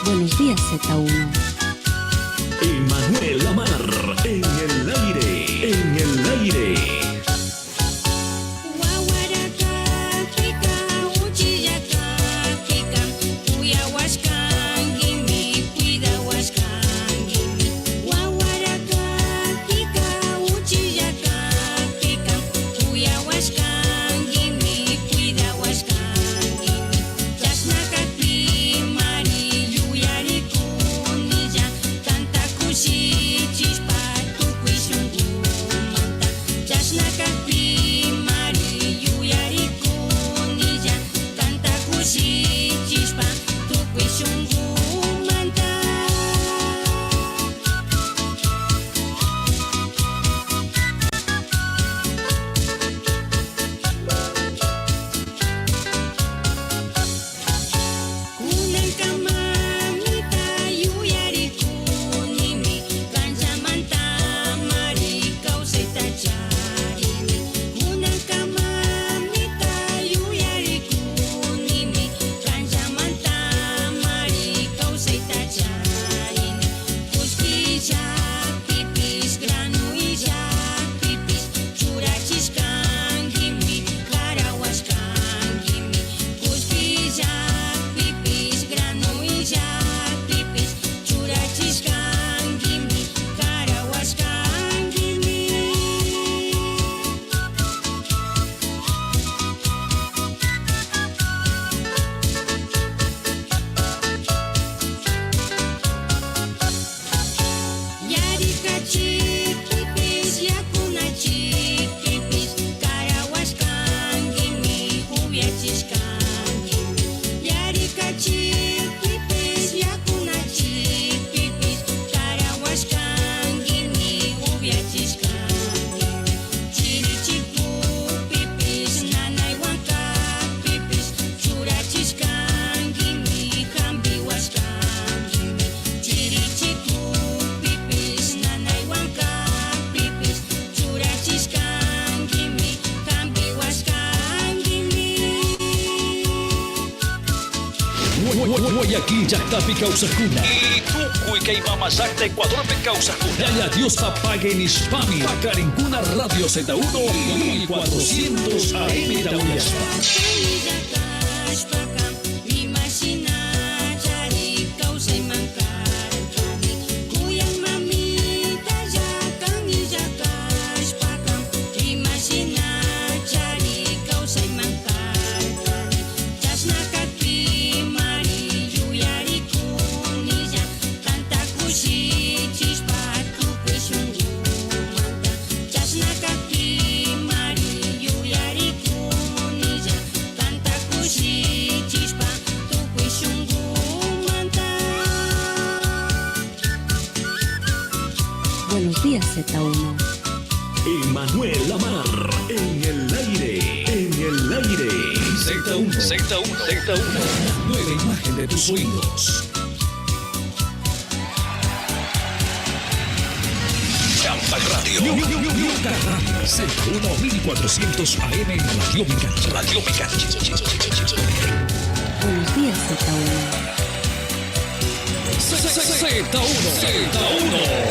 Buenos días, Z1. Emanuel Lamar, en el aire, en el aire. Guayaquil, Yactapi, Causacuna. Y Tucuy, Queimamazac, Ecuador, Causacuna. Yaya Dios Tapague en Hispami. Pacarincuna Radio Z1 y 400 AM Tauyaspa. Buenos días, Z1. Emanuel Lamar, en el aire, en el aire. Z1, Z1, Z1. Nueva imagen de tus oídos. Champa Radio. Yuca Radio. Z1 1400 AM Radio Mecánica. Radio Mecánica. Buenos días, Z1. Z1.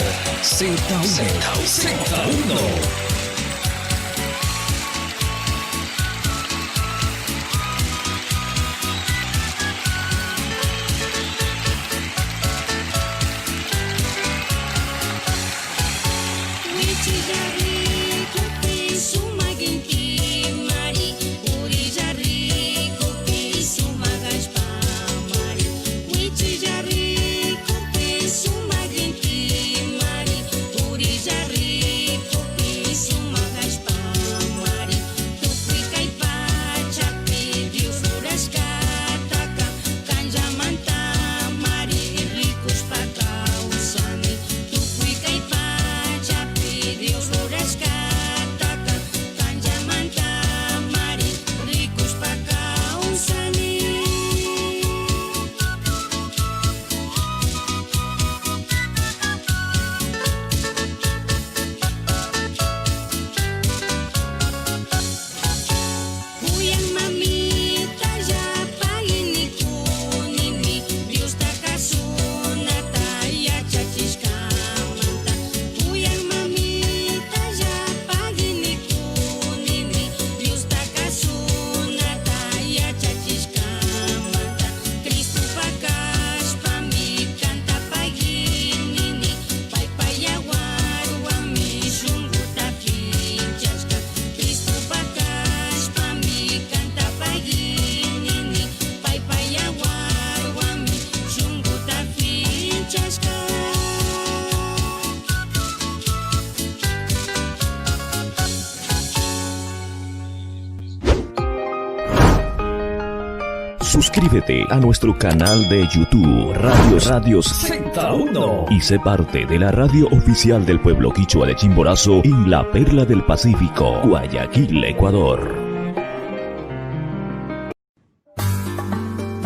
Suscríbete a nuestro canal de YouTube Radios Z1 y sé parte de la radio oficial del pueblo quichua de Chimborazo en la Perla del Pacífico, Guayaquil, Ecuador.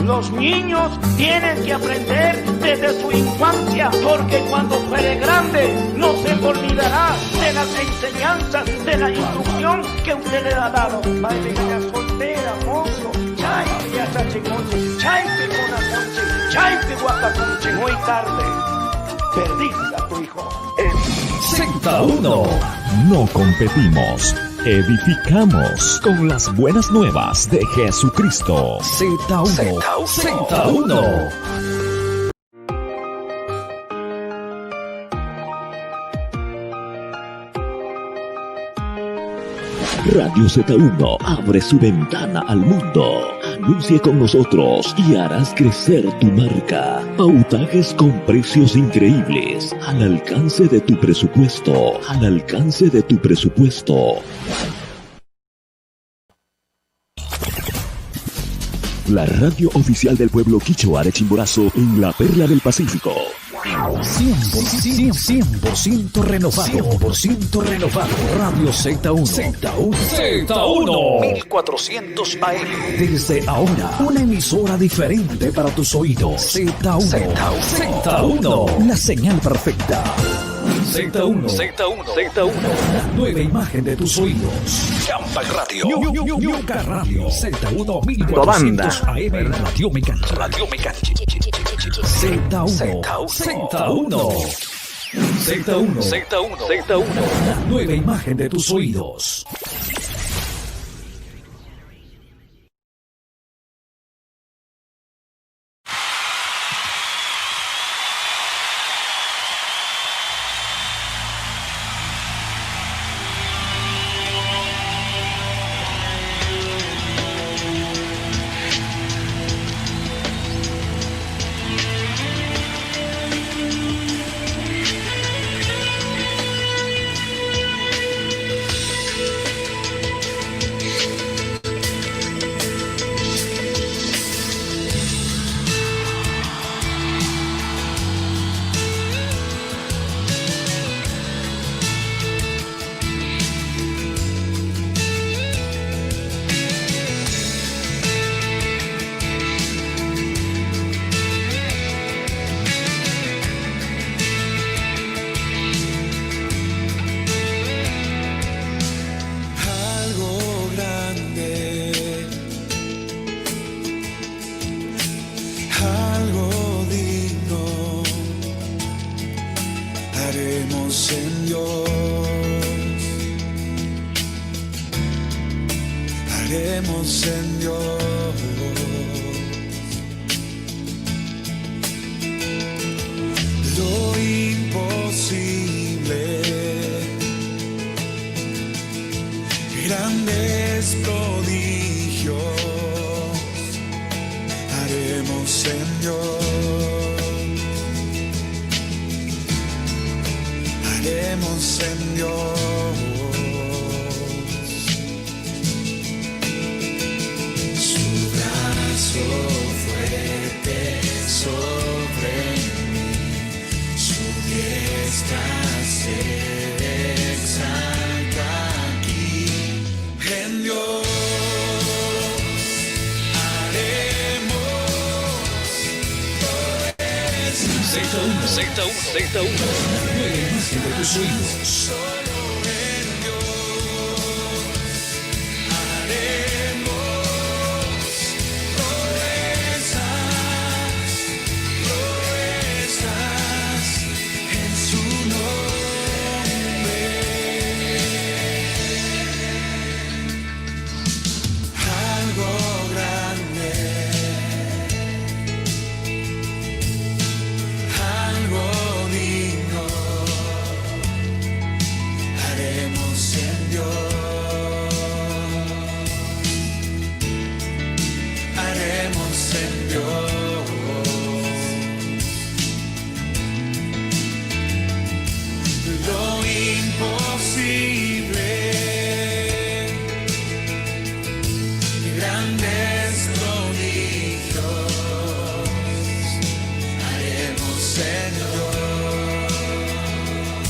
Los niños tienen que aprender desde su infancia, porque cuando fuere grande no se olvidará de las enseñanzas, de la instrucción que usted le ha dado. Baile ya soltera, mozo, chaype ya chachiconche, chaype con aconche, chaype guapaconche. Muy tarde, perdiste a tu hijo. Z1. No competimos, edificamos con las buenas nuevas de Jesucristo. Z1. Z1. Radio Z1 abre su ventana al mundo. Anuncie con nosotros y harás crecer tu marca. Pautajes con precios increíbles, al alcance de tu presupuesto. Al alcance de tu presupuesto. La radio oficial del pueblo quichua de Chimborazo en la Perla del Pacífico. 100% renovado. 100% renovado. Radio Z1. Z1. 1400 AM. Desde ahora, una emisora diferente para tus oídos. Z1. Z1. La señal perfecta. Z1. Z1. Nueva imagen de tus oídos. Champa Radio. Yuca Radio. Z1 1400 AM. Radio Mecánica. Radio Mecánica. Z1. Z1. Nueva imagen de tus oídos. haremos en Dios, haremos en Dios. Lo imposible, grandes prodigios, haremos en Dios, haremos en Dios. Su brazo fuerte sobre mí, su diestra se exalta aquí. En Dios Z1, la nueva imagen de tus oídos. Señor.